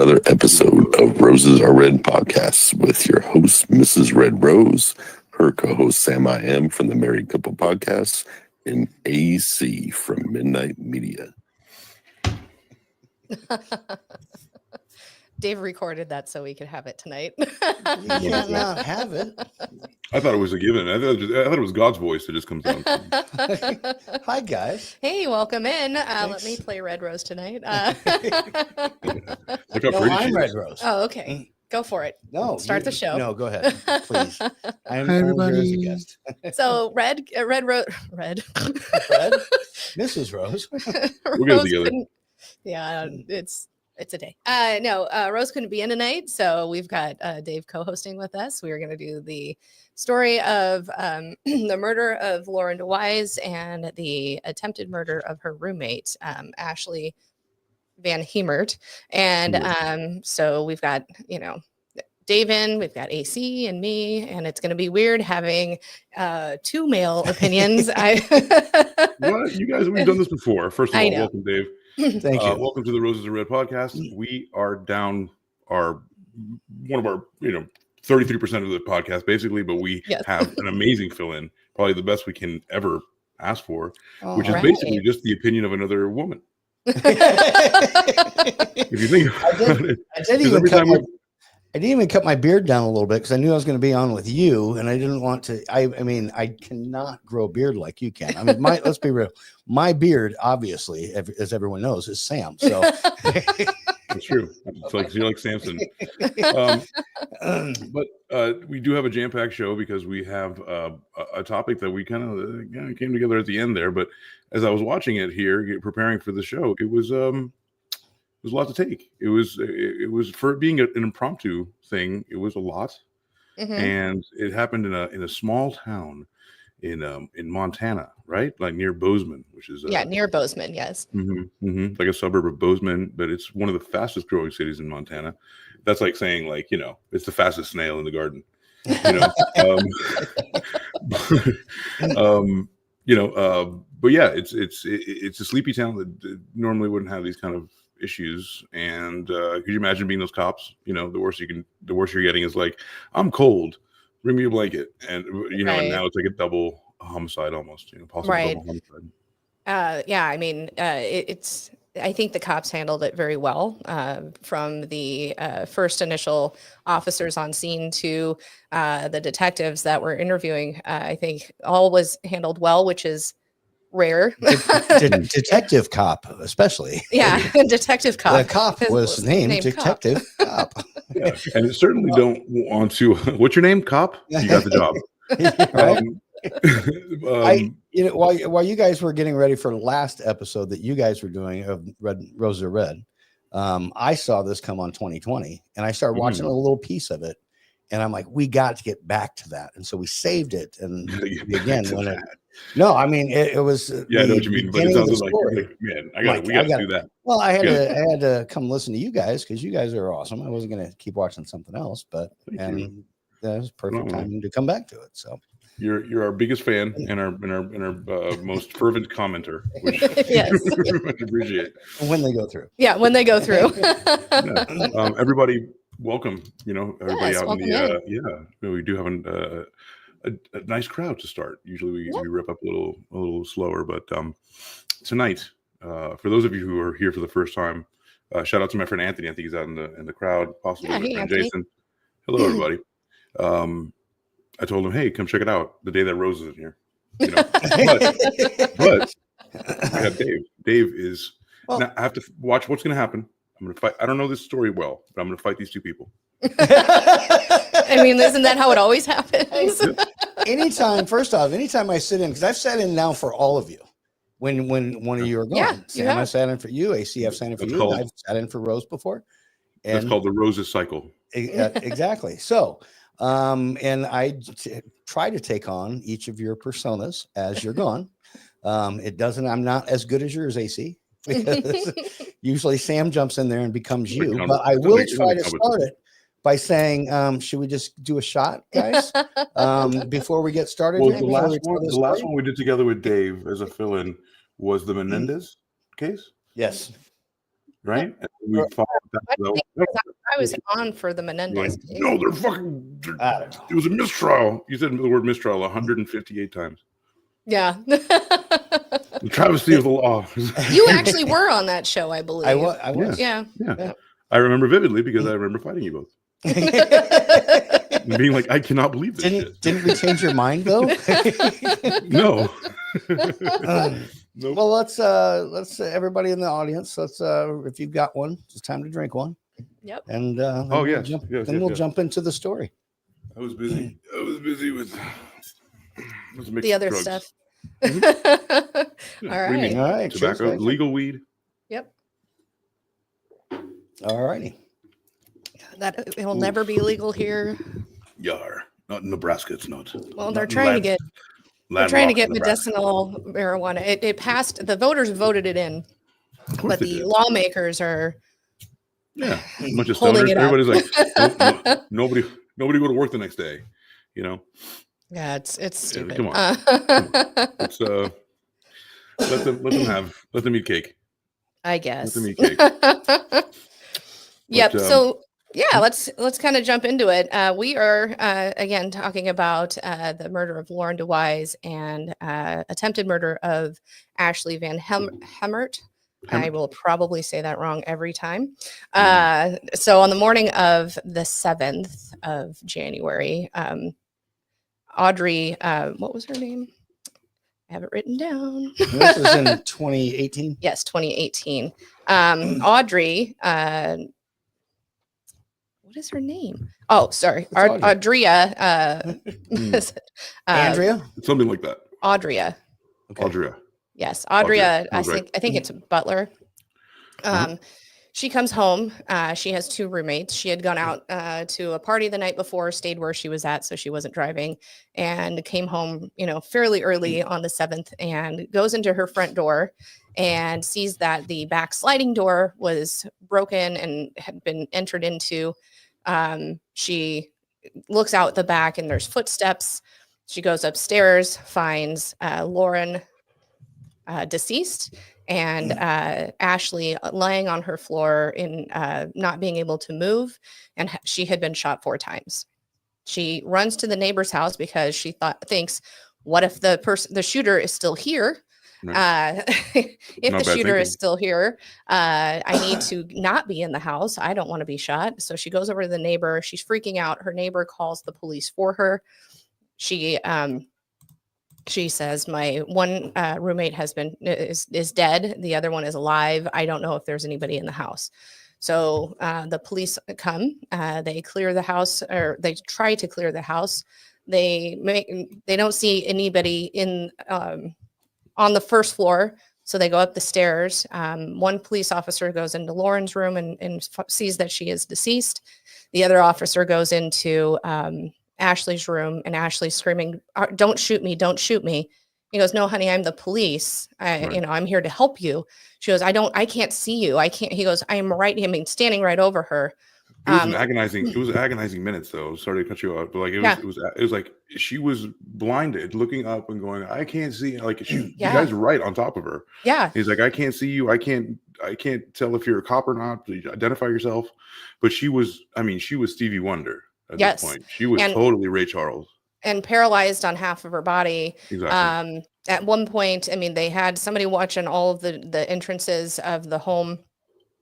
another episode of Roses Are Red podcast with your host, Mrs. Red Rose, her co-host, SamIAm from the Married Couple Podcast, and A.C. from Midnight Media. Dave recorded that so we could have it tonight. You can't not have it. I thought it was a given. I thought it was God's voice that just comes out. Hi, guys. Hey, welcome in. Let me play Red Rose tonight. Look how pretty I'm she Red is. Rose. Oh, okay. Go for it. No, Start the show. No, go ahead, please. I'm Hi, everybody. As a everybody. guest. So Red, Red, Mrs. Rose. We'll get it Rose together. couldn't- Yeah, it's a day. Rose couldn't be in tonight, so we've got Dave co-hosting with us. We are going to do the story of the murder of Lauren DeWise and the attempted murder of her roommate, Ashley VanHemert. And so we've got, Dave in, we've got AC and me, and it's going to be weird having two male opinions. What? You guys, we've done this before. First of I all, know. welcome, Dave. Thank you. Welcome to the Roses Are Red podcast. We are down one of our 33% of the podcast basically, but we Yes. have an amazing fill-in, probably the best we can ever ask for, which is Right. basically just the opinion of another woman. If you think about it, I didn't 'cause even every cut time my, we- I didn't even cut my beard down a little bit because I knew I was going to be on with you, and I didn't want to. I mean, I cannot grow a beard like you can. I mean, let's be real. My beard, obviously, as everyone knows, is Sam. So it's true. It's like you're like Samson. But we do have a jam-packed show because we have a topic that we kind of came together at the end there. But as I was watching it here, preparing for the show, it was a lot to take. It was for it being an impromptu thing. It was a lot, and it happened in a small town in Montana, right? Like near Bozeman, which is near Bozeman. Yes. like a suburb of Bozeman, but it's one of the fastest growing cities in Montana. That's like saying it's the fastest snail in the garden. But yeah, it's a sleepy town that normally wouldn't have these kind of issues. And could you imagine being those cops? The worst you're getting is like, I'm cold, bring me a blanket, and and now it's like a double homicide almost, possible Right. double homicide. I mean, I think the cops handled it very well, from the first initial officers on scene to the detectives that were interviewing. I think all was handled well, which is rare. detective cop, especially. Yeah, detective cop. The cop was named Detective Cop. Yeah, and certainly don't want to. What's your name, cop? You got the job. Right? While you guys were getting ready for the last episode that you guys were doing of Roses Are Red, I saw this come on 2020, and I started watching a little piece of it, and I'm like, we got to get back to that, and so we saved it. And again, no, I mean it was. Yeah, I know what you mean, but it sounds like man, we got to do that. Well, I had to come listen to you guys because you guys are awesome. I wasn't going to keep watching something else, but that was perfect timing to come back to it. So. You're our biggest fan and our most fervent commenter, which Yes. we much appreciate. When they go through. Yeah, when they go through. Everybody, welcome. Everybody out in welcome we do have a nice crowd to start. Usually we rip up a little slower, but tonight, for those of you who are here for the first time, shout out to my friend Anthony. I think he's out in the crowd, possibly my friend Anthony. Jason. Hello, everybody. I told him, hey, come check it out the day that Rose is in here. But I have Dave. Dave is. Now I have to watch what's going to happen. I'm going to fight. I don't know this story well, but I'm going to fight these two people. I mean, isn't that how it always happens? Anytime I sit in, because I've sat in now for all of you. When one of you are gone, Yeah, Sam, I sat in for you. AC, I've sat in for you. I've sat in for Rose before. And That's called the Roses cycle. Exactly. So. And I try to take on each of your personas as you're gone. I'm not as good as yours, AC, because usually Sam jumps in there and becomes you, but I will try to start it by saying, should we just do a shot, guys, before we get started? Well, the last one we did together with Dave as a fill-in was the Menendez case. Yes. right? And we followed that. I was on for the Menendez case. No, they're fucking. It was a mistrial. You said the word mistrial 158 times. Yeah. The travesty of the law. You actually were on that show, I believe. I was. Yeah. I remember vividly because I remember fighting you both. And being like, I cannot believe this shit. Didn't we change your mind though? No. Well, let's everybody in the audience. Let's if you've got one, it's time to drink one. Yep. And we'll jump into the story. I was busy. with The other drugs. stuff. Yeah. All What do you mean? right. All right. Tobacco, cheers, guys. legal weed. Yep. All righty. That it'll never be legal here. Yar. Not in Nebraska, it's not. Well, they're Not trying to get Landlocked Nebraska. medicinal marijuana. It passed. The voters voted it in, Of course but they the did. lawmakers are Yeah, a bunch of holding stoners. it up. Everybody's like, nobody go to work the next day. You know, Yeah, it's stupid. come on. It's let them eat cake. I guess. Let them eat cake. Yep. But, So yeah, let's kind of jump into it. We are again talking about the murder of Lauren DeWise and attempted murder of Ashley VanHemert. I will probably say that wrong every time. So on the morning of the 7th of January, Audrey, what was her name? I have it written down. This is in 2018. Yes, 2018. Audrey, what is her name? Oh, sorry. Audria. Andrea. Something like that. Audria. Okay. Audria. Yes, Audria. Audria. I think it's Butler. She comes home. She has 2 roommates. She had gone out to a party the night before, stayed where she was at, so she wasn't driving, and came home, fairly early on the 7th, and goes into her front door and sees that the back sliding door was broken and had been entered into. She looks out the back and there's footsteps. She goes upstairs, finds Lauren deceased, and Ashley lying on her floor in not being able to move, and she had been shot 4 times. She runs to the neighbor's house because she thinks, what if the shooter is still here? Right. If Not the bad shooter is thinking. still here, I need to not be in the house. I don't want to be shot. So she goes over to the neighbor. She's freaking out. Her neighbor calls the police for her. She says, my one roommate is dead. The other one is alive. I don't know if there's anybody in the house. So the police come. They clear the house, or they try to clear the house. They don't see anybody in on the first floor. So they go up the stairs. One police officer goes into Lauren's room and sees that she is deceased. The other officer goes into Ashley's room, and Ashley's screaming, "Don't shoot me! Don't shoot me!" He goes, "No, honey, I'm the police. I'm here to help you." She goes, I can't see you. I can't." He goes, "I'm standing right over her." It was an agonizing. It was agonizing minutes, though. Sorry to cut you off, but like it was like she was blinded, looking up and going, "I can't see." Like you guys are right on top of her. Yeah. He's like, "I can't see you. I can't tell if you're a cop or not. Please identify yourself." But she was Stevie Wonder at this point. She was totally Ray Charles. And paralyzed on half of her body. Exactly. At one point, they had somebody watching all of the entrances of the home.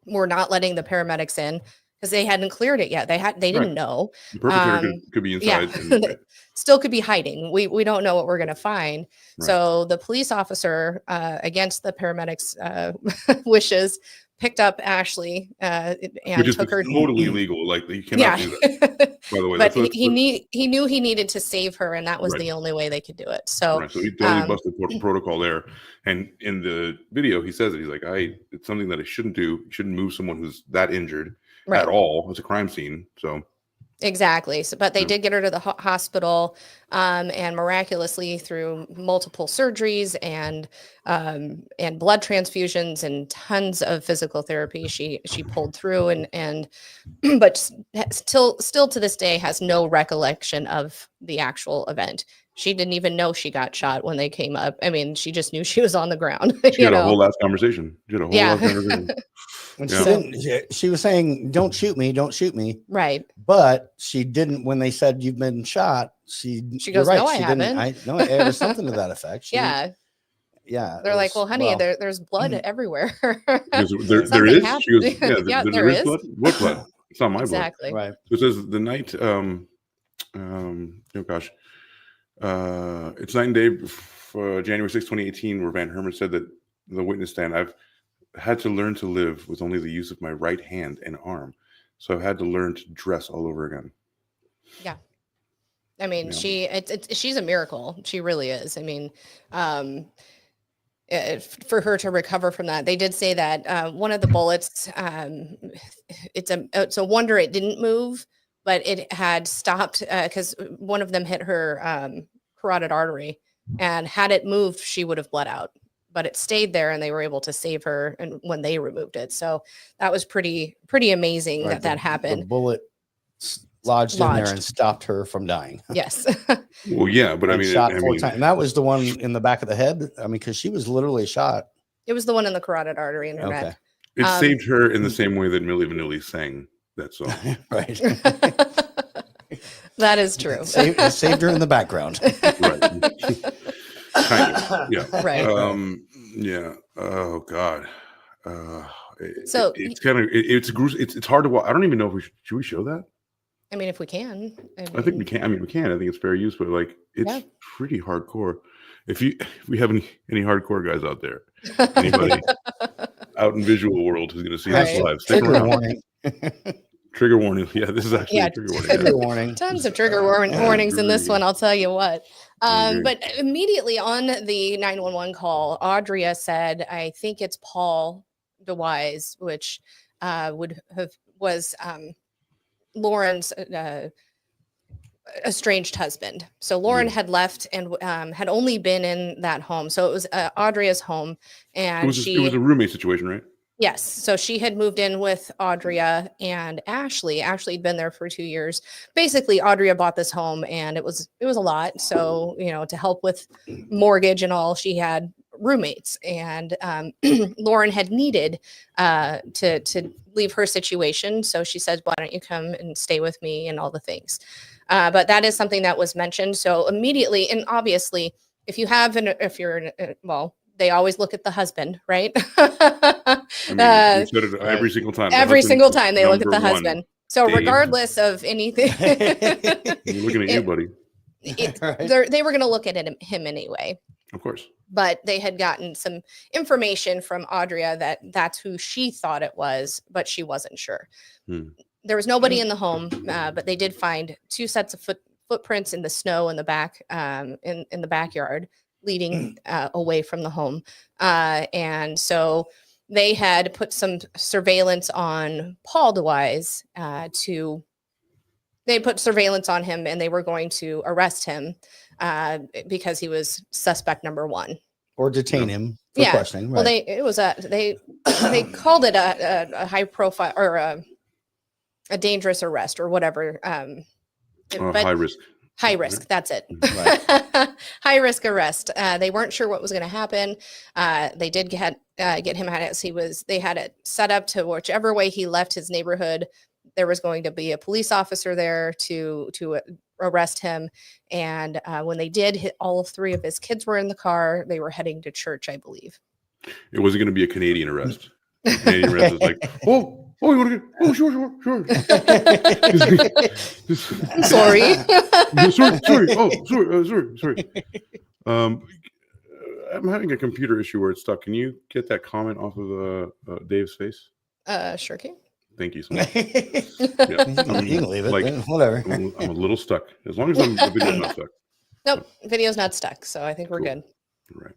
Were not letting the paramedics in because they hadn't cleared it yet. They didn't know. The perpetrator could be inside. Yeah. Still could be hiding. We don't know what we're going to find. Right. So the police officer, against the paramedics' wishes, picked up Ashley and took her. Totally illegal. Like you cannot do that. By the way, but he knew he needed to save her, and that was the only way they could do it. So, so he totally busted protocol there. And in the video, he says it. He's like, it's something that I shouldn't do. You shouldn't move someone who's that injured at all. It's a crime scene. So. Exactly. So, but they did get her to the hospital, and miraculously, through multiple surgeries and blood transfusions and tons of physical therapy, she pulled through but still to this day has no recollection of the actual event. she didn't even know she got shot when they came up. I mean, she just knew she was on the ground. She had a whole last conversation. She had a whole last conversation. And Yeah. she was saying, don't shoot me, don't shoot me. Right. But she didn't, when they said you've been shot, she goes, right, no, I she haven't. No, it was something to that effect. Yeah. They're like, well, honey, there's blood everywhere. Because there is. happened. She goes, yeah, Yeah, there is blood. What blood? It's not my exactly. Right. blood. It says the night. Oh gosh. It's night and day for January 6, 2018, where VanHemert said that the witness stand, I've had to learn to live with only the use of my right hand and arm. So I've had to learn to dress all over again. Yeah. I mean, she's a miracle. She really is. I mean, for her to recover from that, they did say that one of the bullets, it's a wonder it didn't move, but it had stopped because one of them hit her carotid artery, and had it moved, she would have bled out. But it stayed there, and they were able to save her. And when they removed it, so that was pretty amazing that happened. The bullet lodged in there and stopped her from dying. Yes. Well, yeah, but I mean, shot 4 times. And that was the one in the back of the head. I mean, because she was literally shot. It was the one in the carotid artery in her neck. It saved her in the same way that Milli Vanilli sang that song. Right. That is true. It saved her in the background. Right. Kind of. Yeah. Right. Yeah. Oh God. So it's kind of it's hard to watch. I don't even know if should we show that. I mean, if we can. I think we can. I mean, we can. I think it's fair use, but like it's pretty hardcore. If we have any hardcore guys out there, anybody out in visual world who's going to see this live, stick around. Warning. Trigger warning. Yeah, this is actually a trigger warning. Trigger warning. Tons of trigger warnings in this one, I'll tell you what. But immediately on the 911 call, Audria said, I think it's Paul DeWise, which was Lauren's estranged husband. So Lauren had left and had only been in that home. So it was Audria's home, and it was a roommate situation, right? Yes. So she had moved in with Audria and Ashley. Ashley had been there for 2 years. Basically, Audria bought this home, and it was a lot. So, to help with mortgage and all, she had roommates, and Lauren had needed to leave her situation. So she said, why don't you come and stay with me and all the things. But that is something that was mentioned. So immediately, and obviously, they always look at the husband, right? I mean, you said it every single time. Every single time they look at the husband. So Dave. Regardless of anything, you're looking at you, buddy. They were going to look at him anyway. Of course. But they had gotten some information from Audria that that's who she thought it was, but she wasn't sure. There was nobody in the home, but they did find 2 sets of footprints in the snow in the back, in the backyard, leading away from the home. And so they had put some surveillance on Paul DeWise they put surveillance on him, and they were going to arrest him because he was suspect number 1. Or detain him for questioning. Right. Well, they called it a high profile or a dangerous arrest or whatever. High risk. High risk. That's it. Right. High risk arrest. They weren't sure what was going to happen. They did get him out as they had it set up to whichever way he left his neighborhood, there was going to be a police officer there to arrest him. And when they did, all 3 of his kids were in the car. They were heading to church, I believe. It wasn't going to be a Canadian arrest. Canadian arrest is like, you want to get? Oh, sure. Sorry. Sorry. I'm having a computer issue where it's stuck. Can you get that comment off of Dave's face? Sure can. Thank you so much. You can leave it. Like, whatever. I'm a little stuck. As long as the video's not stuck. Nope, video's not stuck. So I think we're good. Right.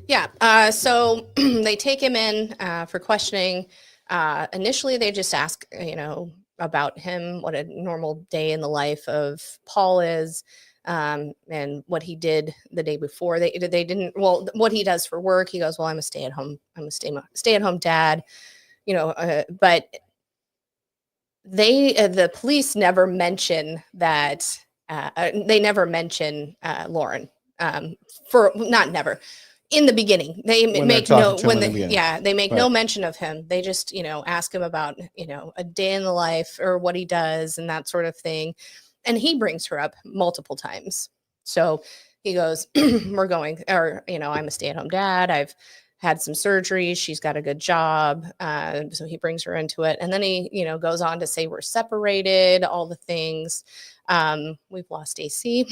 Yeah. So they take him in for questioning. Initially, they just ask, about him, what a normal day in the life of Paul is, and what he did the day before. They didn't. Well, what he does for work. He goes, well, I'm a stay-at-home dad. But the police never mention that they never mention Lauren. For not never. In the beginning, they make they make no mention of him. They just, ask him about, a day in the life or what he does and that sort of thing. And he brings her up multiple times. So he goes, I'm a stay-at-home dad. I've had some surgery. She's got a good job. So he brings her into it. And then he, goes on to say we're separated, all the things. We've lost AC.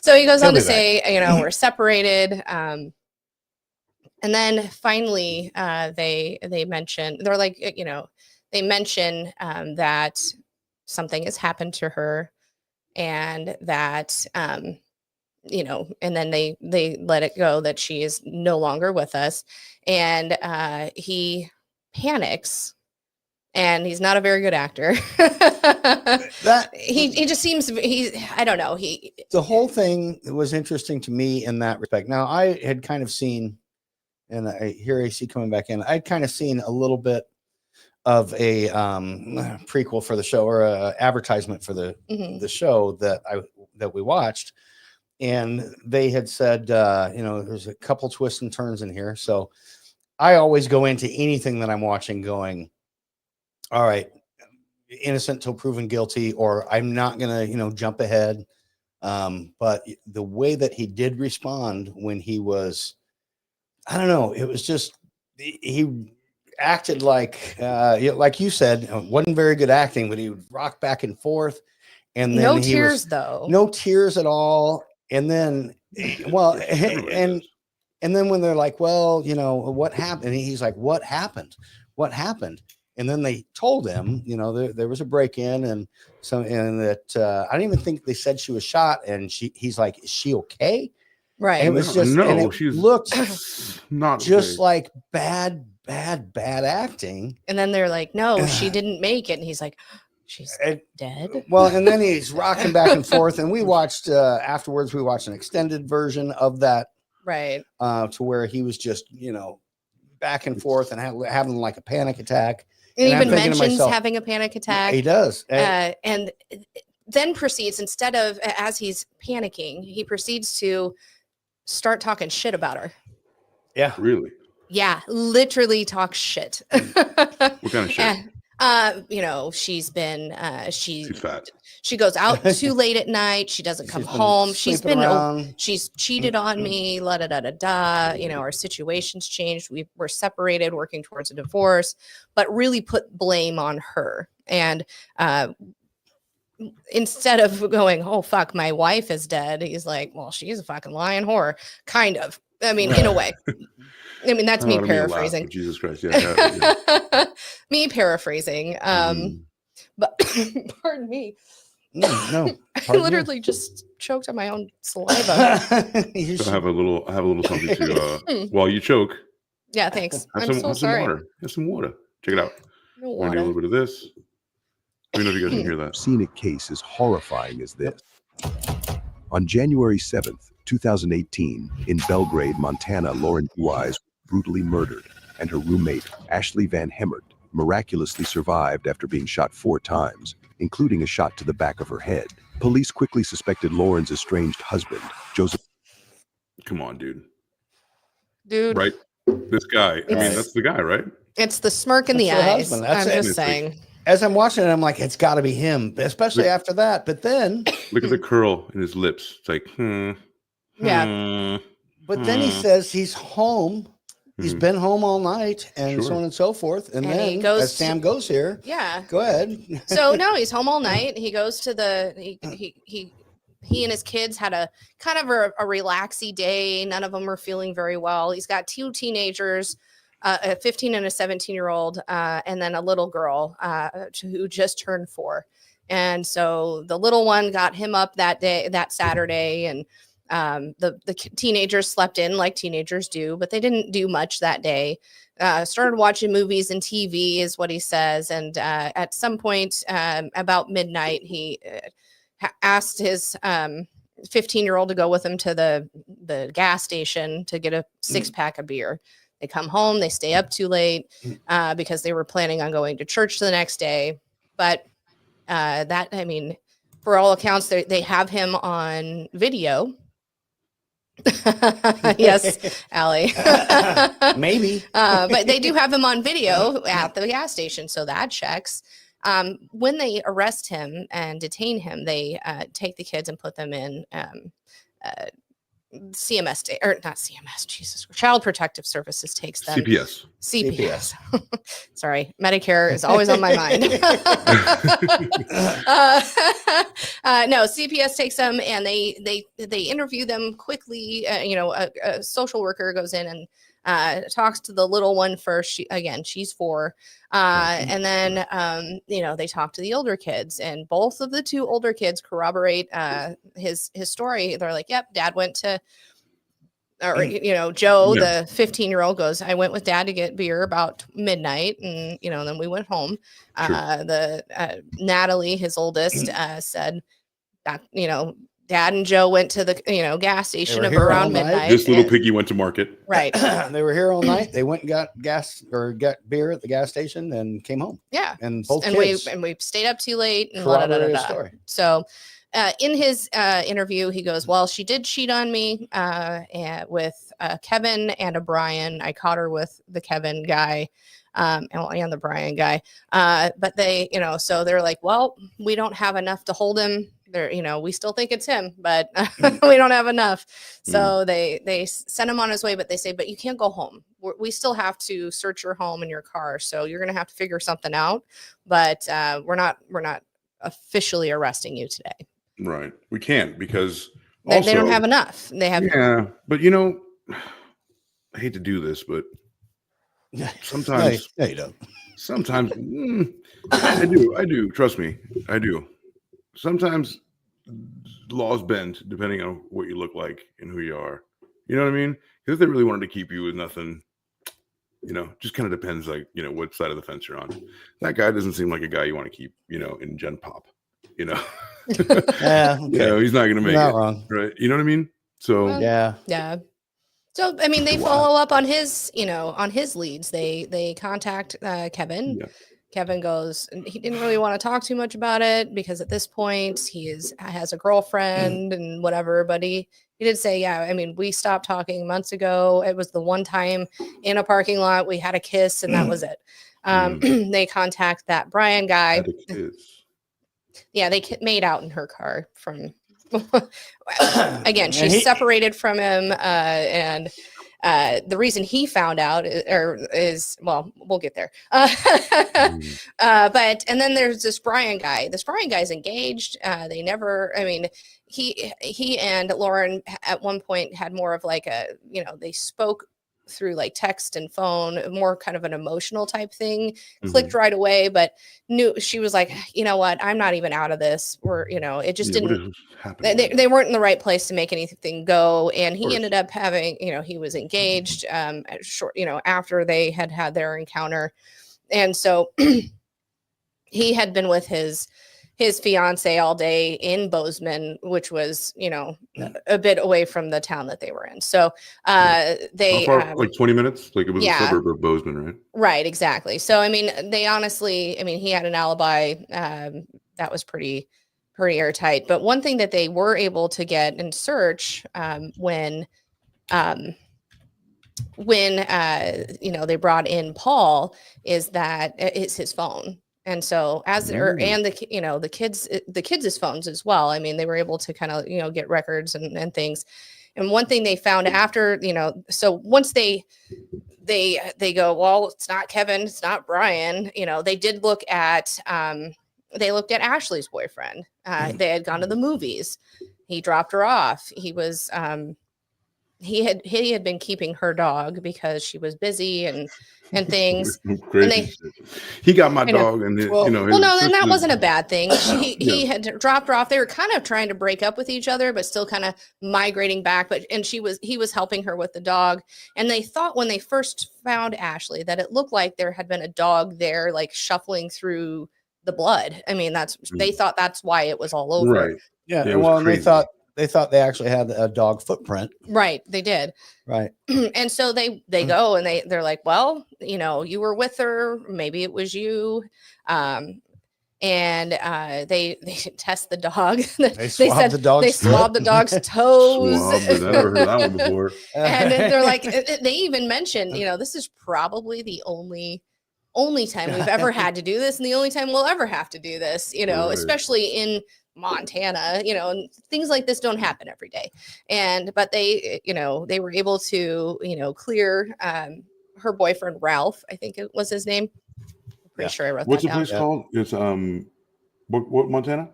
So he goes on to say, we're separated. And then finally, they mention, they're like, they mention that something has happened to her, and that, and then they let it go that she is no longer with us. And he panics. And he's not a very good actor. He just seems I don't know. The whole thing was interesting to me in that respect. Now, I had kind of seen, and I hear AC coming back in, I'd kind of seen a little bit of a prequel for the show, or a advertisement for the show that we watched. And they had said, there's a couple twists and turns in here. So I always go into anything that I'm watching going, all right, innocent till proven guilty, or I'm not going to, jump ahead. But the way that he did respond when he was, I don't know, it was just, he acted like you said, it wasn't very good acting, but he would rock back and forth. And then no tears, though. No tears at all. And then, well, and then when they're like, well, what happened? And he's like, what happened? What happened? And then they told him, there was a break-in, and that I don't even think they said she was shot. And he's like, is she okay? Right. And it was just, she's looked not just okay. like bad acting. And then they're like, no, she didn't make it. And he's like, she's dead. Well, and then he's rocking back and forth. And we watched, afterwards, we watched an extended version of that. Right. To where he was just, back and forth and having like a panic attack. And even mentions having a panic attack. He does. And then proceeds, instead of, as he's panicking, he proceeds to start talking shit about her. Yeah. Really? Yeah. Literally talk shit. What kind of shit? She's been, She's fat. She goes out too late at night. She doesn't come home. She's cheated on me. La da da da da. Our situation's changed. We're separated, working towards a divorce, but really put blame on her. And instead of going, oh fuck, my wife is dead, he's like, well, she's a fucking lying whore, kind of. I mean, in a way. I mean, that's me paraphrasing. Jesus Christ, yeah. Me paraphrasing. But pardon me. No. I literally just choked on my own saliva. So I have a little something to while you choke. Yeah, thanks. Have some water. Have some water. Check it out. No We're gonna do a little bit of this. Let me know if you guys can hear that. Scenic case as horrifying as this. On January 7th, 2018, in Belgrade, Montana, Lauren DeWise was brutally murdered, and her roommate, Ashley VanHemert, miraculously survived after being shot 4 times, including a shot to the back of her head. Police quickly suspected Lauren's estranged husband, Joseph. Come on, dude. Right? This guy. I mean, that's the guy, right? It's the smirk in the eyes. Husband. I'm just saying. As I'm watching it, I'm like, it's got to be him, especially after that. But then, look at the curl in his lips. It's like, Yeah. But then he says he's home. He's been home all night, and so on and so forth. And then, as Sam goes here, go ahead. So no, he's home all night. He goes to he and his kids had a kind of a relaxy day. None of them are feeling very well. He's got 2 teenagers, a 15 and a 17-year-old, and then a little girl who just turned 4. And so the little one got him up that Saturday, and the teenagers slept in like teenagers do, but they didn't do much that day. Started watching movies and TV is what he says. And at some point about midnight, he asked his 15-year-old to go with him to the gas station to get a 6-pack of beer. They come home, they stay up too late because they were planning on going to church the next day. But for all accounts, they have him on video. Yes, Allie. Maybe. But they do have him on video at the gas station, so that checks. When they arrest him and detain him, they take the kids and put them in CMS or not CMS. Jesus, Child Protective Services takes them. CPS. Sorry, Medicare is always on my mind. No, CPS takes them and they interview them quickly. A social worker goes in and talks to the little one first. She's 4. And then, they talk to the older kids, and both of the 2 older kids corroborate his story. They're like, yep, Dad went to, or, Joe, the 15-year-old goes, I went with Dad to get beer about midnight. And, then we went home. Natalie, his oldest, said that, Dad and Joe went to the, gas station around midnight. This little piggy went to market. Right. They were here all night. They went and got gas or got beer at the gas station and came home. Yeah. And both and kids we stayed up too late. And corroborated his story. So in his interview, he goes, well, she did cheat on me with Kevin and a Brian. I caught her with the Kevin guy. And the Brian guy. But they, so they're like, well, we don't have enough to hold him. They're, we still think it's him, but we don't have enough. So they send him on his way, but they say, but you can't go home. We still have to search your home and your car. So you're going to have to figure something out, but we're not officially arresting you today. Right. We can't because they don't have enough. They have. Yeah. But I hate to do this, but sometimes no, you don't. Sometimes I do. Trust me, I do. Sometimes laws bend depending on what you look like and who you are. You know what I mean? Because if they really wanted to keep you with nothing, just kind of depends, like, what side of the fence you're on. That guy doesn't seem like a guy you want to keep, in Gen Pop, Yeah. Okay. He's not going to make not it. Wrong. Right. You know what I mean? So, Yeah. So, I mean, they follow up on his, on his leads. They contact Kevin. Yeah. Kevin goes, he didn't really want to talk too much about it because at this point he has a girlfriend and whatever, but he did say, yeah, I mean, we stopped talking months ago. It was the one time in a parking lot we had a kiss and that was it. They contact that Brian guy. Yeah, they made out in her car from again, she's separated from him, and the reason he found out is well, we'll get there. But and then there's this Brian guy. This Brian guy's engaged. They never. I mean, he and Lauren at one point had more of like a, they spoke through like text and phone, more kind of an emotional type thing. Clicked right away, but knew she was like, you know what, I'm not even out of this. Or it just didn't. They weren't in the right place to make anything go. And he ended up having, he was engaged short, after they had their encounter, and so he had been with his fiance all day in Bozeman, which was, a bit away from the town that they were in. So they like 20 minutes, like it was a suburb of Bozeman, right? Right, exactly. So I mean, he had an alibi that was pretty airtight. But one thing that they were able to get and search when they brought in Paul is that it's his phone. And so and the kids' phones as well. I mean, they were able to kind of, get records and things. And one thing they found after, so once they go, well, it's not Kevin, it's not Brian, they did look at, they looked at Ashley's boyfriend. They had gone to the movies. He dropped her off. He was, he had been keeping her dog because she was busy and things. He got my dog, and then that wasn't a bad thing. He had dropped her off. They were kind of trying to break up with each other, but still kind of migrating back. He was helping her with the dog, and they thought when they first found Ashley that it looked like there had been a dog there, like shuffling through the blood. I mean, they thought that's why it was all over. Right. Yeah. Well, they thought they actually had a dog footprint. Right. They did. Right. And so they go and they're like, well, you were with her. Maybe it was you. And and they test the dog. They swab the dog's they swab the dog's toes. Swabbed it. I never heard of that one before. And they're like, they even mentioned, this is probably the only time we've ever had to do this, and the only time we'll ever have to do this, Right. especially in Montana, and things like this don't happen every day. But they, they were able to, clear her boyfriend, Ralph, I think it was his name. I'm pretty sure I wrote What's that the down. place called? It's what Montana?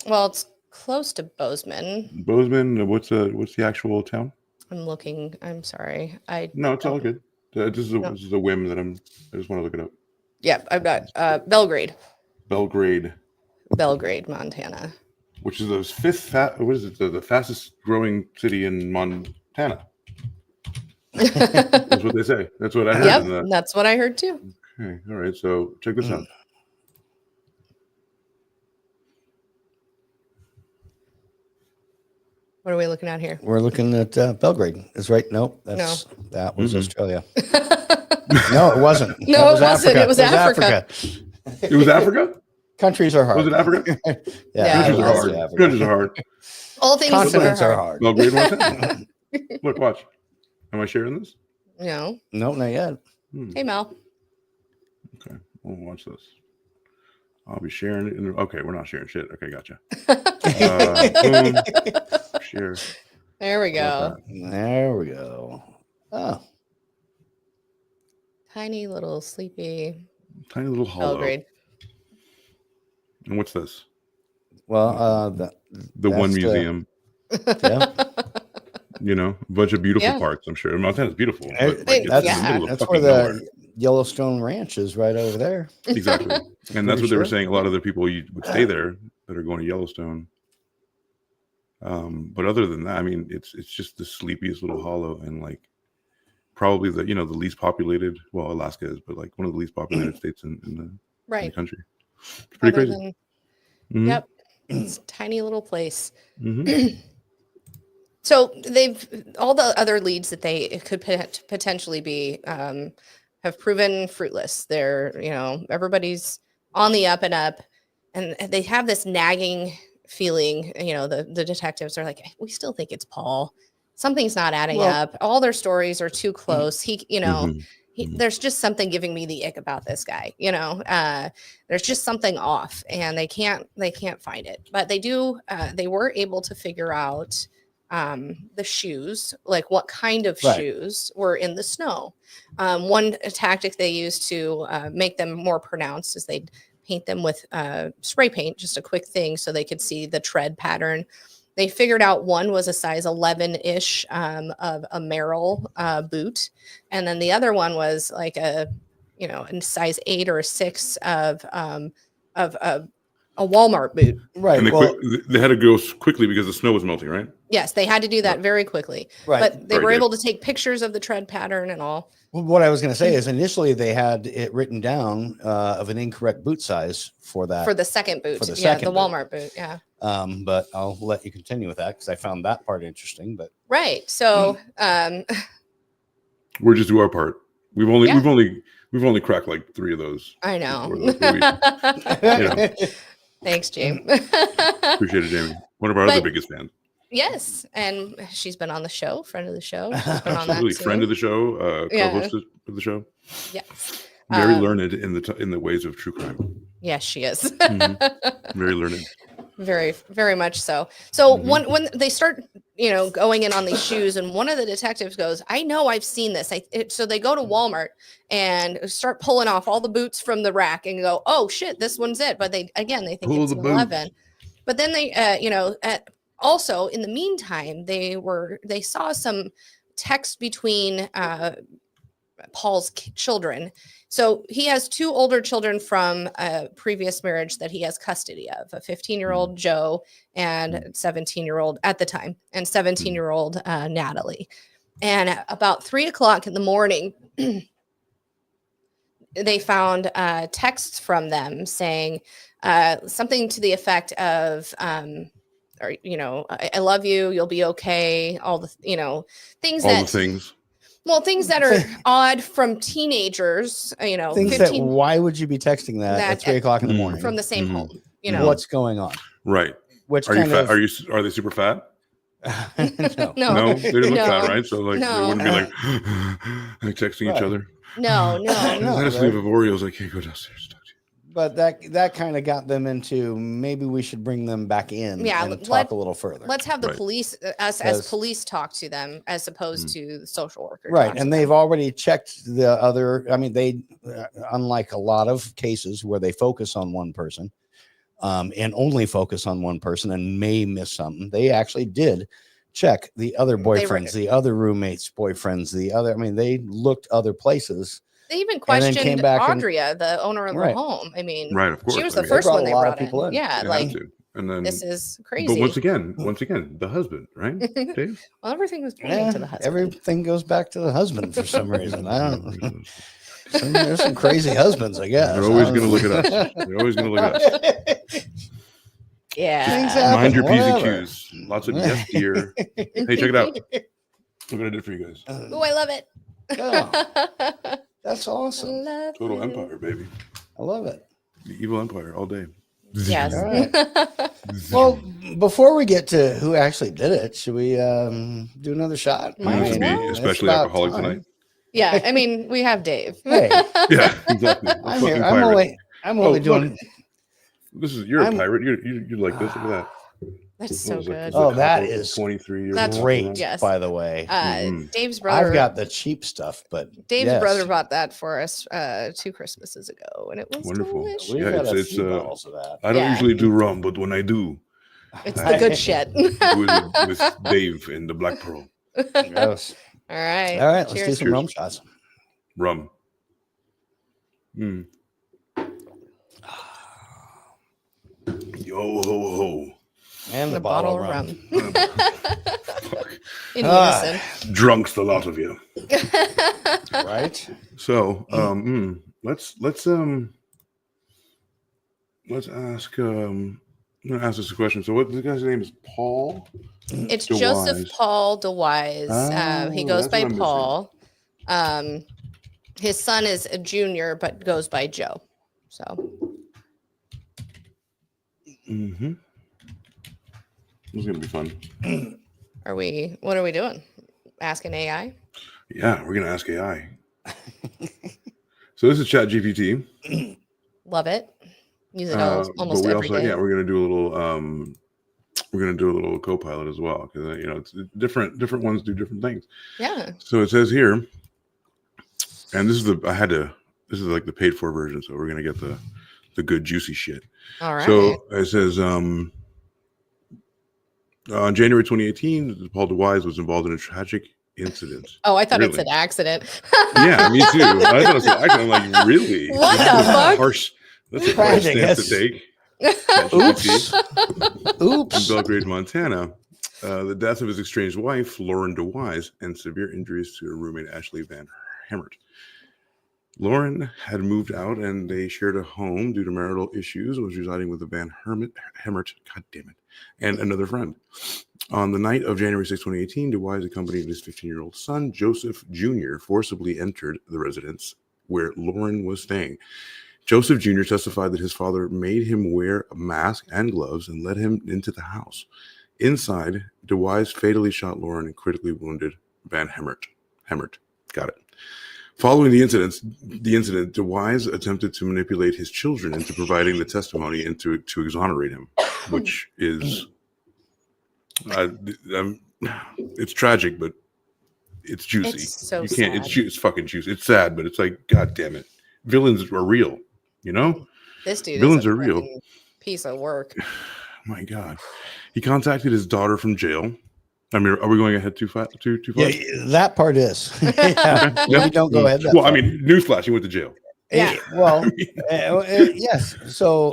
Well, it's close to Bozeman. Bozeman. What's the actual town? I'm looking. I'm sorry. No, it's all good. This is a whim that I just want to look it up. Yeah, I've got Belgrade, Montana. Which is the the fastest growing city in Montana. That's what they say. That's what I heard. Yep, that's what I heard too. Okay, all right. So check this out. What are we looking at here? We're looking at Belgrade. Is right? Nope. That was Australia. No, it wasn't. No, it wasn't. It was Africa. It was Africa? Countries are hard. Was it Africa? Yeah, Countries are hard. Africa. Countries are hard. All things Continents are are hard. hard. Belgrade, Montana. Look, watch. Am I sharing this? No. No, not yet. Hey, Mel. Okay, we'll watch this. I'll be sharing it. Okay, we're not sharing shit. Okay, gotcha. Boom. Share. There we go. There we go. Oh, Tiny little sleepy Tiny little hollow. Belgrade. And what's this? well, The one That's the- museum. yeah, A bunch of beautiful Yeah. parts. I'm sure Montana's beautiful. Hey, But, it's in the yeah. middle of that's where fucking the nowhere. Yellowstone Ranch is, right over there. Exactly. And that's Pretty what they were sure. saying. A lot of the people would stay there that are going to Yellowstone. But other than that, I mean, it's just the sleepiest little hollow, and like probably the the least populated. Well, Alaska is, but like one of the least populated states in the Right. country. It's pretty Other crazy. than- Mhm. Yep. It's a tiny little place. Mhm. So all the other leads that they could potentially be have proven fruitless. They're, everybody's on the up and up, and they have this nagging feeling. The detectives are like, we still think it's Paul. Something's not adding up. All their stories are too close. Mhm. There's just something giving me the ick about this guy. There's just something off, and they can't find it. But they were able to figure out the shoes, like what kind of Right. shoes were in the snow. One tactic they used to make them more pronounced is they'd paint them with spray paint, just a quick thing, so they could see the tread pattern. They figured out one was a size 11-ish of a Merrill boot, and then the other one was like a size 8 or a 6 of a Walmart boot. Right. And Well, they had to go quickly because the snow was melting, right? Yes, they had to do that very quickly. right. But they Very were good. able to take pictures of the tread pattern and all. Well, what I was going to say is initially they had it written down of an incorrect boot size for that. For the second boot. for the Yeah, second the boot. Walmart boot. Yeah. But I'll let you continue with that because I found that part interesting. But Right. So We're just do our part. We've only Yeah. we've only cracked like 3 of those. I know. Or those Thanks, James. Appreciate it, Jamie. One of our other But- biggest fans. Yes. And she's been on the show, friend of the show. She's been on that Absolutely, friend too. of the show, Yeah. co-host of the show. Yes. Very learned in the ways of true crime. Yes, she is. Very learned. Very, very much so. So Mhm. when they start, going in on these shoes, and one of the detectives goes, "I know, I've seen this." So they go to Walmart and start pulling off all the boots from the rack and go, "Oh shit, this one's it." But they think Pull it's the an boots. 11. But then they, also in the meantime, they saw some text between Paul's children. So he has 2 older children from a previous marriage that he has custody of, a 15-year-old Joe and 17-year-old at the time, and 17-year-old Natalie. And at about 3:00 in the morning, they found texts from them saying something to the effect of, I love you, you'll be okay. All the, things All that the things. Well, things that are odd from teenagers, you know, Things 15 that why would you be texting that at 3 o'clock in the morning? from the same Mhm. home, you know. What's going on? Right. Which Are you kind fat? of Are they super fat? no. No, they didn't look fat, No. right? So like they No. wouldn't be like, like texting each Right. other. No, No, no. I just leave of Oreos. I can't go downstairs. Talk to you. But that kind of got them into maybe we should bring them back in Yeah, and talk a little further. Let's have the Right. police, us as police, talk to them as opposed to the social worker. Right. talk to And them. they've already checked the other. I mean, they, unlike a lot of cases where they focus on one person and only focus on one person and may miss something, they actually did check the other boyfriends, the other roommates' boyfriends, the other. I mean, they looked other places. They even and then came questioned back and- Audria, the owner of Right. the home. I mean, Right, of course. she was I the mean, first brought one a they lot of brought people in. Yeah, they like had to. And then, this is crazy. but once again, the husband, right, Dave? Well, everything was pointing to the husband. Everything goes back to the husband for some reason. I don't. There's some crazy husbands, I guess. They're always going to look at us. They're always going to look at us. Yeah. Things happen. Mind your P's and whatever. Q's. Lots of yes, dear. Hey, check it out. Look what I did for you guys. Oh, I love it. Oh, that's awesome. Love Total you. Empire, baby. I love it. The evil empire all day. Yes. All right. Well, before we get to who actually did it, should we do another shot? Might You as to be well. it's especially about alcoholic time. tonight. Yeah, I mean, we have Dave. Hey, Yeah, exactly. A I'm fucking here. pirate. I'm only Oh, doing. You're a I'm- pirate. You like this? Look at that. That's What so was it? good. Was Oh, it that couple- is 23 years. That's old? Great, Yes. by the way. Mhm. Dave's brother. I've got the cheap stuff, but Dave's yes. brother bought that for us 2 Christmases ago, and it was Wonderful. delicious. We've Yeah, got a it's, few uh, bottles of that. I don't Yeah. usually do rum, but when I do, It's the good shit. do it with Dave and the Black Pearl Gross. All right. All right, let's do Cheers. some rum shots. rum. Mm. Yo ho ho. And The bottle of rum. Fuck. In Ah. unison. Drunks, the lot of you. Right? So, let's ask. I'm gonna ask this a question. So, what the guy's name is? Paul. It's DeWise. Joseph Paul DeWise. He Oh, goes that's by what I'm Paul. His son is a junior, but goes by Joe. So Mm-hmm. This is gonna be fun. what are we doing? Asking AI? Yeah, we're gonna ask AI. So this is ChatGPT. Love it. Use it But almost we every also, day. yeah, we're gonna do a little Copilot as well, because it's different ones do different things. Yeah. So it says here, and this is like the paid for version, so we're gonna get the good juicy shit. All right. So it says on January 2018, Paul DeWise was involved in a tragic incident. Oh, I thought it Really? said accident. Yeah, me too. I thought it was accident. I'm like, really? What the That's a fuck? harsh. That's a harsh Tragic, stance to that's- take. Oops. In Oops. Belgrade, Montana, the death of his estranged wife, Lauren DeWise, and severe injuries to her roommate, Ashley VanHemert. Lauren had moved out and they shared a home due to marital issues, was residing with the VanHemert, God damn it, and another friend. On the night of January 6, 2018, DeWise accompanied his 15-year-old son, Joseph Jr., forcibly entered the residence where Lauren was staying. Joseph Jr. testified that his father made him wear a mask and gloves and led him into the house. Inside, DeWise fatally shot Lauren and critically wounded VanHemert. Got it. Following the incident, DeWise attempted to manipulate his children into providing the testimony and to exonerate him, which is it's tragic, but it's juicy. It's so you can't. sad. It's fucking juicy. It's sad, but it's like, God damn it, villains are real. You know, This dude Villains is a are real. freaking piece of work. my God. He contacted his daughter from jail. I mean, are we going ahead too far? Too far? Yeah, that part is. Yeah. Yeah. We don't go ahead. That Well, I far. mean, newsflash, he went to jail. Yeah. Well, yes. So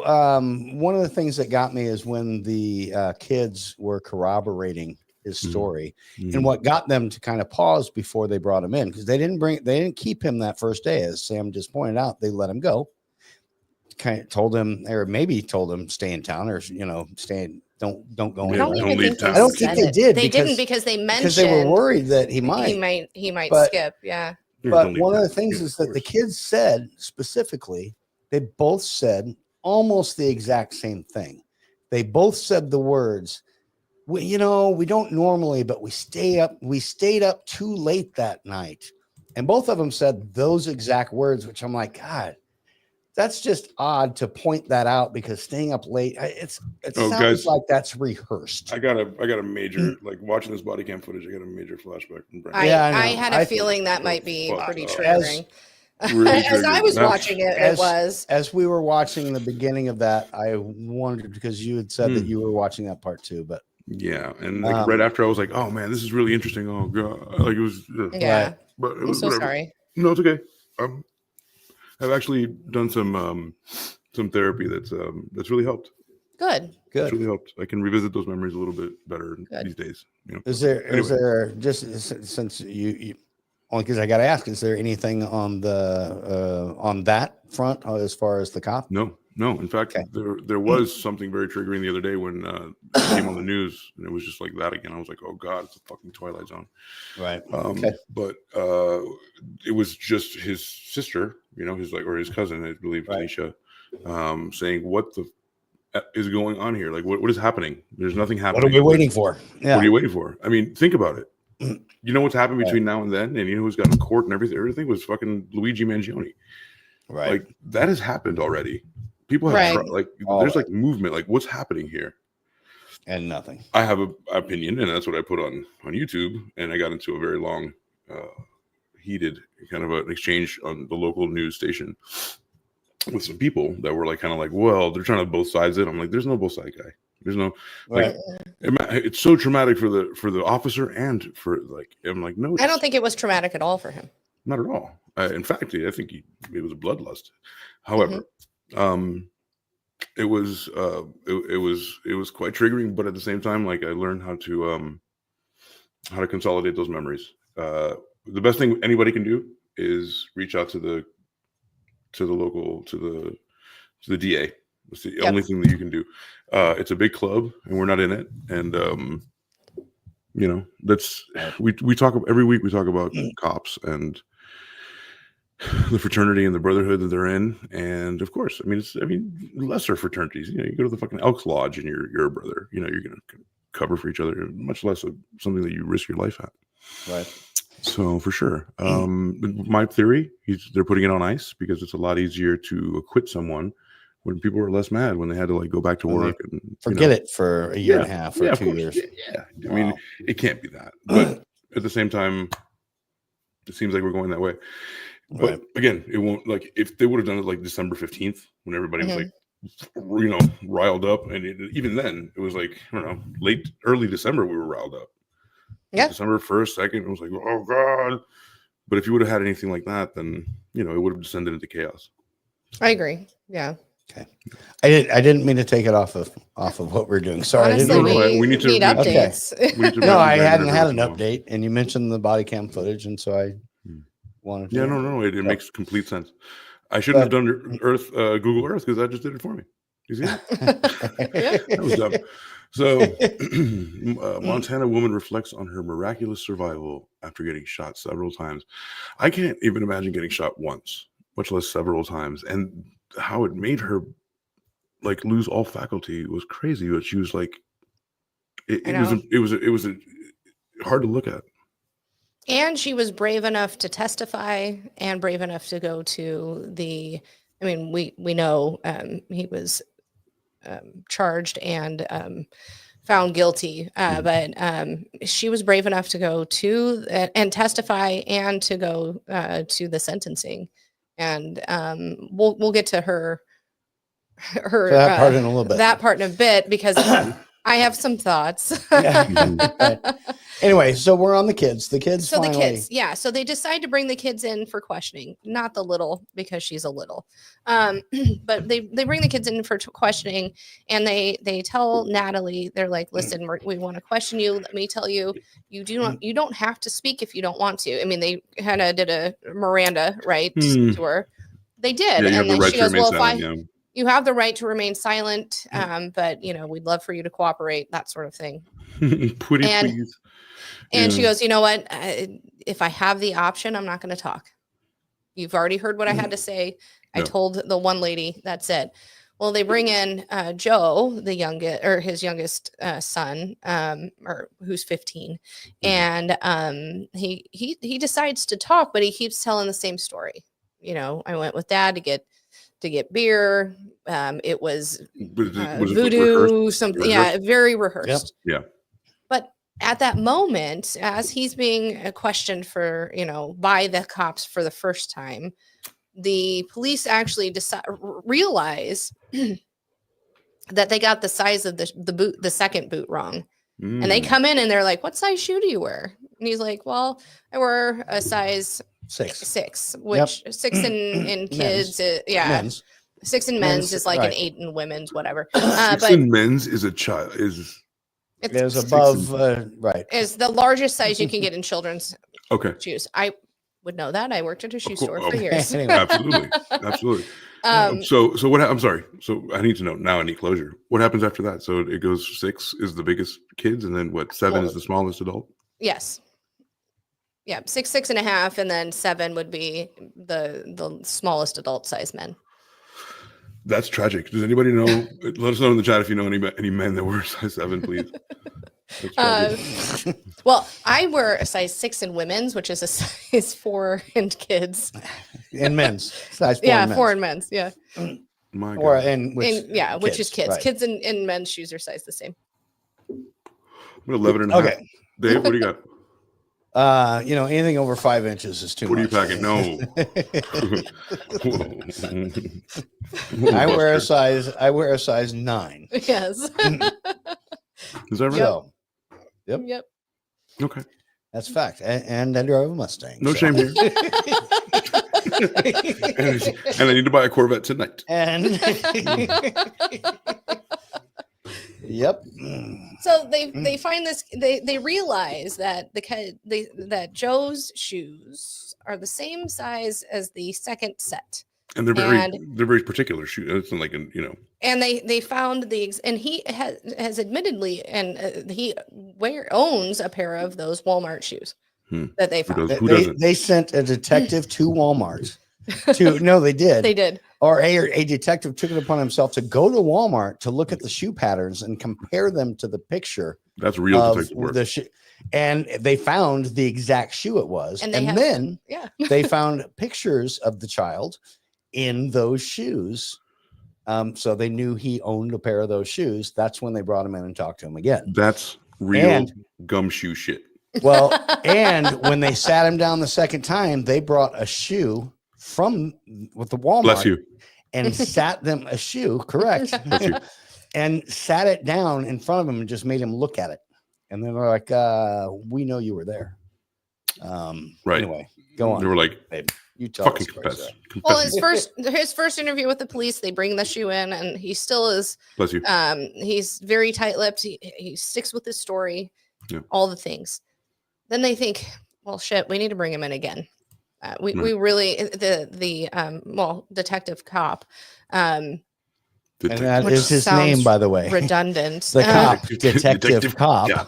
one of the things that got me is when the kids were corroborating his story, and what got them to kind of pause before they brought him in, because they didn't keep him that first day, as Sam just pointed out. They let him go. Kind of told him, or maybe told him, stay in town, or stay don't go Yeah, I don't anywhere. don't even leave think town. they I don't think said they it. did They didn't because because they mentioned because they were worried that he might. he might But- skip. Yeah. Yeah, But don't leave one of town. the things Yeah, is of that the course. kids said specifically, they both said almost the exact same thing. They both said the words, we don't normally, but we stayed up too late that night. And both of them said those exact words, which I'm like, God, that's just odd to point that out because staying up late, it Oh, sounds guys. like that's rehearsed. I got a major like watching this body cam footage. I got a major flashback from Brandon. Yeah, I I know. had I a think feeling that so might be fucked pretty up. triggering. Really As I triggered. was That's- watching it, as- it was. As we were watching the beginning of that, I wondered because you had said that you were watching that part too, but Yeah, and like right after I was like, oh man, this is really interesting. Oh god, like it was. Yeah. Right. But it I'm was so whatever. sorry. No, it's okay. I've actually done some therapy that's really helped. Good. It's good. really helped. I can revisit those memories a little bit better Good. these days. Is there Anyway. just since you only because I got to ask, is there anything on the on that front as far as the cop? No. In fact, Okay. there was something very triggering the other day when it came on the news, and it was just like that again. I was like, oh god, it's a fucking Twilight Zone. Right. Okay. But it was just his sister, his cousin, I believe, Right. Tanisha, saying, "What the is going on here? Like, what is happening? There's nothing happening. What are we waiting for? Yeah. What are you waiting for? I mean, think about it. You know what's happened between now and then, and you know who's got in court and everything. Everything was fucking Luigi Mangione. Right. Like that has happened already. People have Right. there's like movement. Like, what's happening here? And nothing. I have an opinion, and that's what I put on YouTube. And I got into a very long, heated kind of an exchange on the local news station with some people that were well, they're trying to both sides it. I'm like, there's no both side guy. There's no Right. it's so traumatic for the officer and for I'm like, no, I don't think it was traumatic at all for him. not at all. In fact, I think it was a bloodlust. However, it was quite triggering, but at the same time, like I learned how to consolidate those memories. The best thing anybody can do is reach out to the local to the DA. It's the only thing that you can do. It's a big club, and we're not in it. And that's we talk every week. We talk about cops and the fraternity and the brotherhood that they're in, and of course, lesser fraternities. You go to the fucking Elks Lodge, and you're a brother. You're gonna cover for each other, much less something that you risk your life at. Right. So for sure, my theory, they're putting it on ice because it's a lot easier to acquit someone when people are less mad when they had to go back to work and Forget it for a year and a half or 2 years. Yeah. Wow. I mean, it can't be that, but at the same time, it seems like we're going that way. But again, it won't, if they would have done it like December 15th when everybody was riled up, and even then it was like, I don't know, early December we were riled up. Yeah. December 1st, 2nd, it was like, oh god. But if you would have had anything like that, then it would have descended into chaos. I agree. Yeah. Okay. I didn't mean to take it off of what we're doing. Sorry. Honestly, I didn't mean we need to- need okay. updates. no, I hadn't had an update, and you mentioned the body cam footage, and so I wanted to. Yeah, no, it makes complete sense. I shouldn't have done Google Earth because that just did it for me. You see that? That was dumb. So, Montana woman reflects on her miraculous survival after getting shot several times. I can't even imagine getting shot once, much less several times, and how it made her lose all faculty was crazy. But she was like, it was hard to look at. And she was brave enough to testify and brave enough to go to the. I mean, we know he was charged and found guilty, but she was brave enough to go to and testify and to go to the sentencing, and we'll get to her that part in a little bit. That part in a bit because I have some thoughts. Anyway, so we're on the kids. The kids. So finally, the kids, yeah. So they decide to bring the kids in for questioning, not the little because she's a little, but they bring the kids in for questioning, and they tell Natalie, they're like, listen, we want to question you. Let me tell you, you don't have to speak if you don't want to. I mean, they kind of did a Miranda right to her. They did, Yeah, you and have the then right she to goes, remain well, if silent, you have the right to remain silent, but you know, we'd love for you to cooperate, that sort of thing. Pretty And- please. And she Yeah. goes, you know what? If I have the option, I'm not going to talk. You've already heard what I had to say. I Yeah. told the one lady, that's it. Well, they bring in Joe, the youngest, or his youngest son, or who's 15, and he decides to talk, but he keeps telling the same story. You know, I went with Dad to get beer. It was Was it rehearsed? voodoo, something, yeah, very rehearsed. Yeah. But at that moment, as he's being questioned for, you know, by the cops for the first time, the police actually realize that they got the size of the boot, the second boot wrong. And they come in and they're like, "What size shoe do you wear?" And he's like, "Well, I wear a size 6, which 6 in kids, Men's. 6 in men's is like an 8 in women's, whatever." Six But in men's is a child is It was it's above, right. is the largest size you can get in children's okay. shoes. I would know that. I worked at a shoe store for Okay. years. Anyway. Absolutely. So what? I'm sorry. So I need to know now. I need closure. What happens after that? So it goes 6 is the biggest kids, and then what? 7 is the smallest adult. Yes. Yeah, 6 and a half, and then 7 would be the smallest adult size men. That's tragic. Does anybody know? Let us know in the chat if you know any men that wear size 7, please. That's tragic. Well, I wear a size 6 in women's, which is a size 4 in kids. In men's. Size 4 Yeah, in men's. 4 in men's. Yeah, My Or God. which is kids. right. Kids in men's shoes are sized the same. I'm gonna 11 and a half. Okay. Dave, what do you got? You know, anything over 5 inches is too What are you much. packing? No. I wear a size 9. Yes. Is that right? So Yep. Okay. that's fact. And I drive a Mustang. No so. shame here. And I need to buy a Corvette tonight. And yep. So they find this. They realize that that Joe's shoes are the same size as the second set. And they're very particular shoes. It's like And they found and he has admittedly, and he owns a pair of those Walmart shoes that they found. Who doesn't? They sent a detective to Walmart. No, they did. They did. Or a detective took it upon himself to go to Walmart to look at the shoe patterns and compare them to the picture. That's real of detective work. the shoe. And they found the exact shoe it was. And And then Yeah. they found pictures of the child in those shoes. So they knew he owned a pair of those shoes. That's when they brought him in and talked to him again. That's real And- gumshoe shit. Well, and when they sat him down the second time, they brought a shoe with the Walmart. Bless you. And sat them a shoe, correct. Bless you. And sat it down in front of him and just made him look at it. And they were like, we know you were there. Right. Anyway, go on. They were like, babe. You tell fucking us, confess. Well, Confess. his first interview with the police, they bring the shoe in, and he still is. Bless you. He's very tight-lipped. He sticks with his story, all the things. Then they think, well, shit, we need to bring him in again. We really the detective cop. And that Which is his sounds name, by the way. redundant. The cop, detective cop. Yeah.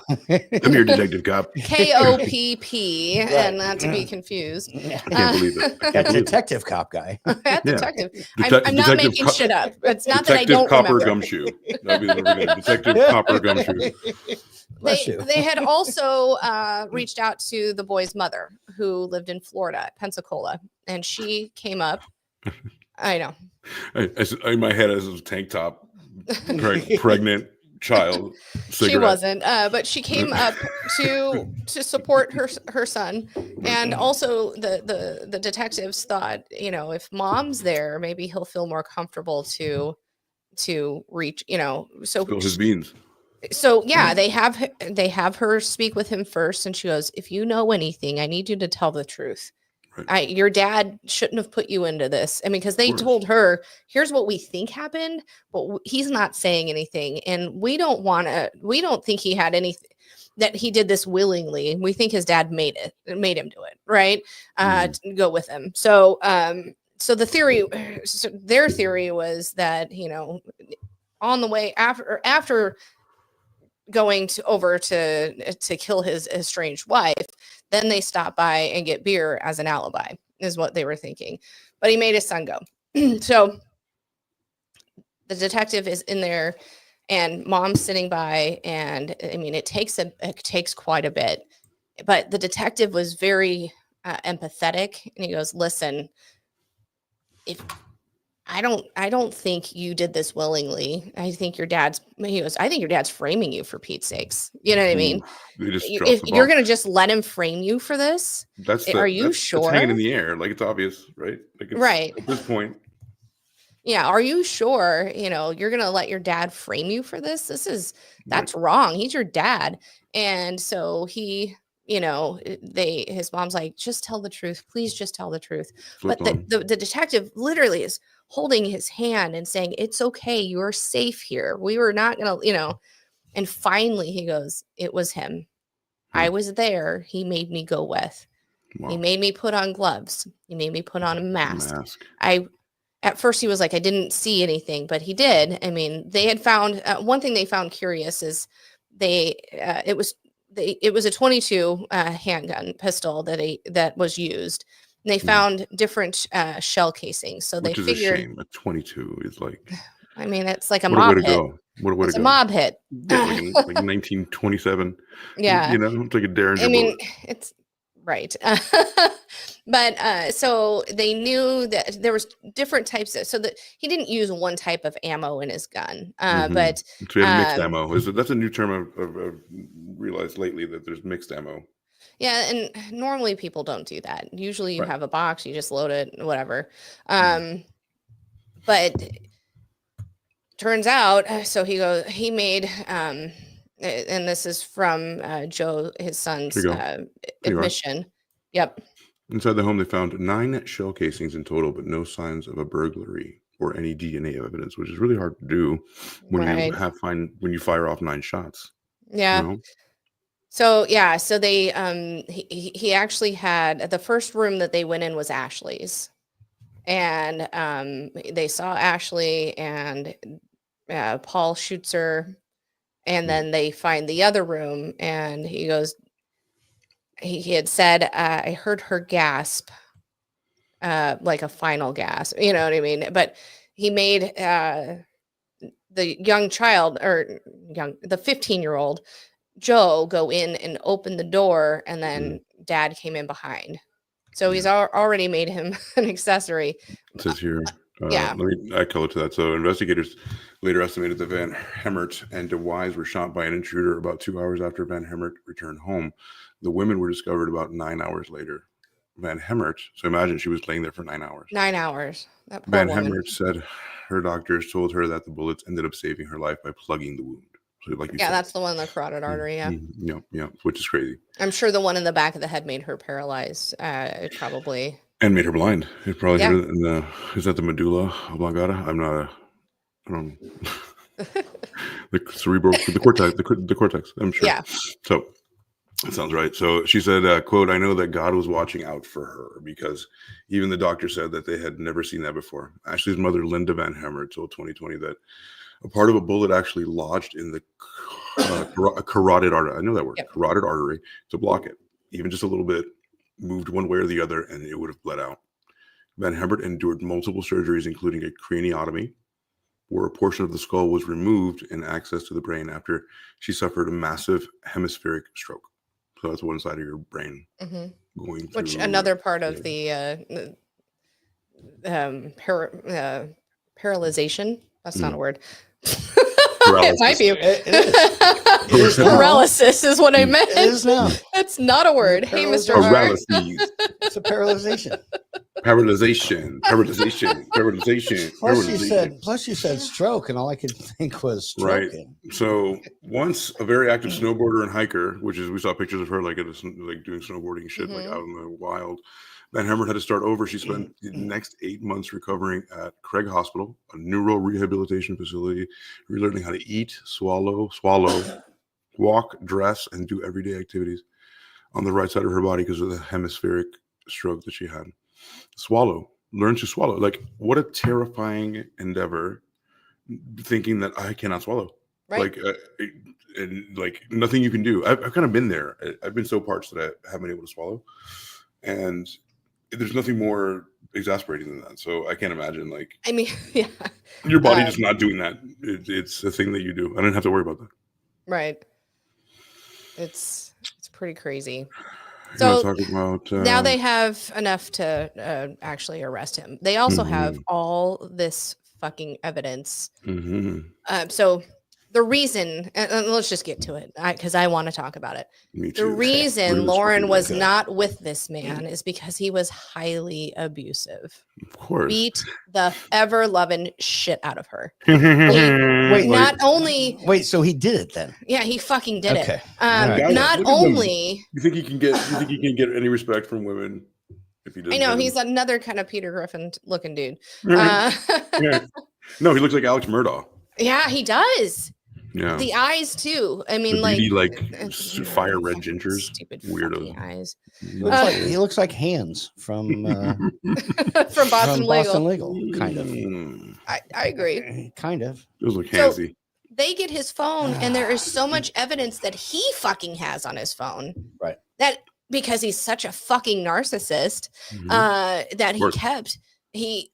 Come here, detective cop. KOPP, and not to be confused. I can't believe it. I That can't believe it. detective cop guy. Detective. Detec- I'm not detective making co- shit up. It's not that I Detective don't Copper remember. Gumshoe. That'd be the name again. Detective Copper Gumshoe. Bless you. They had also reached out to the boy's mother, who lived in Florida, Pensacola, and she came up. I know. In my head, as a tank top, pregnant child. She Cigarette. wasn't, but she came up to support her son, and also the detectives thought, if mom's there, maybe he'll feel more comfortable to reach, so Spill his beans. So yeah, they have her speak with him first, and she goes, "If you know anything, I need you to tell the truth. Right. Your dad shouldn't have put you into this." I mean, because they course. told her, "Here's what we think happened," but he's not saying anything, and we don't think he had anything, that he did this willingly. We think his dad made him do it, right? To go with him. So so their theory was that, on the way after going over to kill his estranged wife, then they stop by and get beer as an alibi, is what they were thinking. But he made his son go. So the detective is in there, and mom's sitting by, and I mean, it takes quite a bit, but the detective was very empathetic, and he goes, "Listen, if I don't think you did this willingly. I think your dad's framing you, for Pete's sakes. You know what I mean? If you're going to just let him frame you for this, are you sure? It's hanging in the air. Like, it's obvious, right? Like, it's, right. At this point. Yeah. Are you sure, you're going to let your dad frame you for this? That's wrong. He's your dad. And so his mom's like, just tell the truth. Please just tell the truth. But the detective literally is holding his hand and saying, it's okay. You're safe here. We were not going to, and finally he goes, it was him. I was there. He made me go with. Wow. He made me put on gloves. He made me put on a mask. At first he was like, I didn't see anything, but he did. I mean, they had found one thing they found curious is it was a 22 handgun pistol that was used. And they found different shell casings. So they figured, a shame. A 22 is like, I mean, it's like a mob hit. What a way to go. Mob hit. Yeah, like 1927. Yeah. It's like a Derringer. I mean, it's right. But so they knew that there was different types so that he didn't use one type of ammo in his gun. But so we have mixed ammo. That's a new term I've realized lately, that there's mixed ammo. Yeah, and normally people don't do that. Usually you have a box, you just load it, whatever. But turns out, so he made and this is from Joe, his son's admission. Yep. Inside the home, they found 9 shell casings in total, but no signs of a burglary or any DNA evidence, which is really hard to do when you fire off 9 shots. Yeah. So they he actually had, the first room that they went in was Ashley's, and they saw Ashley, and Paul shoots her, and then they find the other room, and he goes, he had said, I heard her gasp, like a final gasp, you know what I mean? But he made the young child, the 15-year-old Joe, go in and open the door, and then dad came in behind. So he's already made him an accessory. It says here. Let me add color to that. So investigators later estimated that VanHemert and DeWise were shot by an intruder about 2 hours after VanHemert returned home. The women were discovered about 9 hours later. VanHemert, so imagine she was laying there for 9 hours. 9 hours. That poor woman. VanHemert said her doctors told her that the bullets ended up saving her life by plugging the wound. So like you said, that's the one in the carotid artery. Yeah, which is crazy. I'm sure the one in the back of the head made her paralyzed. It probably. And made her blind. It probably hit her in the, is that the medulla oblongata? I don't the cerebral, the cortex, I'm sure. Yeah. So that sounds right. So she said, quote, I know that God was watching out for her, because even the doctor said that they had never seen that before. Ashley's mother, Linda VanHemert, told 2020 that a part of a bullet actually lodged in the carotid artery. I know that word, carotid artery, to block it. Even just a little bit, moved one way or the other, and it would have bled out. VanHemert endured multiple surgeries, including a craniotomy, where a portion of the skull was removed and access to the brain after she suffered a massive hemispheric stroke. So that's one side of your brain going through. Which another part of the paralyzation. That's not a word. It might be. It is. Paralysis is what I meant. It is now. That's not a word. Hey, Mr. Paralysis. It's a paralyzation. Paralyzation. Plus you said stroke, and all I could think was stroking. Right. So once a very active snowboarder and hiker, which is, we saw pictures of her like doing snowboarding shit, like out in the wild. VanHemert had to start over. She spent the next 8 months recovering at Craig Hospital, a neuro rehabilitation facility, relearning how to eat, swallow, walk, dress, and do everyday activities on the right side of her body because of the hemispheric stroke that she had. Swallow learn to swallow. Like, what a terrifying endeavor, thinking that I cannot swallow. Right. Like, and like nothing you can do. I've kind of been there. I've been so parched that I haven't been able to swallow, and there's nothing more exasperating than that. So I can't imagine, like, I mean, yeah. your body just not doing that. It's a thing that you do. I don't have to worry about that. Right. It's pretty crazy. You So wanna talk about, now they have enough to actually arrest him. They also have all this fucking evidence. So the reason, and let's just get to it because I want to talk about it. Me The too. reason Lauren was not with this man is because he was highly abusive. Of course. Beat the ever loving shit out of her. Wait, Not only, Wait, so he did it then? yeah, he fucking did Okay. it. Right. Not Look at them. only, You think he can get any respect from women if he doesn't? I know get he's them? another kind of Peter Griffin looking dude. Yeah. No, he looks like Alex Murdaugh. Yeah, he does. Yeah. The eyes too. I mean, The like, beady, like, you know, fire red fucking gingers. stupid Weirdos. fucking eyes. He looks like Hans from From Boston from Legal. Boston Legal, kind of. I agree. Kind of. Those look So- handsy. They get his phone, and there is so much evidence that he fucking has on his phone. Right. That because he's such a fucking narcissist, that he course. kept. He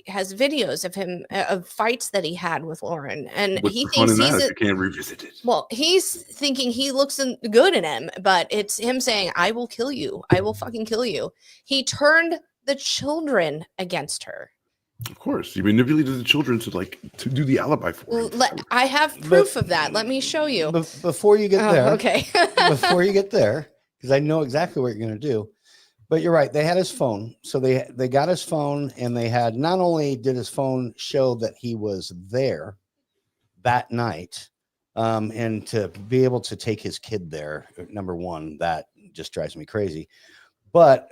has videos of him of fights that he had with Lauren, and What's he the fun thinks in that he's if you can't revisit it? well, he's thinking he looks good in him, but it's him saying, "I will kill you. I will fucking kill you." He turned the children against her. Of course, he manipulated the children to do the alibi for him. I have proof of that. Let me show you. Before you get there, Okay. before you get there, because I know exactly what you're going to do. But you're right. They had his phone. So they got his phone, and they had, not only did his phone show that he was there that night, and to be able to take his kid there, number one, that just drives me crazy. But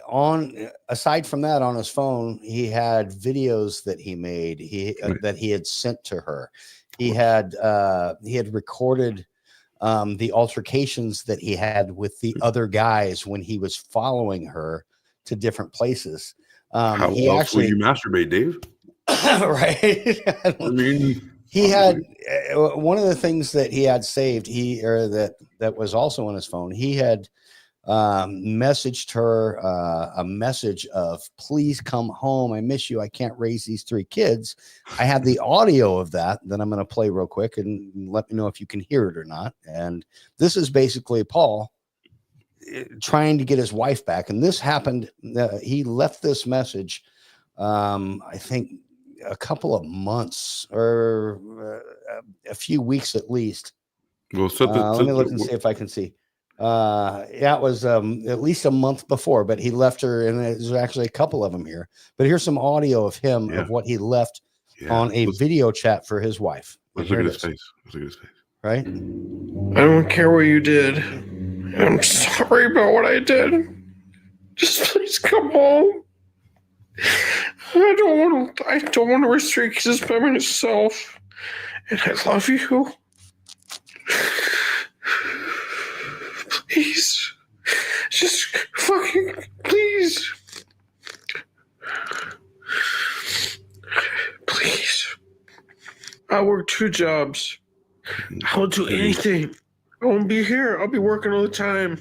aside from that, on his phone, he had videos that he made, that he had sent to her. He had recorded the altercations that he had with the other guys when he was following her to different places. How He else actually, will you masturbate, Dave? right? I mean, He had one of the things that he had saved. That was also on his phone. He had messaged her a message of, "Please come home. I miss you. I can't raise these 3 kids." I have the audio of that I'm going to play real quick, and let me know if you can hear it or not. And this is basically Paul trying to get his wife back. And this happened. He left this message, I think, a couple of months or a few weeks at least. well, Let me look and see if I can see. It was at least a month before, but he left her, and there's actually a couple of them here. But here's some audio of him of what he left on a video chat for his wife. Let's look at his face. Let's look at his face. Right? I don't care what you did. I'm sorry about what I did. Just please come home. I don't want to restrict this by myself. And I love you. Please. Just fucking please. Please. I work 2 jobs. I'll do anything. I won't be here. I'll be working all the time.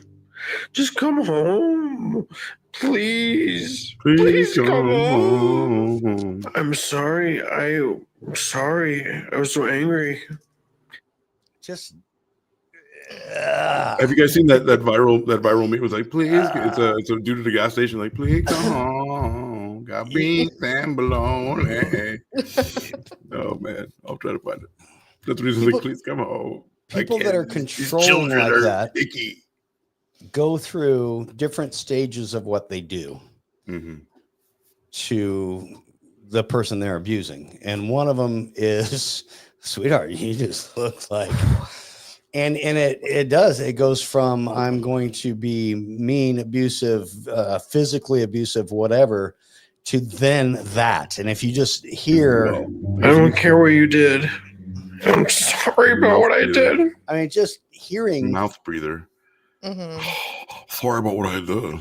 Just come home. Please. Please come home. I'm sorry. I'm sorry. I was so angry. Just Have you guys seen that viral meme? It was like, please, it's a dude at a gas station, like, please come home, got beans and bologna. Oh man, I'll try to find it. That's the reason, like, please come home. people that are controlling like that picky. go through different stages of what they do to the person they're abusing. And one of them is, sweetheart, you just look like, and it goes from, I'm going to be mean, abusive, physically abusive, whatever, to then that. And if you just hear, I don't care what you did. I'm sorry about what I did. I mean, just hearing Mouth breather. Sorry about what I did.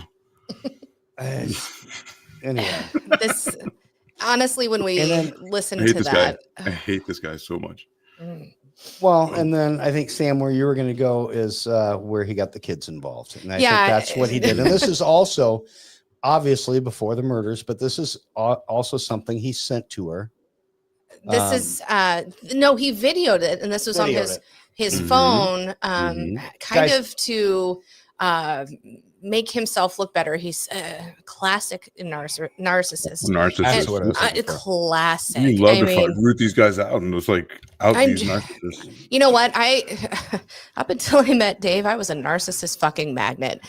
anyway. honestly, when we listen I hate to this that, guy. I hate this guy so much. Well, and then I think, Sam, where you were going to go is where he got the kids involved. And I think that's what he did. And this is also obviously before the murders, but this is also something he sent to her. This is no, he videoed it, and this was on his phone, kind of to make himself look better. He's a classic narcissist. Classic. You love to root these guys out and just like these narcissists. You know what? Up until I met Dave, I was a narcissist fucking magnet.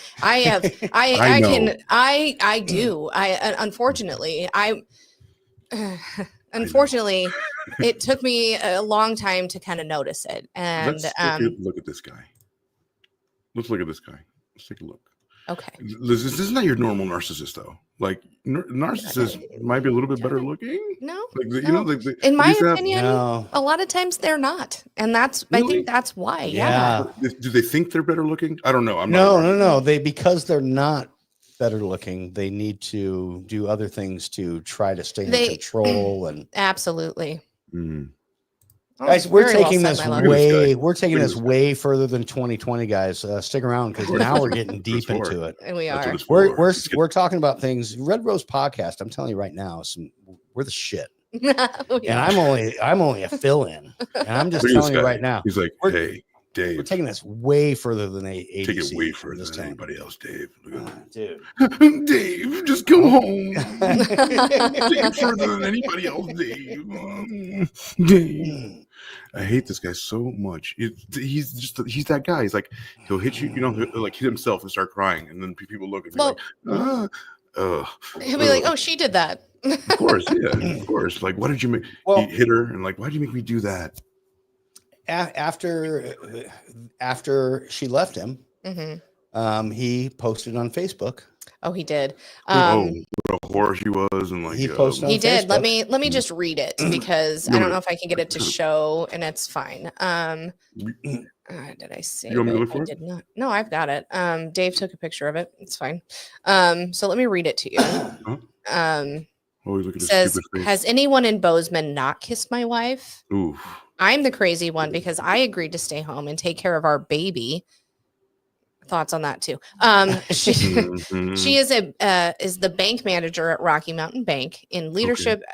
Unfortunately, it took me a long time to kind of notice it. And look at this guy. Let's look at this guy. Let's take a look. Okay. This is not your normal narcissist, though. Like narcissists might be a little bit better looking. No, in my opinion, a lot of times they're not, and that's I think that's why. Yeah. Do they think they're better looking? I don't know. No. Because they're not better looking, they need to do other things to try to stay in control. And absolutely. Guys, we're taking this way further than 2020, guys. Stick around because now we're getting deep into it. And we are. We're talking about things. Red Rose Podcast. I'm telling you right now, we're the shit. And I'm only a fill-in. And I'm just telling you right now. He's like, hey, Dave. We're taking this way further than A.C. Take it way further than anybody else, Dave. Dude. Dave, just come home. Take it further than anybody else, Dave. Dave. I hate this guy so much. He's that guy. He's like, he'll hit you, like hit himself and start crying. And then people look and be like, he'll be like, oh, she did that. Of course, yeah, of course. Like, why did you make he hit her? And like, why did you make me do that? After she left him, he posted on Facebook. Oh, he did. What a whore she was, and like he posted. He did. Facebook. Let me just read it because I don't know if I can get it to show, and it's fine. Did I say? You want me to look for it? Did not. No, I've got it. Dave took a picture of it. It's fine. So let me read it to you. It says, "Has anyone in Bozeman not kissed my wife? Oof. I'm the crazy one because I agreed to stay home and take care of our baby." Thoughts on that too. She is the bank manager at Rocky Mountain Bank in leadership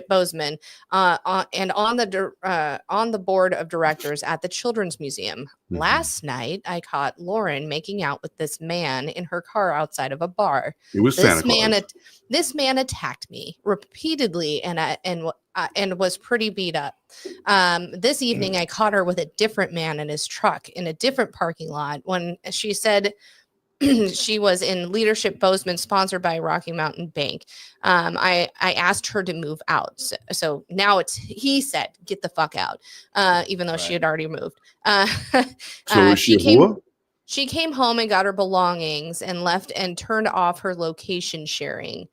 Bozeman, and on the board of directors at the Children's Museum. Last night, I caught Lauren making out with this man in her car outside of a bar. It was This man attacked me repeatedly and was pretty beat up. This evening, I caught her with a different man in his truck in a different parking lot when she said she was in Leadership Bozeman, sponsored by Rocky Mountain Bank. I asked her to move out. So now he said, get the fuck out, even though she had already moved. She came home and got her belongings and left and turned off her location sharing.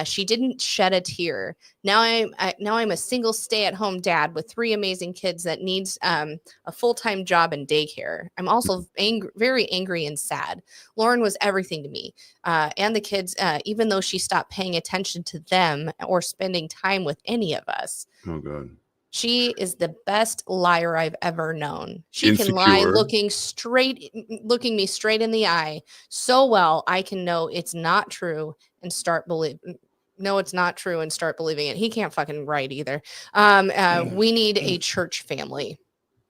She didn't shed a tear. Now I'm a single stay-at-home dad with 3 amazing kids that needs a full-time job in daycare. I'm also very angry and sad. Lauren was everything to me and the kids, even though she stopped paying attention to them or spending time with any of us. Oh God. She is the best liar I've ever known. She can lie looking me straight in the eye so well I can know it's not true and start believing. No, it's not true and start believing it. He can't fucking write either. We need a church family,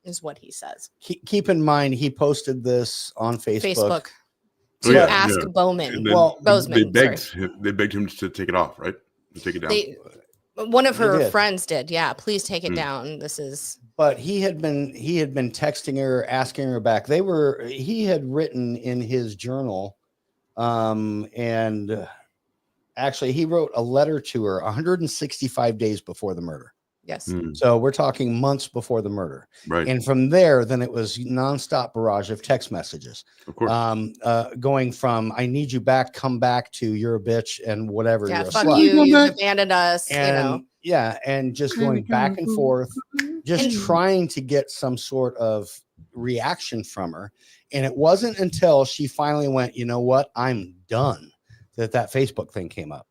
is what he says. Keep in mind, he posted this on Facebook. To ask Bowman. Bozeman. They begged him to take it off, right? To take it down. One of her friends did. Yeah, please take it down. But he had been texting her, asking her back. He had written in his journal, and actually he wrote a letter to her 165 days before the murder. Yes. So we're talking months before the murder. Right. And from there, then it was nonstop barrage of text messages. Of course. Going from "I need you back," "come back," to "you're a bitch," and whatever. Yeah, you're fuck a slut. you abandoned us. And, yeah, and just going back and forth, just trying to get some sort of reaction from her. And it wasn't until she finally went, you know what, I'm done, that Facebook thing came up.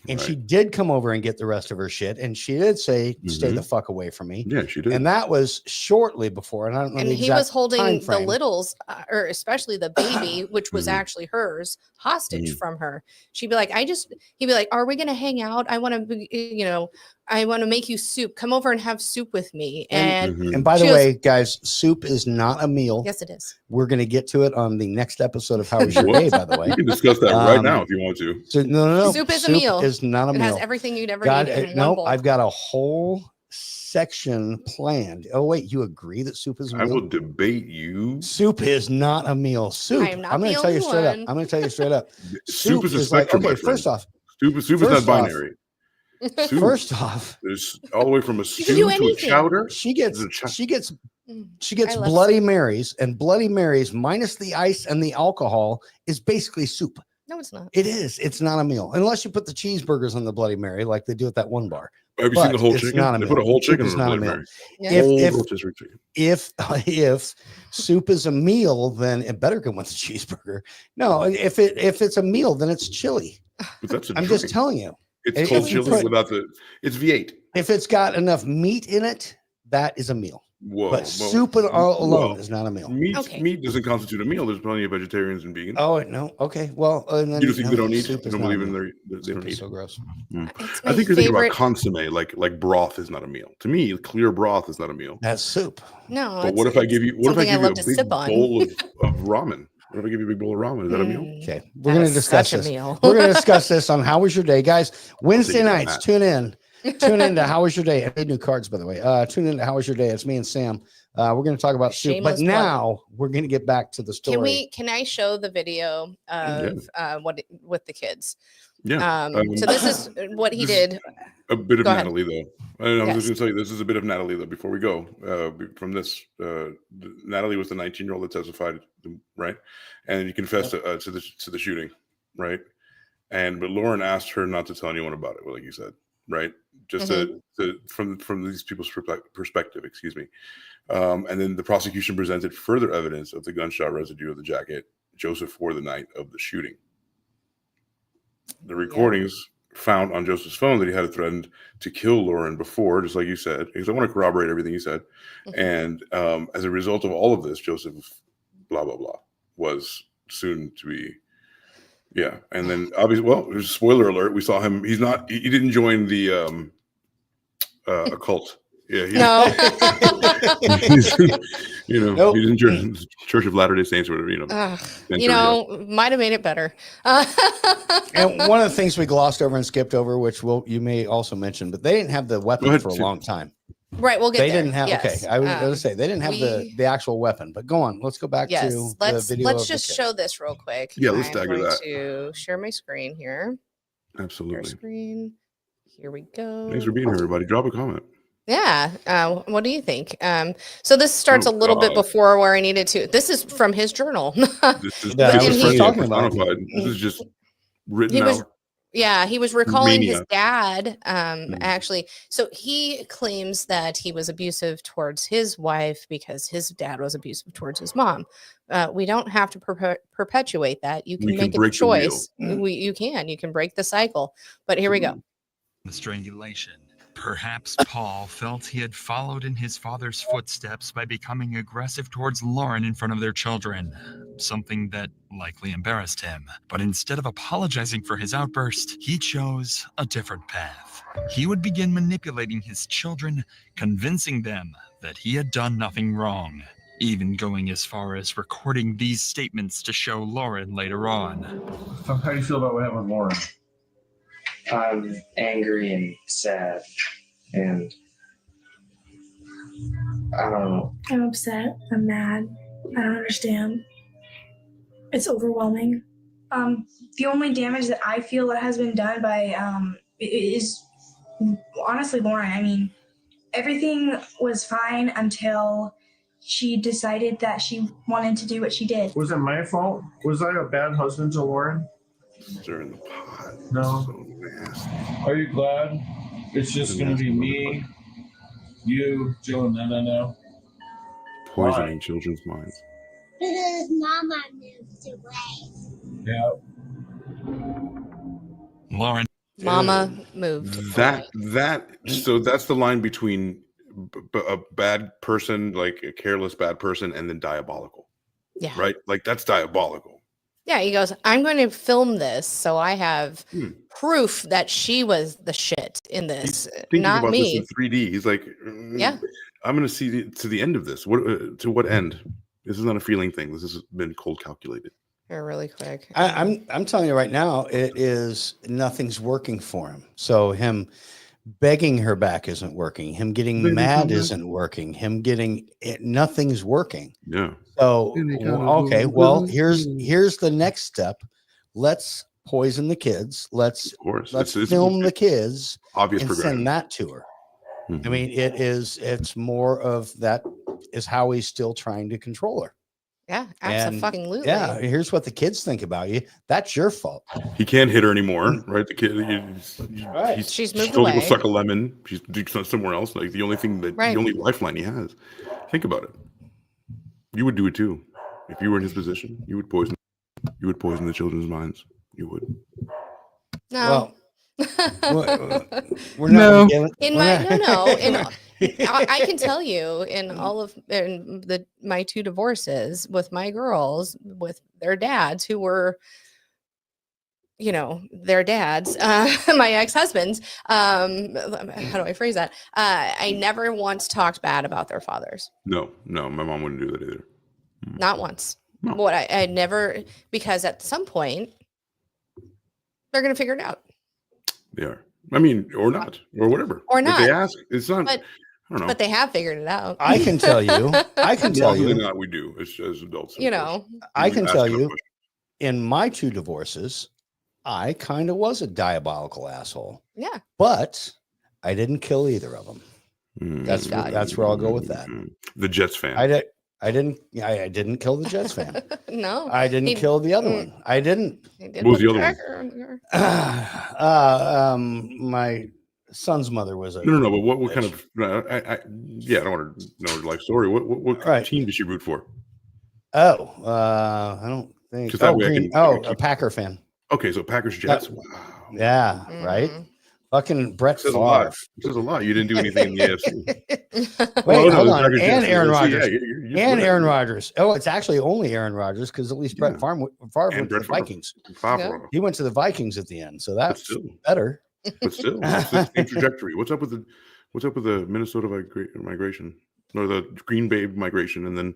And she did come over and get the rest of her shit. And she did say, stay the fuck away from me. Yeah, she did. And that was shortly before. And I don't know. And the he was exact holding time the frame. littles, or especially the baby, which was actually hers, hostage from her. She'd be like, he'd be like, are we going to hang out? I want to, I want to make you soup. Come over and have soup with me. And by the way, guys, soup is not a meal. Yes, it is. We're going to get to it on the next episode of How Was Your Day, by the way. You can discuss that right now if you want to. So, no. Soup is a meal. Is not a meal. It has everything you'd ever need in one bowl. I've got a whole section planned. Oh, wait, you agree that soup is a meal? I will debate you. Soup is not a meal. Soup. I am not I'm going to tell you straight up. I'm going to tell you straight up. Soup is a spectrum. Okay, first off, soup is not binary. Soup, first off, there's all the way from a stew to a chowder. She gets Bloody Marys, and Bloody Marys minus the ice and the alcohol is basically soup. No, it's not. It is. It's not a meal unless you put the cheeseburgers on the Bloody Mary, like they do at that one bar. Have you seen the whole chicken? They put a whole chicken on the Bloody Mary. If soup is a meal, then it better come with a cheeseburger. No, if it's a meal, then it's chili. But that's I'm just telling you. It's cold chili without it's V8. If it's got enough meat in it, that is a meal. But soup alone is not a meal. Meat doesn't constitute a meal. There's plenty of vegetarians and vegans. Oh no. Okay. Well, and then, you think they don't eat? Soup You don't believe in they don't eat. So gross. I think you're thinking about consommé, like broth is not a meal. To me, clear broth is not a meal. That's soup. No. But what if I give you a big bowl of ramen? What if I give you a big bowl of ramen? Is that a meal? Okay, we're going to discuss this. We're going to discuss this on How Was Your Day, guys. Wednesday nights, tune in. Tune into How Was Your Day. I made new cards, by the way. Tune into How Was Your Day. It's me and Sam. We're going to talk about soup, but now we're going to get back to the story. Can I show the video of with the kids? Yeah. So this is what he did. A bit of Natalie, though. I'm just going to tell you, this is a bit of Natalie, though, before we go from this. Natalie was the 19-year-old that testified, right? And he confessed to the shooting, right? But Lauren asked her not to tell anyone about it, like you said, right? Just from these people's perspective, excuse me. And then the prosecution presented further evidence of the gunshot residue of the jacket Joseph wore the night of the shooting. The recordings found on Joseph's phone that he had threatened to kill Lauren before, just like you said, because I want to corroborate everything you said. And as a result of all of this, Joseph, blah, blah, blah, was soon to be, And then obviously, spoiler alert, we saw him. He didn't join the occult. Yeah. He didn't join the Church of Latter-day Saints or whatever, might have made it better. And one of the things we glossed over and skipped over, which you may also mention, but they didn't have the weapon for a long time. Right, we'll get they there. didn't have. Yes. Okay, I was going to say they didn't have the actual weapon. But go on, let's go back to the video. Let's just show this real quick. Yeah, let's stagger that. To share my screen here. Absolutely. Share screen. Here we go. Thanks for being here, everybody. Drop a comment. Yeah. What do you think? So this starts a little bit before where I needed to. This is from his journal. This is just written out. He was recalling his dad, actually. So he claims that he was abusive towards his wife because his dad was abusive towards his mom. We don't have to perpetuate that. You can make a choice. You can break the cycle. But here we go. The strangulation. Perhaps Paul felt he had followed in his father's footsteps by becoming aggressive towards Lauren in front of their children, something that likely embarrassed him. But instead of apologizing for his outburst, he chose a different path. He would begin manipulating his children, convincing them that he had done nothing wrong, even going as far as recording these statements to show Lauren later on. How do you feel about what happened with Lauren? I'm angry and sad, and I don't know. I'm upset. I'm mad. I don't understand. It's overwhelming. The only damage that I feel that has been done by is honestly Lauren. I mean, everything was fine until she decided that she wanted to do what she did. Was it my fault? Was I a bad husband to Lauren? Stirring the pot. No. So nasty. Are you glad it's just going to be me, you, Joe, and no? Poisoning children's minds. Because Mama moved away. Yeah. Lauren. Mama moved. So that's the line between a bad person, like a careless bad person, and then diabolical. Yeah. Right? Like that's diabolical. Yeah, he goes, I'm going to film this so I have proof that she was the shit in this, Thinking not about me. this in 3D. He's like, Yeah. I'm going to see to the end of this. To what end? This is not a feeling thing. This has been cold calculated. Here, really quick. I'm telling you right now, it is nothing's working for him. So him begging her back isn't working. Him getting mad isn't working. Him getting it, nothing's working. Yeah. So okay, well here's the next step. Let's poison the kids. Let's film the kids obvious and send that to her. I mean, it's more of that is how he's still trying to control her. Yeah, absolutely. Yeah, here's what the kids think about you. That's your fault. He can't hit her anymore, right? The kid, she's moved told away. to go suck a lemon. She's somewhere else. Like the only thing the only lifeline he has. Think about it. You would do it too, if you were in his position. You would poison the children's minds. You would. No. We're not I can tell you in all of my 2 divorces with my girls with their dads who were their dads, my ex-husbands, how do I phrase that? I never once talked bad about their fathers. No, my mom wouldn't do that either. Not once. No. What I never, because at some point they're going to figure it out. They are. I mean, or not, or whatever. Or not. If they ask, it's not. I don't know. But they have figured it out. I can tell you. Not we do as adults. I can tell you. In my 2 divorces, I kind of was a diabolical asshole. Yeah. But I didn't kill either of them. That's where I'll go with that. The Jets fan. I didn't kill the Jets fan. No. I didn't kill the other one. I didn't. What was the other one? My son's mother was a no. But what kind of? I don't want to know her life story. What team did she root for? Oh, I don't think. A Packer fan. Okay, so Packers Jets. Wow. Yeah, right. Fucking Brett Favre. It says a lot. You didn't do anything in the AFC. Wait, hold on. And Aaron Rodgers. Aaron Rodgers. Oh, it's actually only Aaron Rodgers because at least Brett Favre went to the Vikings. He went to the Vikings at the end, so that's better. But still, it's the same trajectory. What's up with the Minnesota migration or the Green Bay migration, and then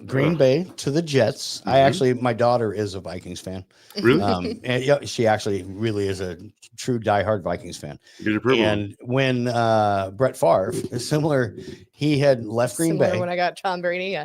Green Bay to the Jets. My daughter is a Vikings fan. Really? And she actually really is a true diehard Vikings fan. And when Brett Favre, similar, he had left Green Bay. When I got Tom Brady,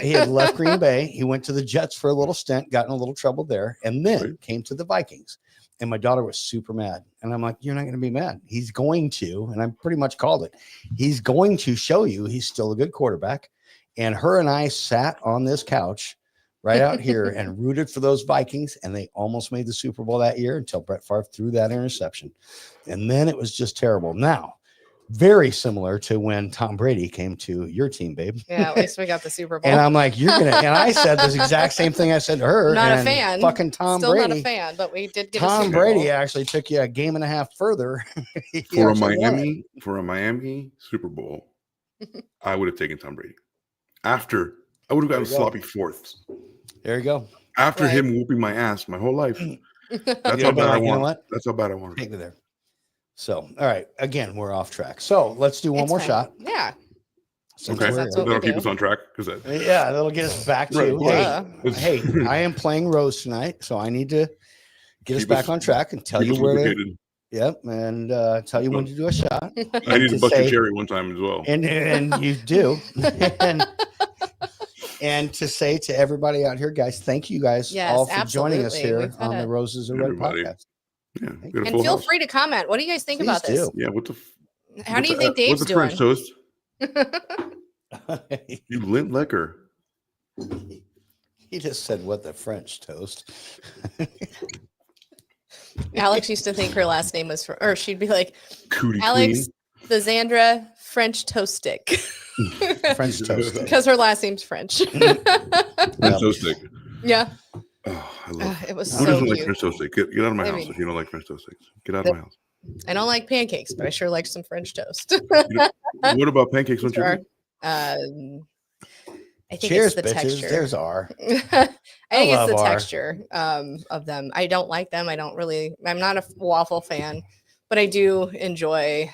he had left Green Bay. He went to the Jets for a little stint, got in a little trouble there, and then came to the Vikings. And my daughter was super mad. And I'm like, you're not going to be mad. He's going to, and I pretty much called it. He's going to show you he's still a good quarterback. And her and I sat on this couch right out here and rooted for those Vikings. And they almost made the Super Bowl that year until Brett Favre threw that interception. And then it was just terrible. Now, very similar to when Tom Brady came to your team, babe. Yeah, at least we got the Super Bowl. And I'm like, and I said this exact same thing I said to her. Not a fan. Fucking Tom Still Brady. Not a fan, but we did get Tom a Super Brady Bowl. actually took you a game and a half further. For a Miami Super Bowl, I would have taken Tom Brady. I would have gotten sloppy fourths. There you go. After him whooping my ass my whole life. That's how bad I want. That's how bad I want. Take me there. So, all right. Again, we're off track. So let's do one more shot. Yeah. Okay. That'll keep us on track. That'll get us back to, hey, I am playing Rose tonight. So I need to get us back on track and tell you where to. Yep, and tell you when to do a shot. I need to bust your cherry one time as well. And you do. and to say to everybody out here, guys, thank you guys all for joining us here on the Roses Are Red podcast. Yeah, and feel free to comment. What do you guys think about this? Yeah, How do you think Dave's doing? French toast? You lint liquor. He just said, "What the French toast?" Alex used to think her last name was, or she'd be like, Cootie Alex the Zandra French Toast Stick. French toast stick. Because her last name's French. French toast stick. Yeah. Oh, I love It was Who so doesn't like cute. French toast sticks? Get out of my I house mean- if you don't like French toast sticks. Get out of my house. I don't like pancakes, but I sure like some French toast. What about pancakes? Don't you Sure. like? I think Cheers, it's the bitches. texture. There's R. I think it's love the R. texture of them. I don't like them. I'm not a waffle fan, but I do enjoy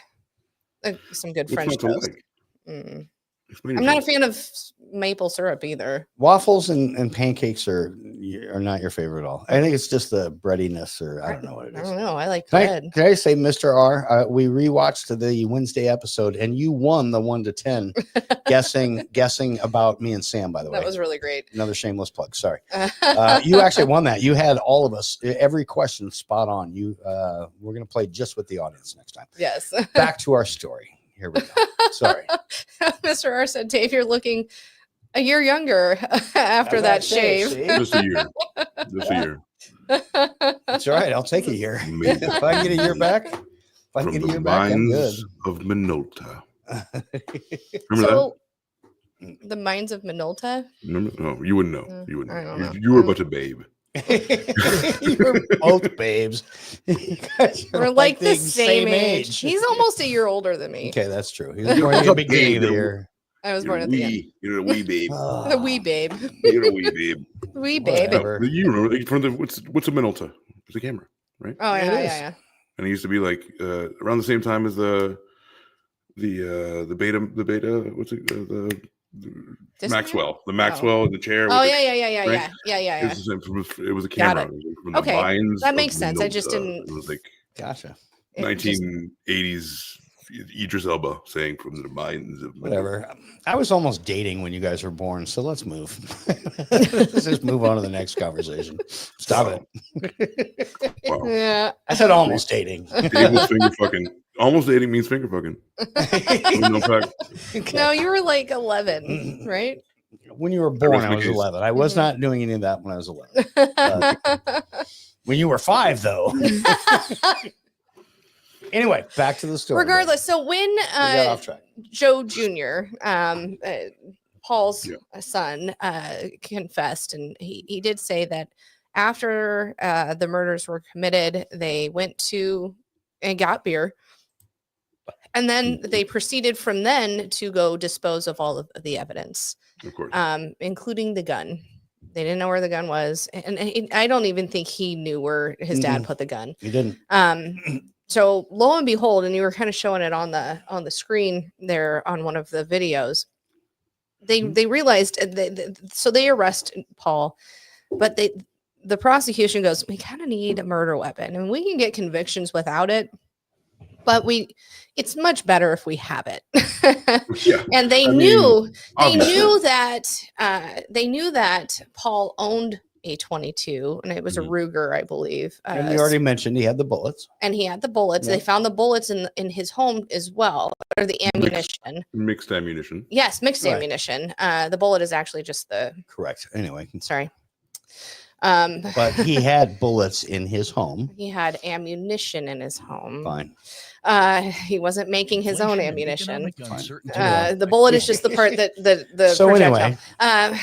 some good What's French not to toast. like? Mm. Explain I'm not a yourself. fan of maple syrup either. Waffles and pancakes are not your favorite at all. I think it's just the breadiness, or I don't know what it I is. don't know. I like Can bread. I say, Mr. R? We rewatched the Wednesday episode, and you won the 1 to 10 guessing about me and Sam. By the way, That was really great. another shameless plug. Sorry, you actually won that. You had all of us every question spot on. We're gonna play just with the audience next time. Yes. Back to our story. Here we go. Sorry. Mr. R said, Dave, you're looking a year younger after As I that say, shave. see? Just a year. Just a year. That's all right. I'll take a year. Amazing. If I can get a year back, if I can From get a the year back, I'm good. mines of Minolta. Remember So, the mines of Minolta? that? Remember? No, you wouldn't know. You I wouldn't don't know. know. You were but a babe. You're both babes. You guys are We're like the exact same age. He's almost a year older than me. Okay, that's true. He was born at the beginning of the year. I was born at the end. You're a wee babe. The wee babe. You're a wee babe. Wee babe. Whatever. You remember from the what's a Minolta? It's a camera, right? Oh, It yeah, is. yeah, yeah. And it used to be like around the same time as the beta what's it the Disney? Maxwell the Maxwell in the chair. Oh, with yeah, the- yeah, yeah, yeah, right? yeah, yeah, It yeah. was, the same, it was a Got camera. it. It was from the Okay, mines that of makes sense. I just Minolta. didn't- It was like Gotcha. It just- 1980s Idris Elba saying from the mines of Minolta. Whatever. I was almost dating when you guys were born, so let's move. Let's just move on to the next conversation. Stop it. Wow. Yeah. I said almost dating. Dave was finger fucking. Almost dating means finger fucking. No fact. No, you were like 11, right? When you were born, rest I my was case. 11. I was Mhm. not doing any of that when I was 11. When you were 5, though. Anyway, back to the story. Regardless, so when We got off track. Joe Jr., Paul's Yeah. son, confessed, and he did say that after the murders were committed, they went to and got beer, and then they proceeded from then to go dispose of all of the evidence, Of course. including the gun. They didn't know where the gun was, and I don't even think he knew where his dad put the gun. You didn't. So lo and behold, and you were kind of showing it on the screen there on one of the videos. They realized so they arrest Paul, but the prosecution goes, we kind of need a murder weapon, and we can get convictions without it, but it's much better if we have it. Yeah. And they I mean, knew obviously. they knew that Paul owned a 22, and it was a Ruger, I believe. And you already mentioned he had the bullets. And he had the bullets. Yeah. They found the bullets in his home as well, or the ammunition. Mixed ammunition. Yes, mixed Right. ammunition. The bullet is actually just the Correct. Anyway, sorry. but he had bullets in his home. He had ammunition in his home. Fine. He wasn't making his own ammunition. Fine. The bullet is just the part that the So projectile. anyway,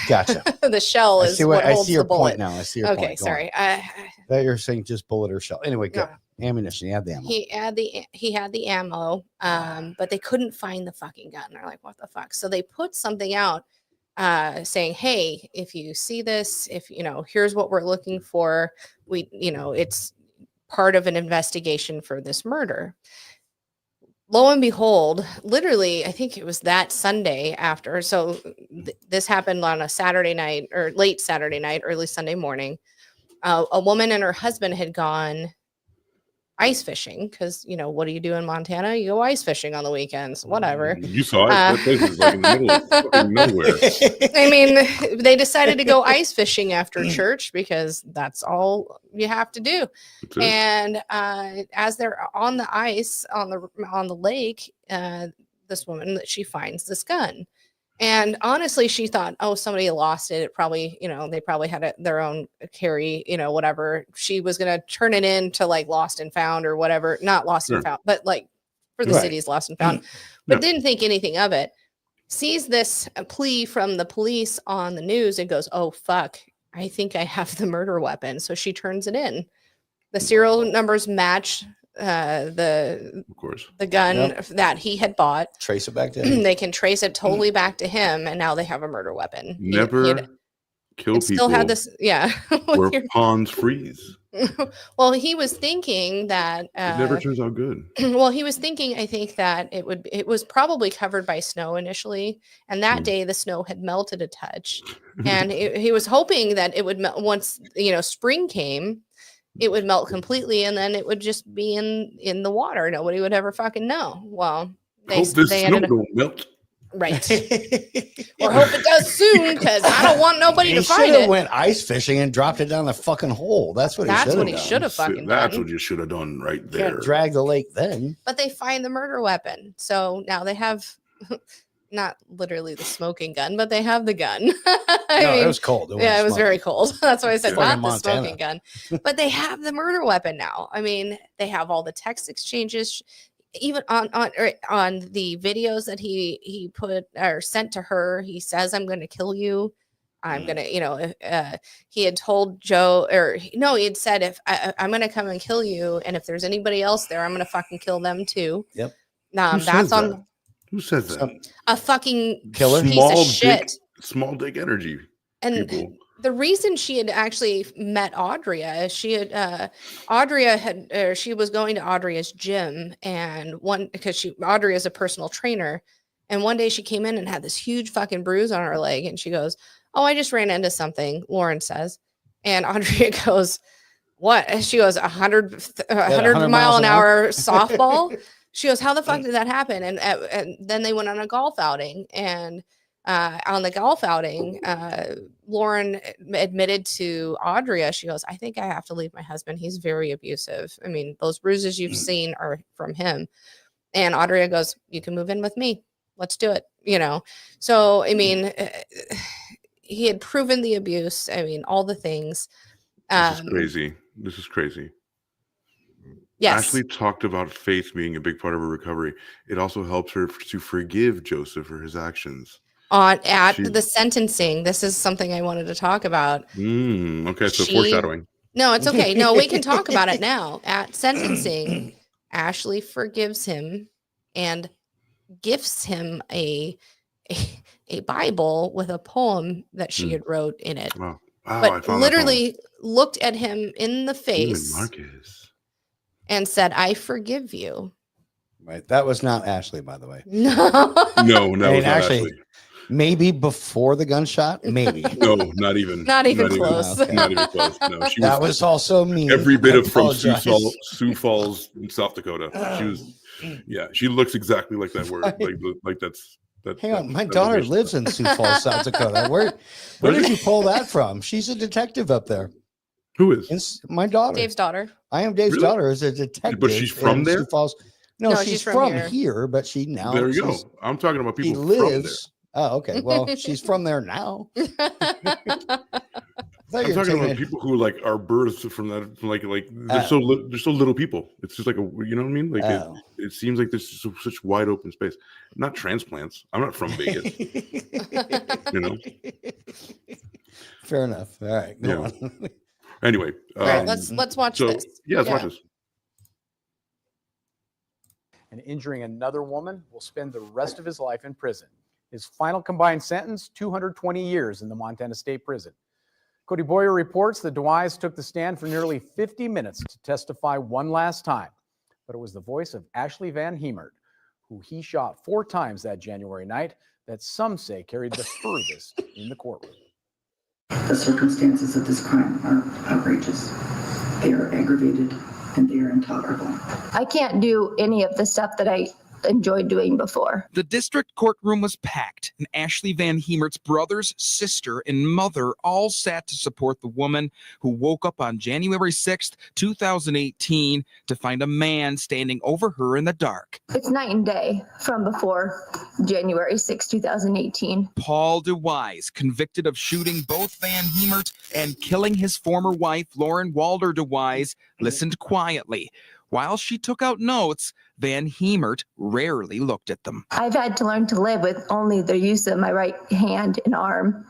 gotcha. The shell I is see what I holds see your the bullet. point now. I see your point. Okay, Go sorry. on. That you're saying just bullet or shell. Anyway, go. No. Ammunition. You had the ammo. He had the ammo, but they couldn't find the fucking gun. They're like, what the fuck? So they put something out saying, hey, if you see this, if here's what we're looking for. It's part of an investigation for this murder. Lo and behold, literally, I think it was that Sunday after. So this happened on a Saturday night or late Saturday night, early Sunday morning. A woman and her husband had gone ice fishing because, what do you do in Montana? You go ice fishing on the weekends, whatever. You saw it. That place is like in the middle of fucking nowhere. I mean, they decided to go ice fishing after church because that's all you have to do. That's it. And as they're on the ice on the lake, this woman, she finds this gun. And honestly, she thought, oh, somebody lost it. It probably, they probably had their own carry, whatever. She was going to turn it in to like lost and found or whatever. Not lost and found, but like for the Right. city's lost and found. But Yeah. didn't think anything of it. Sees this plea from the police on the news and goes, oh, fuck. I think I have the murder weapon. So she turns it in. The serial numbers match the gun that he had bought. Trace it back to him. They can trace it totally back to him, and now they have a murder weapon. Never kill people. Still had this, yeah. Where pawns freeze. Well, he was thinking that it never turns out good. Well, he was thinking, I think that it was probably covered by snow initially, and that day the snow had melted a touch, and he was hoping that it would melt once spring came. It would melt completely, and then it would just be in the water. Nobody would ever fucking know. Well, they ended up melt. Right. Or hope it does soon, because I don't want nobody to find it. He went ice fishing and dropped it down the fucking hole. That's what he should have fucking That's done. what you should have done right there. Can't drag the lake then. But they find the murder weapon. So now they have not literally the smoking gun, but they have the gun. I mean, it was cold. It was very cold. That's why I said not the Montana. smoking gun. But they have the murder weapon now. I mean, they have all the text exchanges. Even on the videos that he put or sent to her, he says, "I'm going to kill you. I'm going to," he had told Joe, he had said, "If I'm going to come and kill you, and if there's anybody else there, I'm going to fucking kill them too." Yep. That's on. Who says that? A fucking killer, piece of shit. Small dick energy. And people. The reason she had actually met Audria, she was going to Audria's gym, and because Audria is a personal trainer, and one day she came in and had this huge fucking bruise on her leg, and she goes, "Oh, I just ran into something," Lauren says, and Audria goes, "What?" She goes, 100 mile an hour softball. She goes, "How the fuck did that happen?" And then they went on a golf outing, and on the golf outing, Lauren admitted to Audria, she goes, "I think I have to leave my husband. He's very abusive. I mean, those bruises you've seen are from him." And Audria goes, "You can move in with me. Let's do it." So, I mean, he had proven the abuse. I mean, all the things. This is crazy. Yes. Ashley talked about faith being a big part of her recovery. It also helps her to forgive Joseph for his actions. At the sentencing, this is something I wanted to talk about. Okay, so foreshadowing. No, it's okay. No, we can talk about it now. At sentencing, Ashley forgives him and gifts him a Bible with a poem that she had wrote in it. Wow, but literally looked at him in the face and said, "I forgive you." Right. That was not Ashley, by the way. No. No, was not Ashley. Maybe before the gunshot, maybe. No, not even. Not even close. Not even close. No, that was also me. Every bit of from Sioux Falls in South Dakota. She was. Yeah, she looks exactly like that word. Like that's. Hang on, my daughter lives in Sioux Falls, South Dakota. Where did you pull that from? She's a detective up there. Who is? It's my daughter. Dave's daughter. I am Dave's daughter is a detective. But she's from there? Sioux Falls. No, she's from here, but she now. There you go. I'm talking about people lives, from there. Oh, okay. Well, she's from there now. I'm talking about people who are birthed from that. They're so little people. It's just like you know what I mean? It seems like there's such wide open space. Not transplants. I'm not from Vegas. Fair enough. All right. Go on. Anyway, all right, let's watch this. Yeah, let's watch this. And injuring another woman will spend the rest of his life in prison. His final combined sentence, 220 years in the Montana State Prison. Cody Boyer reports that DeWise took the stand for nearly 50 minutes to testify one last time. But it was the voice of Ashley VanHemert, who he shot 4 times that January night, that some say carried the furthest in the courtroom. The circumstances of this crime are outrageous. They are aggravated and they are intolerable. I can't do any of the stuff that I enjoyed doing before. The district courtroom was packed, and Ashley VanHemert's brothers, sister, and mother all sat to support the woman who woke up on January 6th, 2018 to find a man standing over her in the dark. It's night and day from before January 6, 2018. Paul DeWise, convicted of shooting both VanHemert and killing his former wife, Lauren Walder DeWise, listened quietly. While she took out notes, VanHemert rarely looked at them. I've had to learn to live with only the use of my right hand and arm.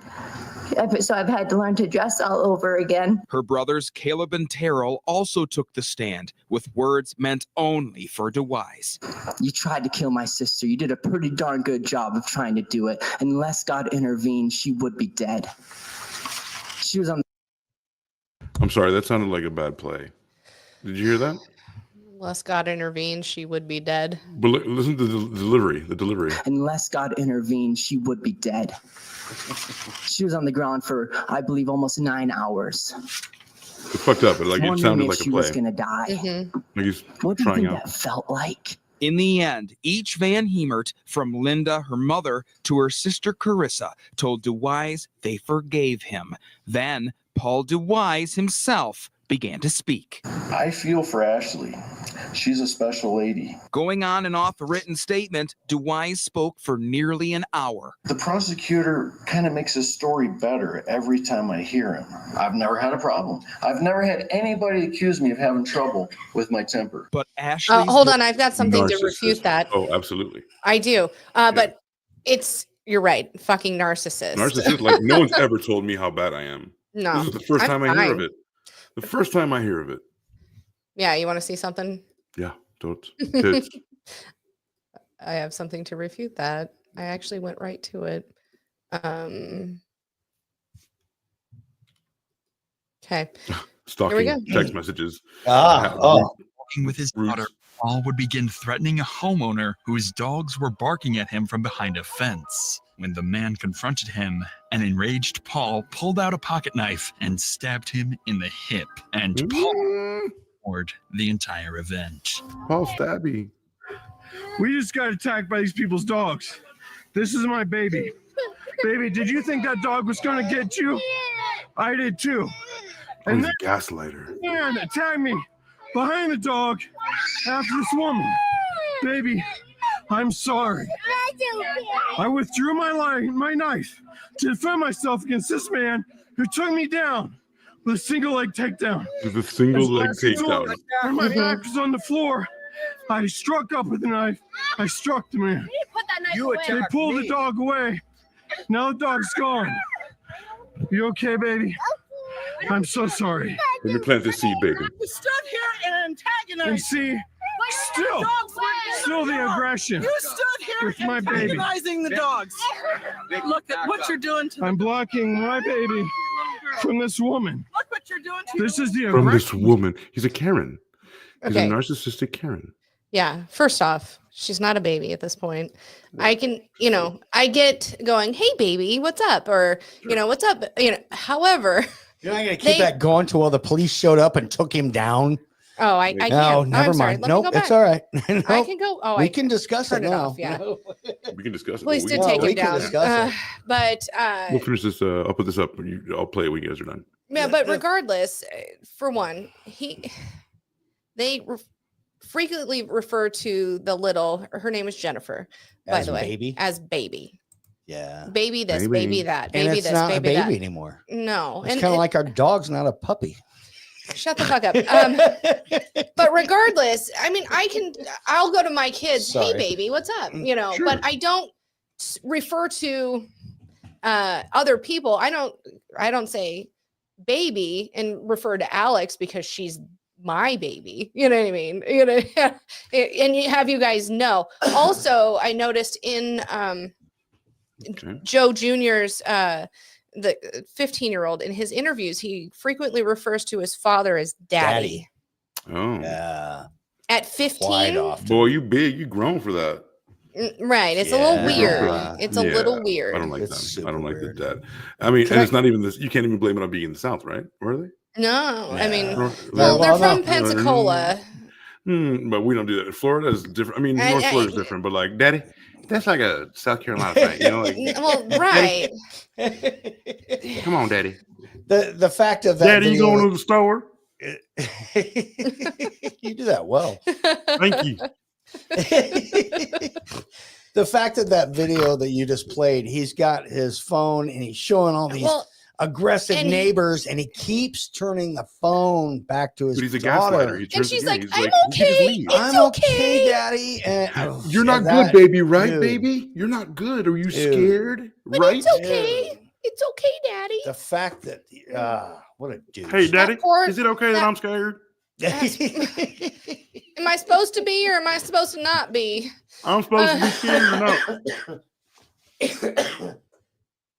So I've had to learn to dress all over again. Her brothers Caleb and Terrell also took the stand with words meant only for DeWise. You tried to kill my sister. You did a pretty darn good job of trying to do it. Unless God intervened, she would be dead. She was on. I'm sorry, that sounded like a bad play. Did you hear that? Unless God intervened, she would be dead. But listen to the delivery. Unless God intervened, she would be dead. She was on the ground for, I believe, almost 9 hours. It fucked up. It sounded like a she play. was gonna die. Mm-hmm. Like he's What do you trying think out. that felt like? In the end, each VanHemert, from Linda, her mother, to her sister Carissa, told DeWise they forgave him. Then Paul DeWise himself began to speak. I feel for Ashley. She's a special lady. Going on and off a written statement, DeWise spoke for nearly an hour. The prosecutor kind of makes his story better every time I hear him. I've never had a problem. I've never had anybody accuse me of having trouble with my temper. But Ashley, Hold on, I've got something to refute that. Oh, absolutely. I do. But you're right. Fucking narcissist. Narcissist, like no one's ever told me how bad I am. No. This is the first time I hear of fine. it. The first time I hear of it. Yeah, you want to see something? Yeah, don't. Kids. I have something to refute that. I actually went right to it. Okay. Stalking text messages. Walking with his daughter, Paul would begin threatening a homeowner whose dogs were barking at him from behind a fence. When the man confronted him, an enraged Paul pulled out a pocket knife and stabbed him in the hip. And Paul ignored the entire event. Paul Stabby. We just got attacked by these people's dogs. This is my baby. Baby, did you think that dog was going to get you? I did too. And And he's a gaslighter. man attacked me behind the dog after this woman. Baby, I'm sorry. I withdrew my knife to defend myself against this man who took me down with a single leg takedown. With a single leg takedown. When my back was on the floor, I struck up with the knife. I struck the man. They pulled the dog away. Now the dog's gone. You okay, baby? I'm so sorry. Let me plant the seed, baby. You stood here and antagonized. And see, still the aggression. You stood here with my baby. antagonizing the dogs. Look at what you're doing to I'm blocking my baby from this woman. Look what you're doing to This is the From aggression. this woman. He's a Karen. He's Okay. a narcissistic Karen. Yeah. First off, she's not a baby at this point. I can, I get going, hey, baby, what's up? Or, what's up? However, You're not going to keep that going till the police showed up and took him down. Oh, I can't. No, Oh, never I'm sorry. mind. Let me Nope, go it's back. all right. I can go. Oh, we I can discuss it turn it now. off, yeah. We can discuss it. Police but did we- take we him can down. discuss it. But We'll finish this. I'll put this up. I'll play it when you guys are done. yeah, but regardless, for one, they frequently refer to the little. Her name is Jennifer, by As the way, baby? as baby. Yeah. Baby this, baby that, And baby it's this, not baby a baby that. anymore. No, It's kind of like our dog's not a puppy. Shut the fuck up. But regardless, I mean, I'll go to my kids, hey Sorry. baby, what's up? Sure. But I don't refer to other people. I don't say baby and refer to Alex because she's my baby. You know what I mean? And have you guys know. Also, I noticed in Joe Jr.'s the 15-year-old in his interviews, he frequently refers to his father as daddy. Oh. Yeah. At 15. Boy, you big. You grown for that. Right. It's a little weird. It's a Yeah, little weird. I don't like that. I don't like the dad. I mean, Can and I- it's not even this. You can't even blame it on being in the South, right? Were they? No, I mean, Well, they're no. from Pensacola. But we don't do that. Florida is different. I mean, I- North I- Florida is different. But like, daddy, that's like a South Carolina thing. You know, like, Well, right. come on, daddy. The fact of that Daddy, you video- going to the store? You do that well. Thank you. The fact of that video that you just played, he's got his phone and he's showing all these aggressive and he- neighbors, and he keeps turning the phone back to his But he's a daughter. gaslighter. He And turns she's it in. like, He's I'm like, "You just okay. leave." It's I'm okay, Daddy. And You're not that- good, baby, right, dude. baby? You're not good. Are you Dude. scared? But right? it's okay. It's okay, Daddy. The fact that what a douche. Hey, Daddy, poor- is it okay that I'm scared? Am I supposed to be or am I supposed to not be? I'm supposed to be scared or not?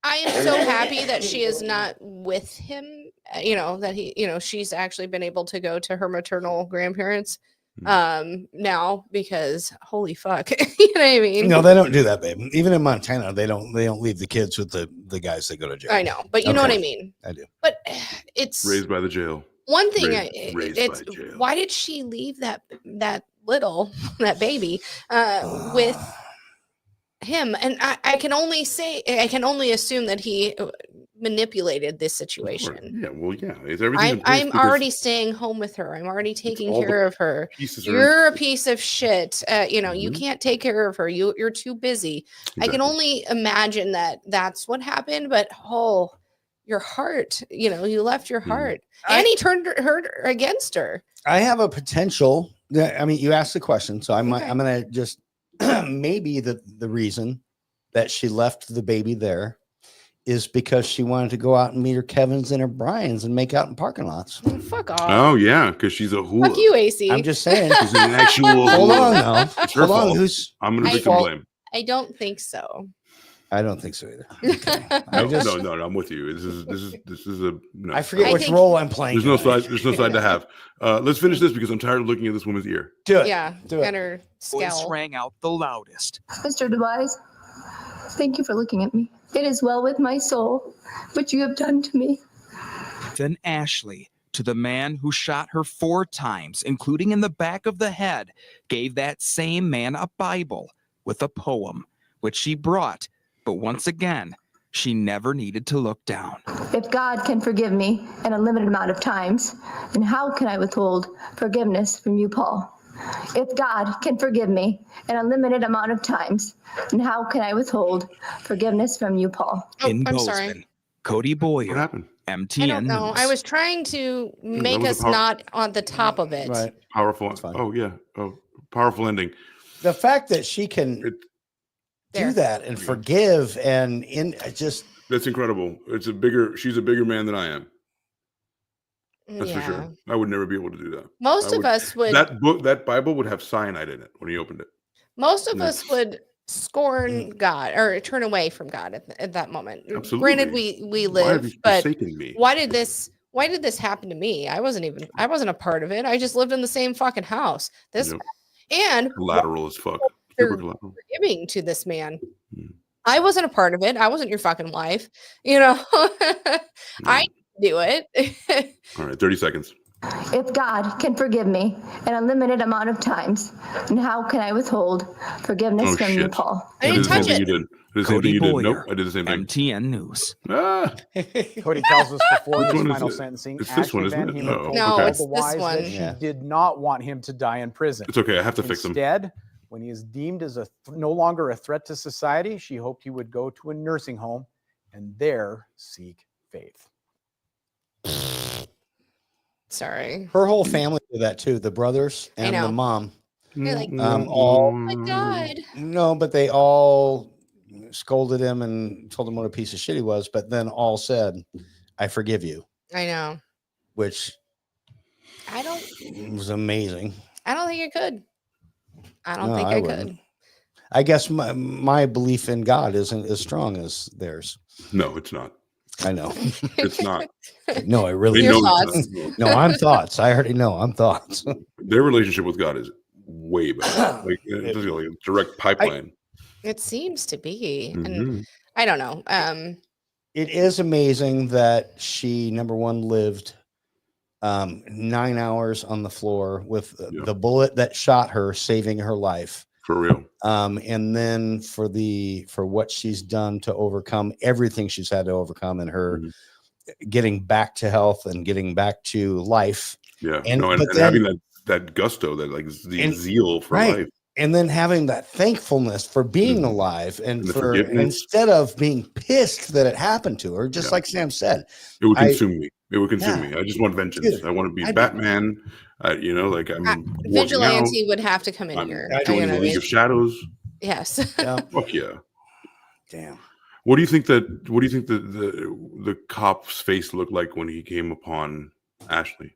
I am so happy that she is not with him. That he, she's actually been able to go to her maternal grandparents now, because holy fuck. You know what I mean? No, they don't do that, babe. Even in Montana, they don't leave the kids with the guys that go to jail. I know, but you know what I mean? I do. But it's Raised by the jail. one thing. Raised It's by jail. why did she leave that baby with him? And I can only assume that he manipulated this situation. Yeah, well, yeah. It's everything. I'm already staying home with her. I'm already taking care of her. You're a piece of shit. You can't take care of her. You're too busy. I can only imagine that that's what happened. But your heart. You left your heart, and he turned her against her. I have a potential. I mean, you asked the question, so I'm gonna just maybe the reason that she left the baby there is because she wanted to go out and meet her Kevins and her Bryans and make out in parking lots. Fuck off. Oh yeah, because she's a hooer. Fuck you, AC. I'm just saying. She's an actual. Hold on now. It's her Hold on. fault. I'm gonna victim blame. I don't think so. I don't think so either. No, I'm with you. This is a no. I forget which role I'm playing. There's no side to have. Let's finish this because I'm tired of looking at this woman's ear. Do it. Yeah, do it. And her Voice scowl rang out the loudest. Mr. DeWise, thank you for looking at me. It is well with my soul, what you have done to me. Then Ashley, to the man who shot her 4 times, including in the back of the head, gave that same man a Bible with a poem, which she brought. But once again, she never needed to look down. If God can forgive me an unlimited amount of times, then how can I withhold forgiveness from you, Paul? If God can forgive me an unlimited amount of times, then how can I withhold forgiveness from you, Paul? In I'm Bozeman, sorry. Cody Boyer, What happened? MTN I don't know. News. I was trying to make was a us power- not on the top of it. Right. Powerful. Oh yeah. Oh, powerful ending. The fact that she can do that and forgive and That's incredible. She's a bigger man than I am. That's for sure. I would never be able to do that. Most of us would. That Bible would have cyanide in it when he opened it. Most of us would scorn God or turn away from God at that moment. Absolutely. Granted, we Why have live, you but forsaken me? why did this happen to me? I wasn't a part of it. I just lived in the same fucking house. And Collateral as fuck. you're Super collateral. giving to this man. I wasn't a part of it. I wasn't your fucking wife. I do it. All right, 30 seconds. If God can forgive me an unlimited amount of times, then how can I withhold forgiveness from you, Paul? I didn't touch it. You did. I did the same thing Cody you did. Boyer, Nope, I did the same thing. MTN News. Cody tells us before Which his one is final it? sentencing, It's this one, Ashley isn't it? VanHemert Oh, told No, Paul it's this DeWise one. that she did not want him to die in prison. It's okay. I have to fix them. Instead, when he is deemed as no longer a threat to society, she hoped he would go to a nursing home and there seek faith. Sorry. her whole family did that too. The brothers and the mom. They're like, All oh my God. no, but they all scolded him and told him what a piece of shit he was. But then all said, "I forgive you," I know. which was amazing. I don't think I could. I don't No, think I I wouldn't. could. I guess my belief in God isn't as strong as theirs. No, it's not. I know. It's not. No, I really Your don't. thoughts. No, I'm thoughts. I already know. I'm thoughts. Their relationship with God is way better. Like it's like a direct pipeline. It seems to be. Mhm. And I don't know. It is amazing that she, number one, lived 9 hours on the floor with the bullet that shot her, saving her life. For real. And then for what she's done to overcome everything she's had to overcome in her getting back to health and getting back to life. Yeah. And, And then, having that gusto, that like the zeal for life. And then having that thankfulness for being alive and the for forgiveness. instead of being pissed that it happened to her, just like Sam said, It would consume me. It would consume Yeah. me. I just want vengeance. Dude, I want to be I- Batman. Like I'm walking Vigilante out, would have to come in I'm here. joining the League of Shadows. Yes. Yeah. Fuck yeah. Damn. What do you think that the cop's face looked like when he came upon Ashley?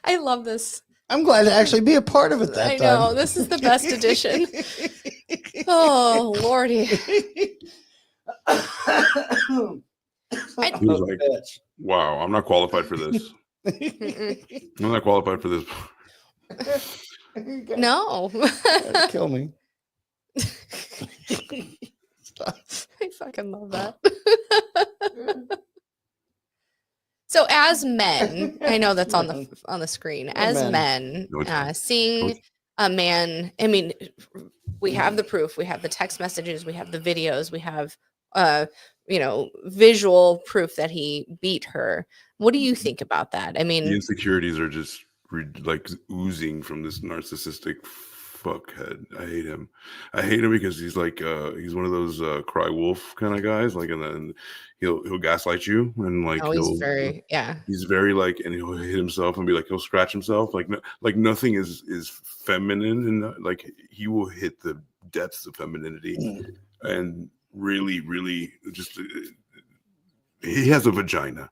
I love this. I'm glad to actually be a part of it that I time. know. This is the best edition. Oh, Lordy. He was like, wow, I'm not qualified for this. I'm not qualified for this. No. Kill me. I fucking love that. So as men, I know that's on the screen. As men, seeing a man, I mean, we have the proof, we have the text messages, we have the videos, we have visual proof that he beat her. What do you think about that? I mean, the insecurities are just like oozing from this narcissistic fuckhead. I hate him. I hate him because he's like he's one of those cry wolf kind of guys. Like, and then he'll gaslight you and like he's very like, and he'll hit himself and be like, he'll scratch himself like nothing is feminine, and like he will hit the depths of femininity and really just he has a vagina.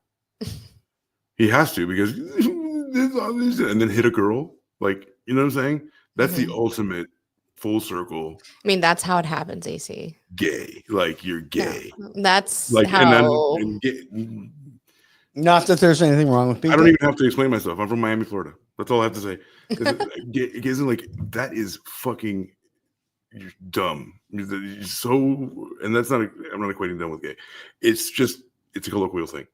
He has to, because and then hit a girl, like, you know what I'm saying? That's the ultimate full circle. I mean, that's how it happens, AC. Gay, like you're gay. Yeah, that's like how. Not that there's anything wrong with people. I don't even have to explain myself. I'm from Miami, Florida. That's all I have to say. Gays are like, that is fucking dumb. So, and that's not. I'm not equating them with gay. It's just, it's a colloquial thing.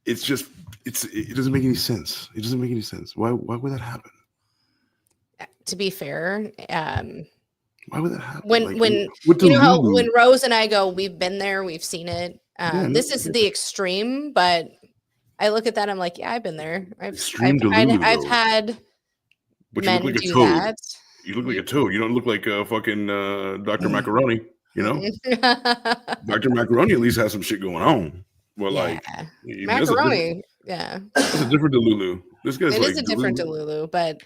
It's just, it doesn't make any sense. It doesn't make any sense. Why would that happen? To be fair, why would that happen? When you know how when Rose and I go, we've been there, we've seen it. This is the extreme, but I look at that, I'm like, yeah, I've been there. I've had men like do that. You look like a toad. You don't look like a fucking Dr. Macaroni. You know, Dr. Macaroni at least has some shit going on. Well, like macaroni, it's a different Delulu. This guy's it is a different Delulu, but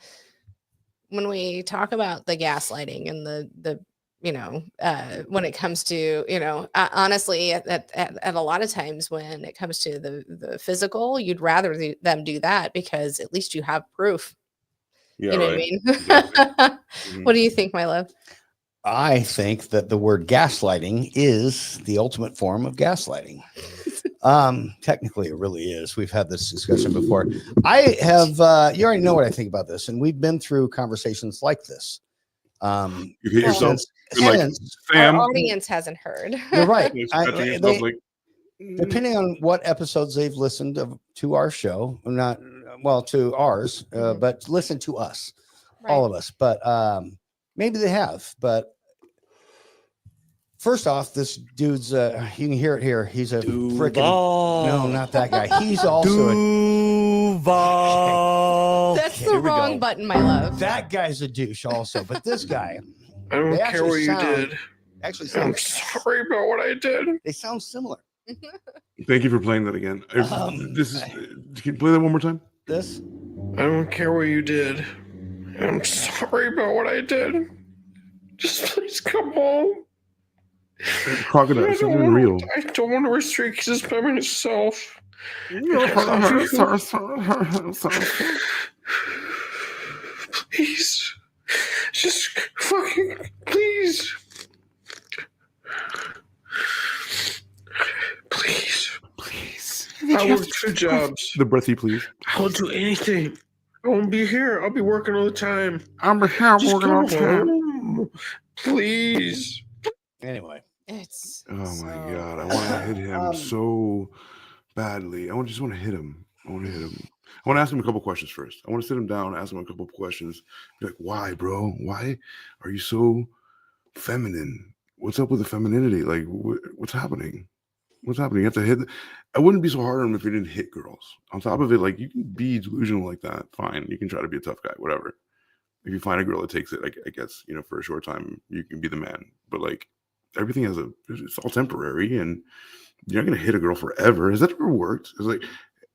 when we talk about the gaslighting and the when it comes to honestly at a lot of times when it comes to the physical, you'd rather them do that because at least you have proof. Yeah, you know right. what I mean? Exactly. What do you think, my love? I think that the word gaslighting is the ultimate form of gaslighting. Technically, it really is. We've had this discussion before. I have, you already know what I think about this, and we've been through conversations like this. You hit yourself. Our audience hasn't heard. You're right. Depending on what episodes they've listened to our show, to ours, but listen to us, all of us. But maybe they have. But first off, this dude's you can hear it here. He's a freaking no, not that guy. He's also That's the wrong button, my love. That guy's a douche also. But this guy, I don't care what you did. Actually, I'm sorry about what I did. They sound similar. Thank you for playing that again. This is. Can you play that one more time? This. I don't care what you did. I'm sorry about what I did. Just please come home. Crocodile, it's not even real. I don't want to restrict his feminine self. Please. Just fucking please. Please. I work 2 jobs. The breathy, please. I'll do anything. I won't be here. I'll be working all the time. I'm Just working all the time. home. Please. Anyway. It's my god, I want to hit him so badly. I just want to hit him. I want to ask him a couple questions first. I want to sit him down, ask him a couple questions. Be like, why, bro? Why are you so feminine? What's up with the femininity? Like, what's happening? What's happening? You have to hit. I wouldn't be so hard on him if you didn't hit girls. On top of it, like, you can be delusional like that. Fine, you can try to be a tough guy, whatever. If you find a girl that takes it, I guess, for a short time, you can be the man. But like, everything it's all temporary, and you're not gonna hit a girl forever. Has that ever worked? It's like,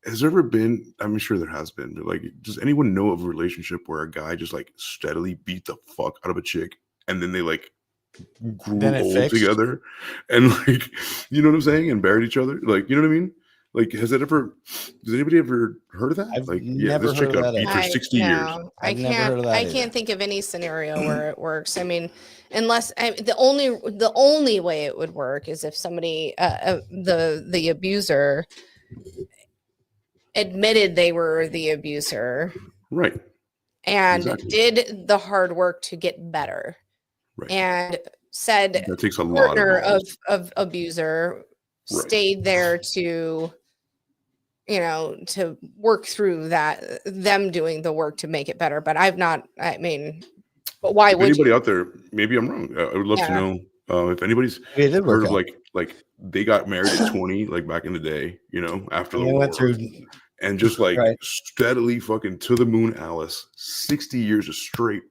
has there ever been, I'm sure there has been, but like, does anyone know of a relationship where a guy just like steadily beat the fuck out of a chick and then they like grew Then it old fixed? together and like, you know what I'm saying? And buried each other? Like, you know what I mean? Like, has anybody ever heard of that? I've Like, yeah, never this chick heard of got that beat for either. 60 years. I've never heard of that I either. can't think of any scenario where it works. I mean, unless the only way it would work is if somebody the abuser admitted they were the abuser, Right. and Exactly. did the hard work to get better, Right. and said That takes a lot partner of balls. of abuser Right. stayed there to, you know, to work through that, them doing the work to make it better. But I've not, I mean, but why If would anybody you? out there, maybe I'm wrong. I would love to Yeah. know if anybody's It did work heard of out. like they got married at 20, like back in the day, you know, after And the they war, went through, and just like right. steadily fucking to the moon, Alice, 60 years of straight,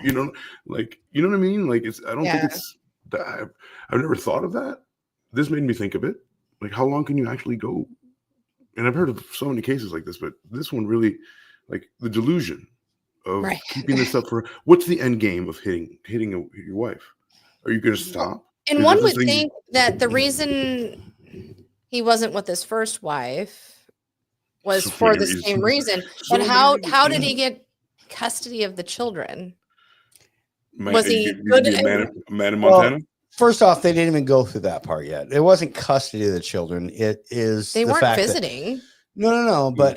you know, like, you know what I mean? Like, it's, I don't think Yeah. it's that. I've never thought of that. This made me think of it. Like, how long can you actually go? And I've heard of so many cases like this, but this one really, like, the delusion of Right. keeping this up for, what's the end game of hitting your wife? Are you going to stop? And Is one that the would thing- think that the reason he wasn't with his first wife was So for many the reasons. same reason. So But many how reasons. did he get custody of the children? Man, Was he you good? be a man in Well, Montana? first off, they didn't even go through that part yet. It wasn't custody of the children. It is They the weren't fact that- visiting. No. But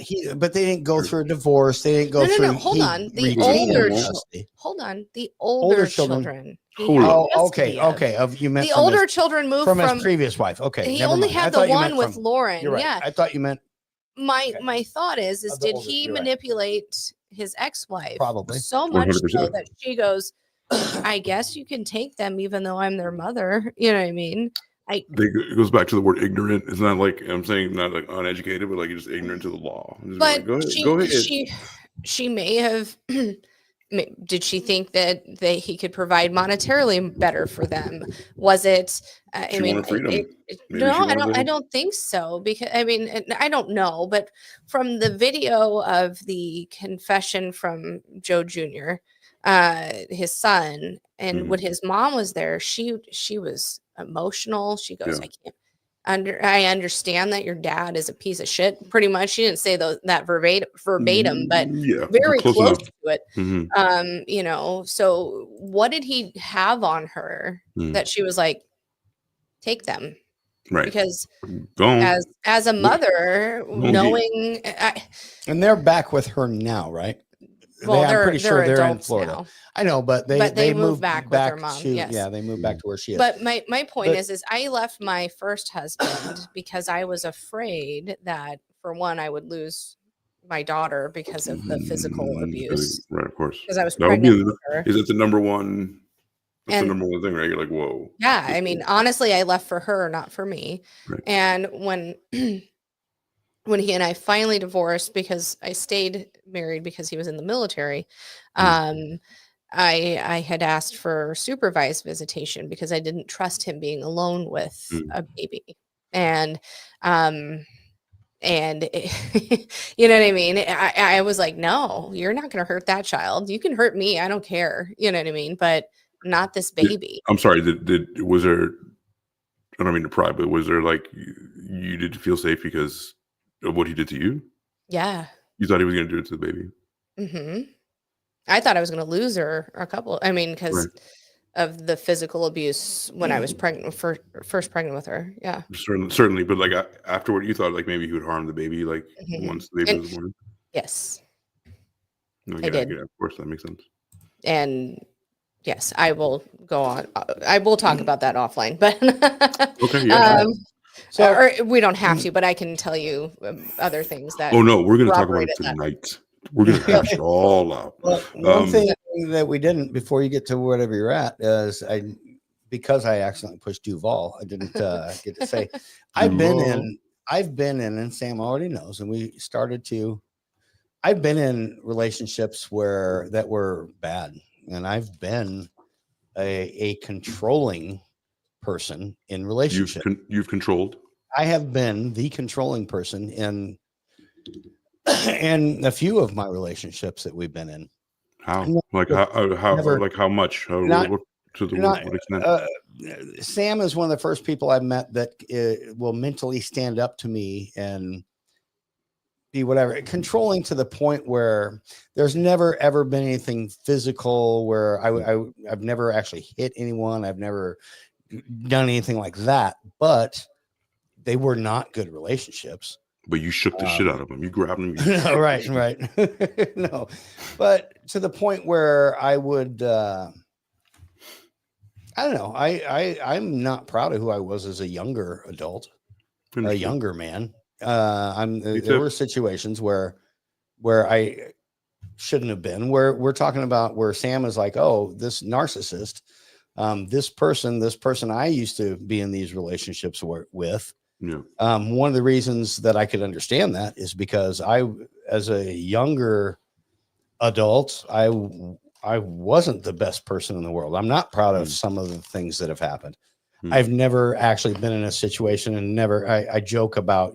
they didn't go through a divorce. They didn't go through. No. Hold he on. The retained older them in children. custody. Hold on. The older children. he Hold had on. Oh, custody okay. of. You meant The from older his, children moved from his from. previous wife. Okay, He never only mind. I had thought the you meant one with from- Lauren. You're right. Yeah. I thought you meant My thought is Of the did older- he you're right. manipulate his ex-wife Probably. so much so 100%. that she goes, I guess you can take them even though I'm their mother. You know what I mean? It goes back to the word ignorant. It's not like, I'm saying not like uneducated, but like you're just ignorant to the law. Just be But like, go ahead. she may have. Did she think that he could provide monetarily better for them? Was it? I She mean, wanted freedom. Maybe no, she I wanted don't. to- I don't think so because I mean, I don't know. But from the video of the confession from Joe Jr., his son, and when his mom was there, she was emotional. She goes, Yeah. I can't. I understand that your dad is a piece of shit. Pretty much, she didn't say that verbatim, but Yeah, very close close enough. to it. Mhm. You know, so what did he have on her that she was like, take them? Right. Because Don't. as a mother, Don't knowing and they're back with her now, right? Well, I'm pretty sure they're in adults Florida. now. I know, but they moved back with their mom. to, Yes. yeah, they moved back to where she is. But my point But- is I left my first husband because I was afraid that for one I would lose my daughter because of the physical abuse. Right, of course. Because I was That would pregnant with her. Is it the number one? That's And- the number one thing, right? You're like, whoa. Yeah, I mean, honestly, I left for her, not for me. Right. And when when he and I finally divorced because I stayed married because he was in the military, I had asked for supervised visitation because I didn't trust him being alone with a baby. And you know what I mean? I was like, no, you're not going to hurt that child. You can hurt me. I don't care. You know what I mean? But not this baby. I'm sorry. Was there? I don't mean to pry, but was there like you did feel safe because of what he did to you? Yeah. You thought he was going to do it to the baby? I thought I was going to lose her because Right. of the physical abuse when I was pregnant, first pregnant with her. Yeah. Certainly, but like afterward, you thought like maybe he would harm the baby, like once the baby And- was born. Yes. No, I yeah, did. yeah, of course, that makes sense. And yes, I will go on. I will talk about that offline, but Okay, yeah. or we don't have to, but I can tell you other things that. Oh no, we're going to talk about it corroborated that. tonight. We're going to hash it all out. Well, one thing that we didn't before you get to whatever you're at is because I accidentally pushed Duval, I didn't get to say I've been in, and Sam already knows, and I've been in relationships that were bad, and I've been a controlling person in relationships. You've controlled. I have been the controlling person in And a few of my relationships that we've been in. How? Never, Like how? never, Like how much? How? not, To the not, what extent? Sam is one of the first people I've met that will mentally stand up to me and be whatever, controlling to the point where there's never ever been anything physical where I've never actually hit anyone. I've never done anything like that, but they were not good relationships. But you shook the shit out of them. You grabbed them. No, right. No, but to the point where I would, I don't know. I'm not proud of who I was as a younger adult, a younger man. There were situations where I shouldn't have been. Where we're talking about where Sam is like, oh, this narcissist, this person I used to be in these relationships with. Yeah. One of the reasons that I could understand that is because as a younger adult, I wasn't the best person in the world. I'm not proud of some of the things that have happened. I've never actually been in a situation and I joke about,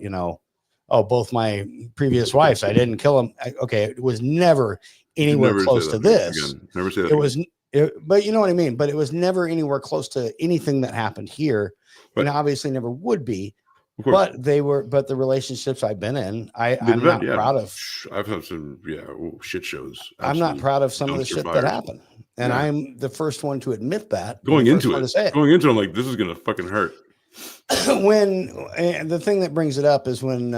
both my previous wives, I didn't kill them. Okay. It was never anywhere close to this. Never say that. It was, but you know what I mean? But it was never anywhere close to anything that happened here. And obviously never would be. But the relationships I've been in, I'm not proud of. I've had some, shit shows. I'm not proud of some of the shit that happened. And I'm the first one to admit that. Going into it, I'm like, this is going to fucking hurt. And the thing that brings it up is when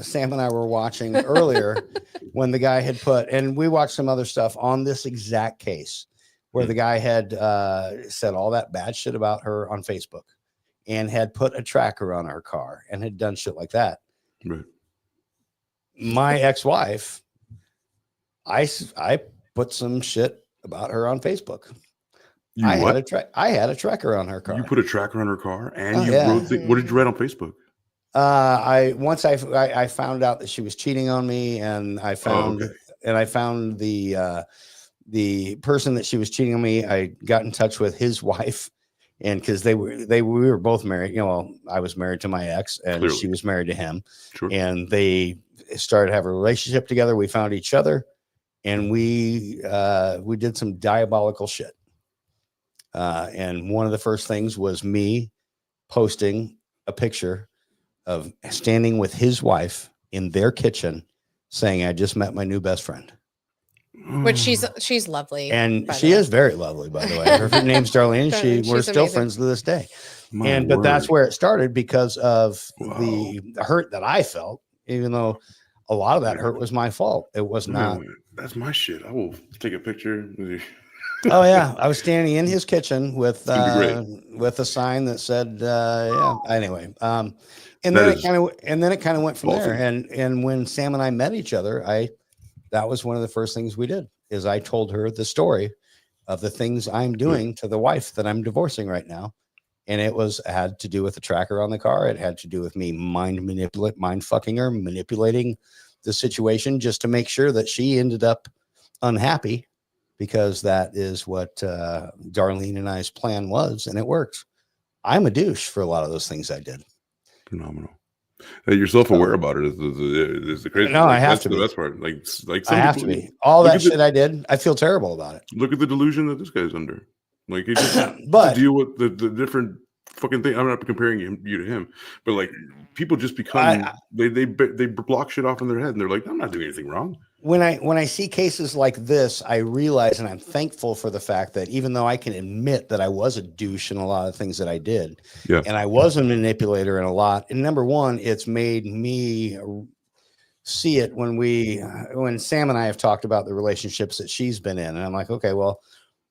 Sam and I were watching earlier, when the guy had and we watched some other stuff on this exact case where the guy had said all that bad shit about her on Facebook. And had put a tracker on her car and had done shit like that. Right. My ex-wife, I put some shit about her on Facebook. I had a tracker on her car. You put a tracker on her car, and wrote what did you write on Facebook? I found out that she was cheating on me, and I found the person that she was cheating on me. I got in touch with his wife. And because we were both married, I was married to my ex and she was married to him. Sure. And they started to have a relationship together. We found each other and we did some diabolical shit. And one of the first things was me posting a picture of standing with his wife in their kitchen saying, I just met my new best friend. Which she's lovely, and she is very lovely, by the way. Her name's Darlene. We're still friends to this day. But that's where it started because of the hurt that I felt, even though a lot of that hurt was my fault. It was not. That's my shit. I will take a picture. Oh yeah, I was standing in his kitchen with a sign that said, Anyway, and then it kind of went from there. And when Sam and I met each other, that was one of the first things we did is I told her the story of the things I'm doing to the wife that I'm divorcing right now. And it had to do with the tracker on the car. It had to do with me mind fucking her, manipulating the situation just to make sure that she ended up unhappy because that is what Darlene and I's plan was. And it worked. I'm a douche for a lot of those things I did. Phenomenal. You're self-aware about it is the crazy. No, I have to be. The best part. Like I have to be. All that shit I did, I feel terrible about it. Look at the delusion that this guy's under. Like he just but to deal with the different fucking thing. I'm not comparing you to him, but like people just become they block shit off in their head and they're like, I'm not doing anything wrong. When I see cases like this, I realize, and I'm thankful for the fact that even though I can admit that I was a douche in a lot of things that I did, and I was a manipulator in a lot. And number one, it's made me see it when Sam and I have talked about the relationships that she's been in, and I'm like, okay, well,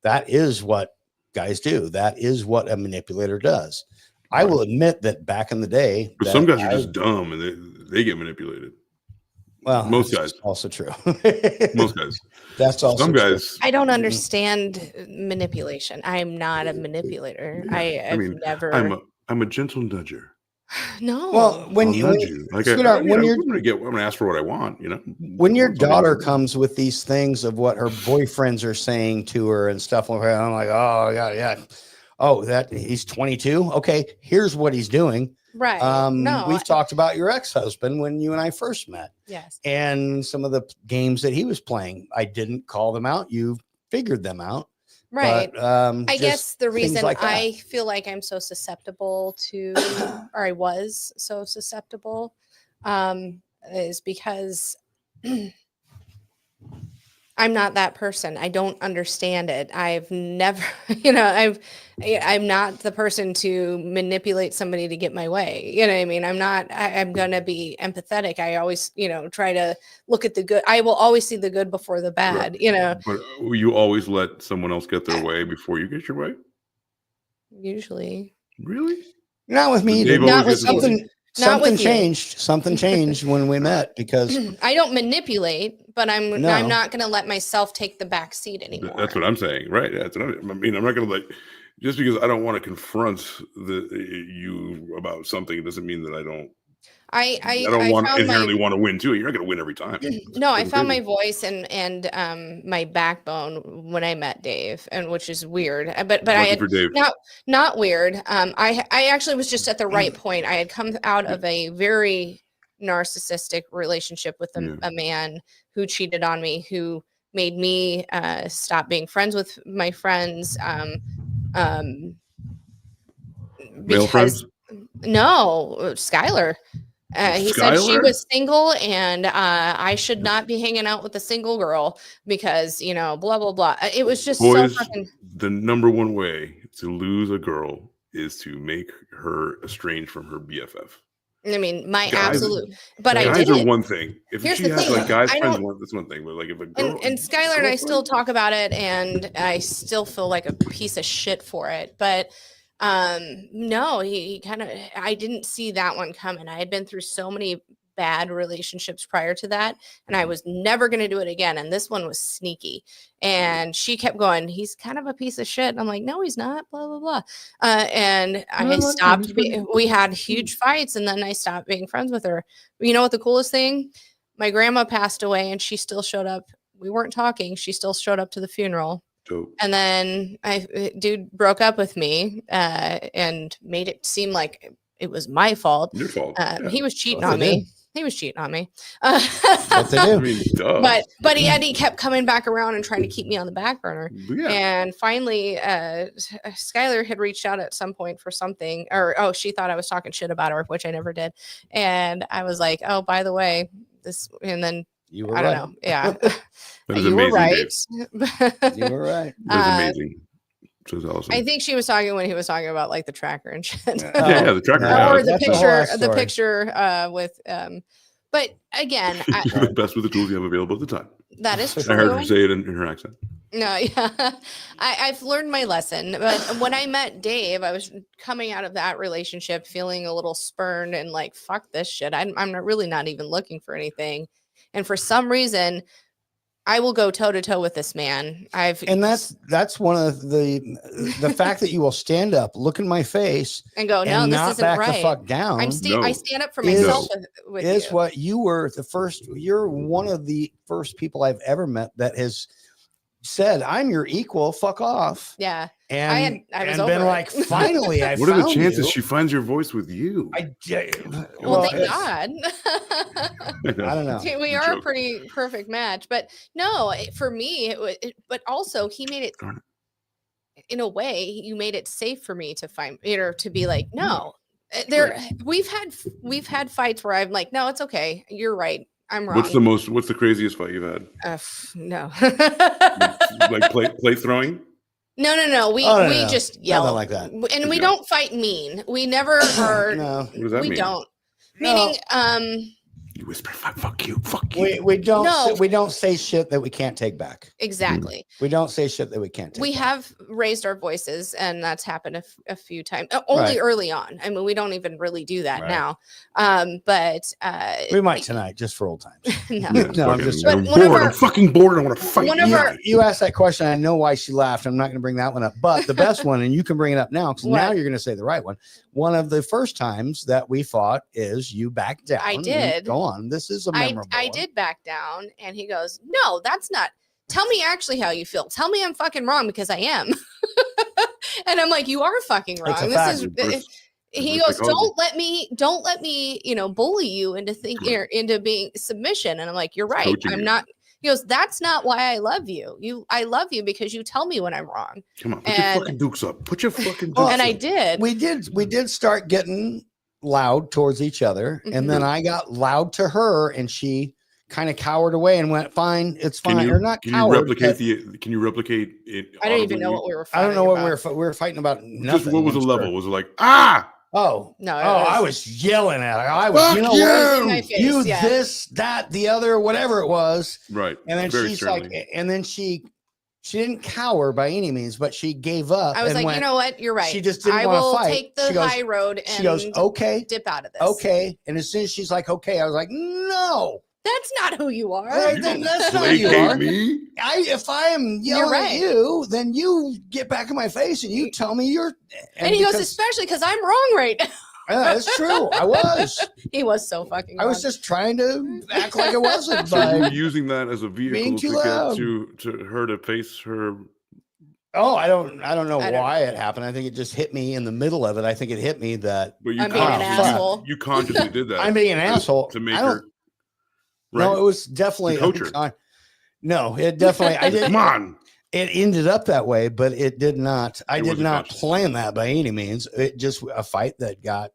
that is what guys do. That is what a manipulator does. I will admit that back in the day, but some guys are just dumb and they get manipulated. Well, most guys also true. Most guys. That's also some guys. I don't understand manipulation. I'm not a manipulator. I mean, never. I'm a gentle nudger. No. Well, when you're I'm gonna ask for what I want, When your daughter comes with these things of what her boyfriends are saying to her and stuff like that, I'm like, oh yeah. Oh, that he's 22. Okay, here's what he's doing. Right. No, We've talked about your ex-husband when you and I first met. Yes. And some of the games that he was playing. I didn't call them out. You figured them out. Right. But, I guess the reason like I feel like I'm so susceptible to, or I was so susceptible, is because I'm not that person. I don't understand it. I've never, I'm not the person to manipulate somebody to get my way. You know what I mean? I'm going to be empathetic. I always, try to look at the good. I will always see the good before the bad, But you always let someone else get their way before you get your way? Usually. Really? Not with me. Not with you. Something changed. Something changed when we met because I don't manipulate, but I'm No. not going to let myself take the back seat anymore. That's what I'm saying, right? That's what I mean. I'm not going to just because I don't want to confront you about something, it doesn't mean that I don't. I inherently want to win too. You're not going to win every time. No, I found my voice and my backbone when I met Dave, and which is weird. But I had not weird. I actually was just at the right point. I had come out of a very narcissistic relationship with a man who cheated on me, who made me stop being friends with my friends. Male friends? No, Skylar. He said she was single and I should not be hanging out with a single girl because, blah, blah, blah. It was just Boys, so fucking. The number one way to lose a girl is to make her estranged from her BFF. I mean, my Guys, absolute. But I guys did are it. one thing. If Here's she the has thing, guys I friends, don't- that's one thing. But if a girl And Skylar and I still talk about it, and I still feel like a piece of shit for it. But no, he kind of. I didn't see that one coming. I had been through so many bad relationships prior to that, and I was never going to do it again. And this one was sneaky. And she kept going, he's kind of a piece of shit. And I'm like, no, he's not, blah, blah, blah. And I stopped. We had huge fights, and then I stopped being friends with her. You know what the coolest thing? My grandma passed away, and she still showed up. We weren't talking. She still showed up to the funeral. Dope. And then dude broke up with me and made it seem like it was my fault. Your fault. He was cheating on me. He was cheating on me. What they do. I mean, duh. But he kept coming back around and trying to keep me on the back burner. Yeah. And finally, Skylar had reached out at some point for something, or she thought I was talking shit about her, which I never did. And I was like, oh, by the way, this, and then you were I don't know. Yeah. You were right. You were right. That is amazing. So awesome. I think she was talking when he was talking about like the tracker and shit. Yeah, the tracker. Or the picture with but again, the best with the tools you have available at the time. That is true. I heard her say it in her accent. No, yeah. I've learned my lesson. But when I met Dave, I was coming out of that relationship feeling a little spurned and like, fuck this shit. I'm not really not even looking for anything. And for some reason, I will go toe to toe with this man. And that's one of the fact that you will stand up, look in my face, and go, no, and this not isn't back right. the fuck down. I stand up for myself with is you. what you were the first. You're one of the first people I've ever met that has said, "I'm your equal. Fuck off." Yeah. And I was and over been it. like, finally, I What are the found chances you. she finds your voice with you? Well, thank God. I don't know. We are a pretty perfect match, but no, for me, but also he made it in a way. You made it safe for me to find, to be like, no, we've had fights where I'm like, no, it's okay. You're right. I'm wrong. What's the craziest fight you've had? No. like plate throwing? No. We just yell. Nothing like that. And we don't fight mean. We never are. No. What does that mean? We don't. Meaning, you whisper, fuck you, fuck you. We don't. No. We don't say shit that we can't take back. Exactly. We don't say shit that we can't take We back. have raised our voices, and that's happened a few times. Only early on. I mean, we don't even really do that now. But we might tonight, just for old times. No, I'm just. But I'm fucking bored. I want to fight. You asked that question. I know why she laughed. I'm not going to bring that one up, but the best one, and you can bring it up now because now you're going to say the right one. One of the first times that we fought is you backed down. I did. Go on. This is a memorable I did back down, and he goes, "No, that's not. Tell me actually how you feel. Tell me I'm fucking wrong because I am." And I'm like, "You are fucking wrong. It's a This fact. is he goes, don't let me, bully you into thinking or into being submission. And I'm like, you're right. I'm not. He goes, that's not why I love you. I love you because you tell me when I'm wrong. Come on, put your fucking dukes up. Put your fucking dukes up. And I did. We did start getting loud towards each other, and then I got loud to her, and she kind of cowered away and went, "Fine, it's fine." Or not coward. Can you replicate it? I don't even know what we were fighting. I don't know what we were fighting about. Nothing. Just what was the level? Was it like Oh no! I was yelling at her. I was, you this, that, the other, whatever it was. Right. And then she's sternly. Like, and then she didn't cower by any means, but she gave up. I was like, you know what? You're right. She just didn't want to fight. Take the high road and she goes, okay, dip out of this. Okay. And as soon as she's like, okay, I was like, no. That's not who you are. That's not who you are. Me? If I am yelling at you, then you get back in my face and you tell me you're. And he goes, especially because I'm wrong right now. Yeah, that's true. I was. He was so fucking wrong. I was just trying to act like it wasn't. So you were using that as a vehicle to loud. get to her to face her. Oh, I don't know why it happened. I think it just hit me in the middle of it. I think it hit me that. But I'm being an asshole. You consciously did that. I'm being an asshole to make her. Right. No, it was definitely no, it definitely I did. Come on. It ended up that way, but it did not. I did not plan that by any means. It just a fight that got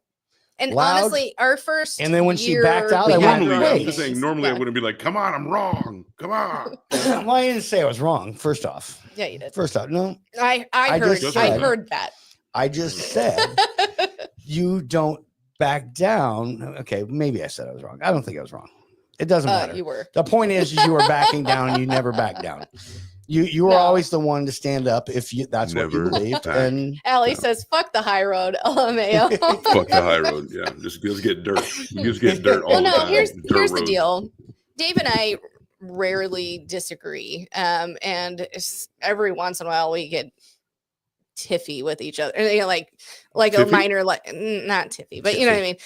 and loud. Honestly, our first and then when she backed out, I went, I'm just saying normally I wouldn't be like, come on, I'm wrong. Come on. Well, I didn't say I was wrong, first off. Yeah, you did. First off, no. I heard that. I just said you don't back down. Okay, maybe I said I was wrong. I don't think I was wrong. It doesn't matter. You were. The point is you were backing down. You never backed down. You were always the one to stand up if that's what you believed. And Allie says, "Fuck the high road." LMAO. Fuck the high road. Yeah, just get dirt. Just get dirt all the time. Here's the deal. Dave and I rarely disagree, and every once in a while we get tiffy with each other. Like tiffy? A minor, not tiffy, but you know what I mean.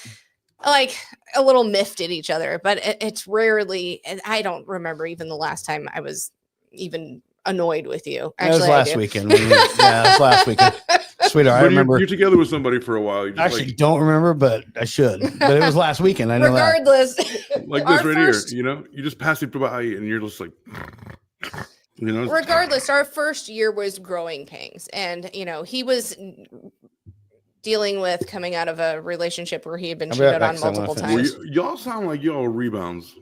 Like a little miffed at each other, but it's rarely. And I don't remember even the last time I was even annoyed with you. Actually, it was last weekend. It was last weekend, sweetheart. I remember you're together with somebody for a while. You just actually don't remember, but I should. But it was last weekend. I know regardless, that. Like this right here, you just pass it by, and you're just like. Regardless, our first year was growing pains, and he was dealing with coming out of a relationship where he had been cheated on multiple times. Y'all sound like y'all rebounds.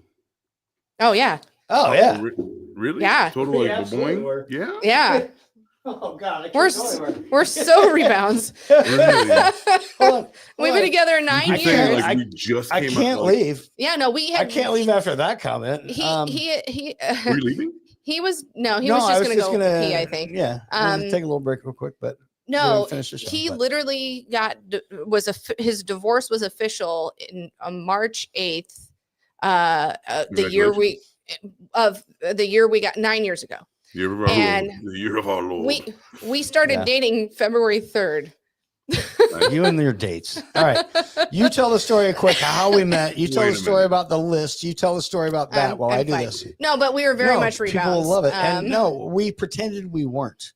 Oh yeah. Oh yeah. Really? Yeah. Total like boing. Yeah. Yeah. Oh God. We're so rebounds. We've been together 9 years. Like we just I can't leave. Yeah. No, I can't leave after that comment. Were you leaving? He was just going to go pee, I think. Yeah. Take a little break real quick, but. No, he literally his divorce was official on March 8th, the year we got 9 years ago. The year of our Lord. We started dating February 3rd. You and your dates. All right. You tell the story quick how we met. You tell the story about the list. You tell the story about that while I do this. No, but we were very much rebounds. People love it. And we pretended we weren't.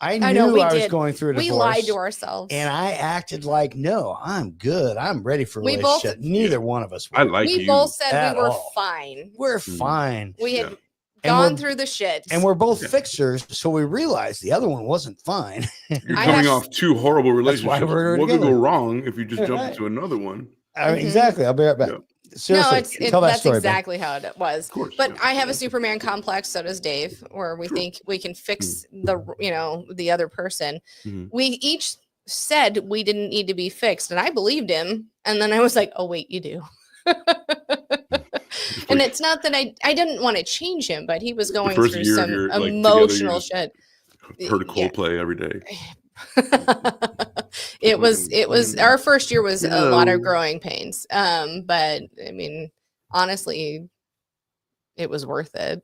I knew I was going through a divorce. We lied to ourselves. And I acted like, no, I'm good. I'm ready for a relationship. Neither one of us were. I like you. We both said we were fine. We're fine. We had gone through the shit. And we're both fixers, so we realized the other one wasn't fine. You're coming off two horrible relationships. What could go wrong if you just jump into another one? Exactly. I'll be right back. Yeah. Seriously, that's exactly how it was. But I have a Superman complex, so does Dave, where we think we can fix the other person. We each said we didn't need to be fixed, and I believed him. And then I was like, oh wait, you do. And it's not that I didn't want to change him, but he was going through some emotional shit. Heard Coldplay every day. It was our first year was a lot of growing pains. But I mean, honestly, it was worth it.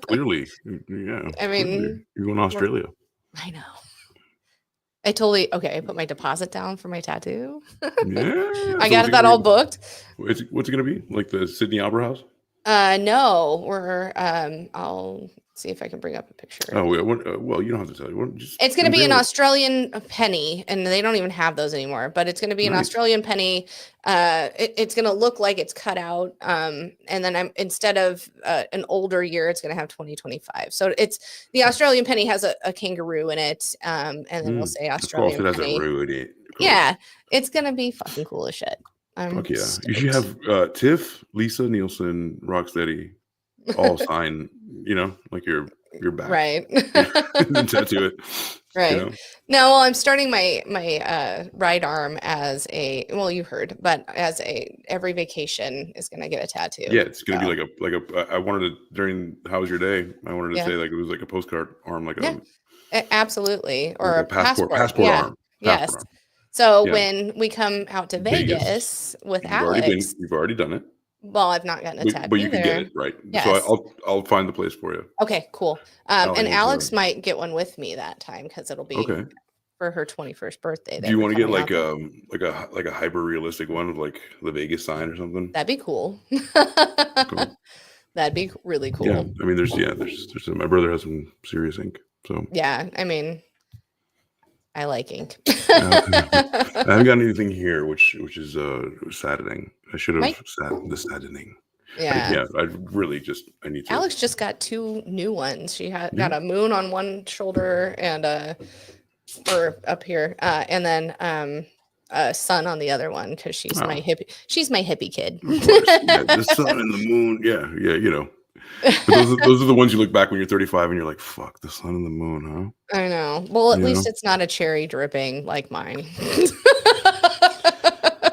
Clearly. Yeah. I mean, you're going to Australia. I know. I put my deposit down for my tattoo. Yeah. I got that all booked. What's it going to be? Like the Sydney Opera House? No, we're I'll see if I can bring up a picture. Oh, yeah. Well, you don't have to tell you. It's going to be an Australian penny, and they don't even have those anymore. But it's going to be an Australian penny. It's going to look like it's cut out. And then instead of an older year, it's going to have 2025. So it's the Australian penny has a kangaroo in it, and then we'll say Australian penny. It has penny. a roo in it. Cool. Yeah, it's going to be fucking cool as shit. Fuck yeah! Stoked. You should have Tiff, Lisa, Nielsen, Rocksteady all sign. You know, like your back, right? And tattoo it, right? You know? No, well, I'm starting my right arm as you heard, but as every vacation is gonna get a tattoo. Yeah, it's gonna be like a. I wanted to during How Was Your Day? I wanted to say like it was like a postcard arm, like absolutely, or like a passport arm. Yes. Passport arm. So when we come out to Vegas with Alex, you've already done it. Well, I've not gotten a tattoo, but you can get it, right? Yes. So I'll find the place for you. Okay, cool. And Alex might get one with me that time because it'll be for her 21st birthday. Do you want to get like a hyper realistic one with like the Vegas sign or something? That'd be cool. Cool. That'd be really cool. Yeah, I mean, there's my brother has some serious ink, so yeah, I mean. I like ink. I haven't got anything here, which is saddening. I should have saddening. Yeah. I really I need to. Alex just got 2 new ones. She got a moon on one shoulder and or up here, and then a sun on the other one because she's my hippie. She's my hippie kid. The sun and the moon. Yeah, you know. But those are the ones you look back when you're 35 and you're like, fuck, the sun and the moon, huh? I know. Well, at least it's not a cherry dripping like mine.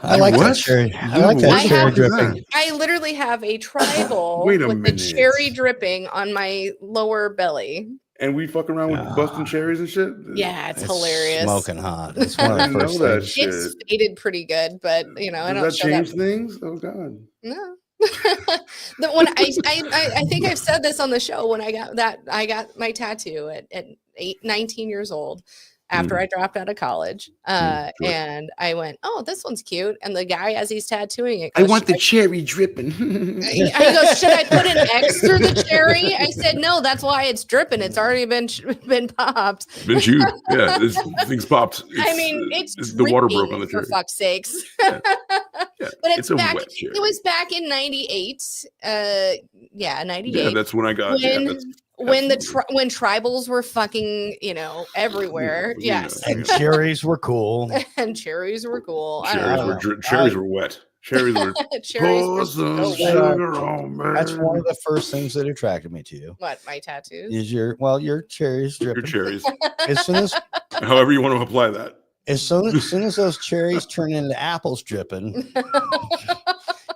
I like that cherry. I like that cherry dripping. I literally have a tribal with the cherry dripping on my lower belly. And we fuck around with busting cherries and shit. Yeah, it's hilarious. Smoking hot. It's one of the first things. It's faded pretty good, but I don't. Does that change things? Oh God. No. The one I think I've said this on the show when I got my tattoo at 19 years old after I dropped out of college, and I went, oh, this one's cute, and the guy as he's tattooing it goes, I want the cherry dripping. He goes, should I put an X through the cherry? I said, no, that's why it's dripping. It's already been popped. Been chewed. Yeah, this thing's popped. It's the water broke on the cherry. For fuck's sakes. Yeah. But it's back. It was back in 98. 98. Yeah, that's when I got when tribals were fucking, everywhere. Yes. And cherries were cool. And cherries were cool. Cherries were wet. Cherries were sugar on me. That's one of the first things that attracted me to you. What, my tattoos? Is your cherries dripping. Your cherries. As soon as however you want to apply that. As soon as those cherries turn into apples dripping,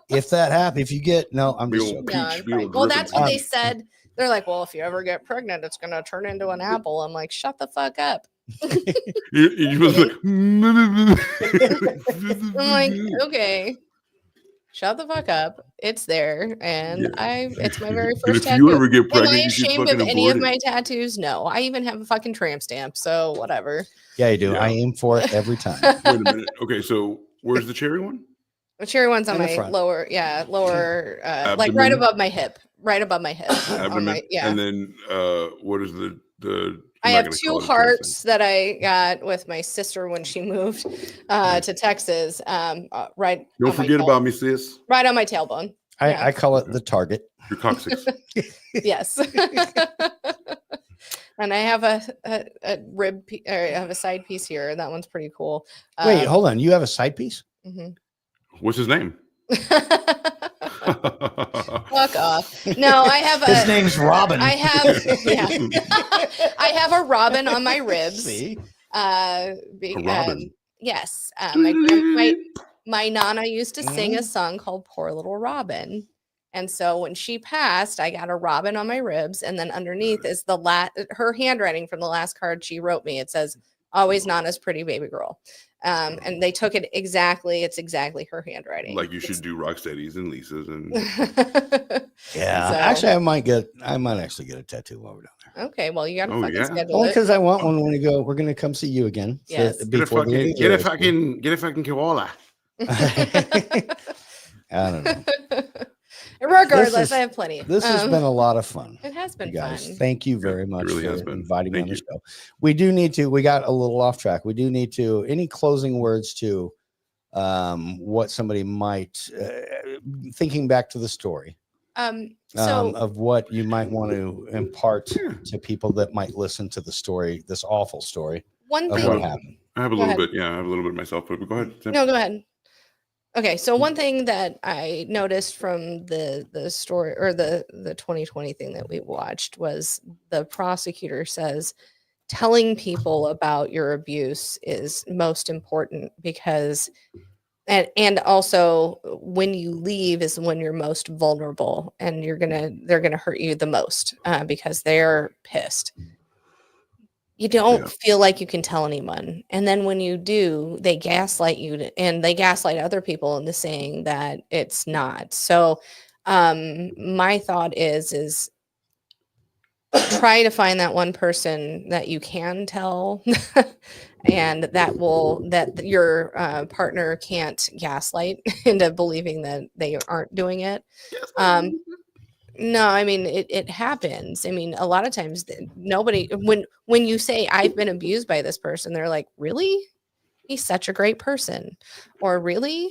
if that happens, if you get I'm just well, that's what they said. They're like, well, if you ever get pregnant, it's gonna turn into an apple. I'm like, shut the fuck up. you was like, I'm like, okay, shut the fuck up. It's there, and it's my very first tattoo. If you ever get pregnant, am I ashamed of any of my tattoos? No, I even have a fucking tramp stamp. So whatever. Yeah, you do. Yeah. I aim for it every time. Wait a minute. Okay, so where's the cherry one? The cherry one's on my lower, like right above my hip. Right above my hip. Abdomen. And then what is the I have 2 hearts that I got with my sister when she moved to Texas. Right. Don't forget about me, sis. Right on my tailbone. I call it the target. Your coccyx. Yes. And I have a rib, or I have a side piece here, and that one's pretty cool. Wait, hold on. You have a side piece? Mm-hmm. What's his name? Fuck off. No, I have his name's Robin. I have a robin on my ribs. See? A robin. Yes. My nana used to sing a song called Poor Little Robin. And so when she passed, I got a robin on my ribs, and then underneath is her handwriting from the last card she wrote me. It says, always Nana's pretty baby girl. And they took it exactly. It's exactly her handwriting. Like you should do Rocksteady's and Lisa's and yeah. So, actually, I might actually get a tattoo while we're down there. Okay, well, you got to fucking schedule it. Because I want one when we go. We're gonna come see you again. Yes. Get a fucking koala. I don't know. Regardless, I have plenty. This has been a lot of fun. It has been guys. fun. Thank you very much really has for been. inviting me Thank on the you. show. We do need to. We got a little off track. We do need to. Any closing words to what somebody might thinking back to the story. Of what you might want to impart to people that might listen to the story, this awful story One of thing what happened. I have a Go little ahead. bit. Yeah, I have a little bit myself, but go ahead. Sam. No, go ahead. Okay, so one thing that I noticed from the story or the 2020 thing that we watched was the prosecutor says telling people about your abuse is most important because and also when you leave is when you're most vulnerable and they're gonna hurt you the most because they're pissed. You don't feel like you can tell anyone. And then when you do, they gaslight you and they gaslight other people into saying that it's not. So my thought is try to find that one person that you can tell and that your partner can't gaslight into believing that they aren't doing it. No, I mean it happens. I mean, a lot of times nobody when you say I've been abused by this person, they're like, "Really? He's such a great person." Or really,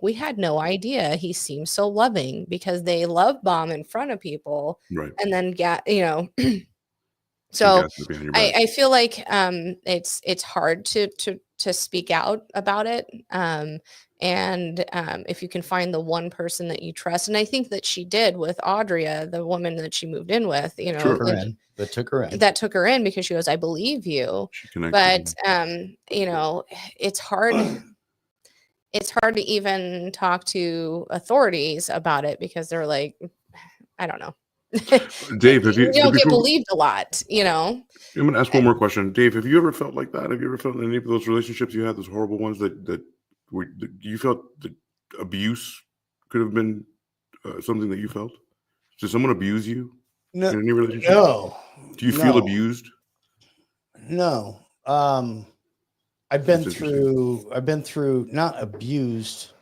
we had no idea he seems so loving because they love bomb in front of people. Right. And then so I feel like it's hard to speak out about it. And if you can find the one person that you trust, and I think that she did with Audria, the woman that she moved in with, that took her in because she goes, I believe you. But it's hard. It's hard to even talk to authorities about it because they're like, I don't know. Dave, have you don't get believed a lot, I'm going to ask one more question. Dave, have you ever felt like that? Have you ever felt in any of those relationships you had, those horrible ones that you felt that abuse could have been something that you felt? Did someone abuse you in any relationship? No. Do you feel abused? No. I've been through not abused.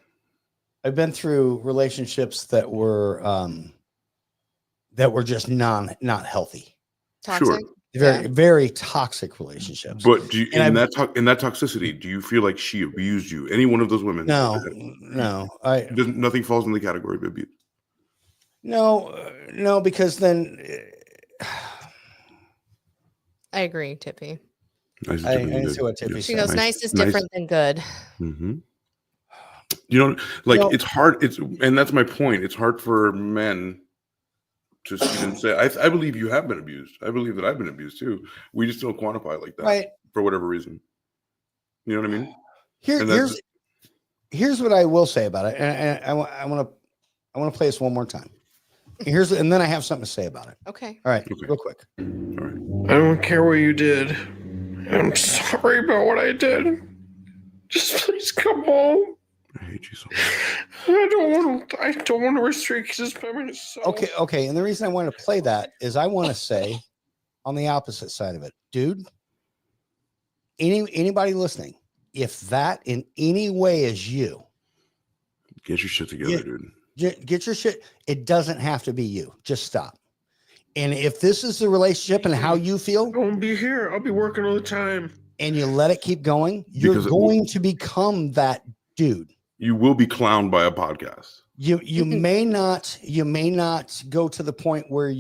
I've been through relationships that were just not healthy. Toxic. Sure. Very toxic relationships. But do you, in that toxicity, do you feel like she abused you? Any one of those women? No. Nothing falls in the category of abuse. No, because then I agree, Tippy. I see what Tippy She goes, nice is different than good. Mm-hmm. It's hard. And that's my point. It's hard for men to even say, I believe you have been abused. I believe that I've been abused too. We just don't quantify it like that, right? For whatever reason. You know what I mean? Here's what I will say about it, and I want to play this one more time. And then I have something to say about it. Okay. All right. Real quick. I don't care what you did. I'm sorry about what I did. Just please come home. I hate you so much. I don't want to restrict his feminine self. Okay. And the reason I want to play that is I want to say on the opposite side of it, dude, anybody listening, if that in any way is you, get your shit together, dude. Get your shit. It doesn't have to be you. Just stop. And if this is the relationship and how you feel, I won't be here. I'll be working all the time. And you let it keep going, you're going to become that dude. You will be clowned by a podcast. You may not go to the point where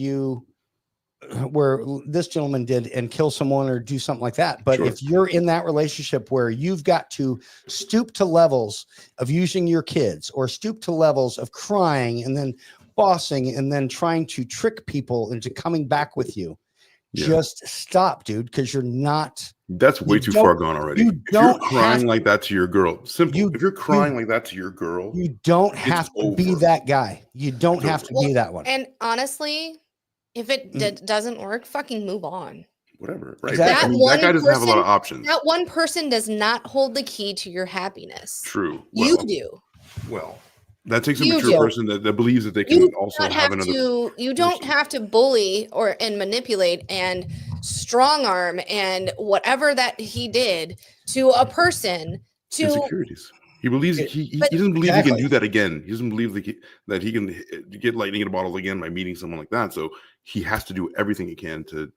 this gentleman did and kill someone or do something like that. But if you're in that relationship where you've got to stoop to levels of using your kids or stoop to levels of crying and then bossing and then trying to trick people into coming back with you, just stop, dude, because you're not. That's way too far gone already. If you're crying like that to your girl, simple. If you're crying like that to your girl, you don't have to be that guy. You don't have to be that one. And honestly, if it doesn't work, fucking move on. Whatever. Right. Exactly. That guy doesn't have a lot of options. That one person does not hold the key to your happiness. True. You do. Well, that takes a mature person that believes that they can also have another. You don't have to bully and manipulate and strong arm and whatever that he did to a person to insecurities. He believes he doesn't believe he can do that again. He doesn't believe that he can get lightning in a bottle again by meeting someone like that. So he has to do everything he can to.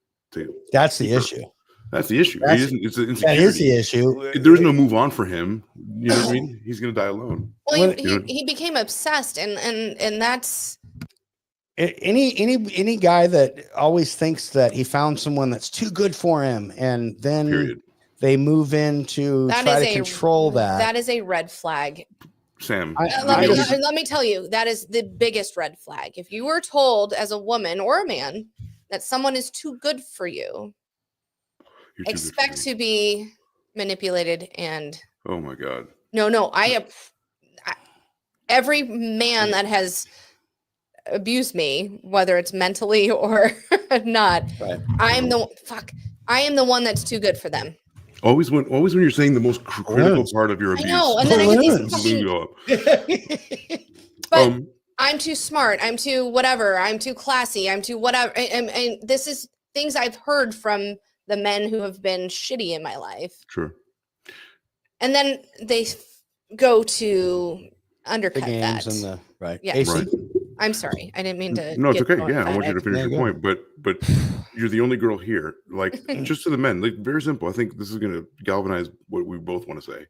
That's the issue. That's the issue. It's an insecurity. That is the issue. There's no move on for him. You know what I mean? He's gonna die alone. Well, he became obsessed, and that's any guy that always thinks that he found someone that's too good for him, and then they move in to try to control that. That is a red flag. Sam, let me tell you, that is the biggest red flag. If you were told as a woman or a man that someone is too good for you, expect to be manipulated and. Oh my God. No, every man that has abused me, whether it's mentally or not, I am the one that's too good for them. Always when you're saying the most critical part of your abuse. I know, and then I get these but I'm too smart. I'm too whatever. I'm too classy. I'm too whatever. And this is things I've heard from the men who have been shitty in my life. Sure. And then they go to undercut the games that. And the right. Yeah. AC? Right. I'm sorry. I didn't mean to. No, it's okay. going Yeah, I want you to finish your point. But you're the only girl here. Like, just to the men, like, very simple. I think this is going to galvanize what we both want to say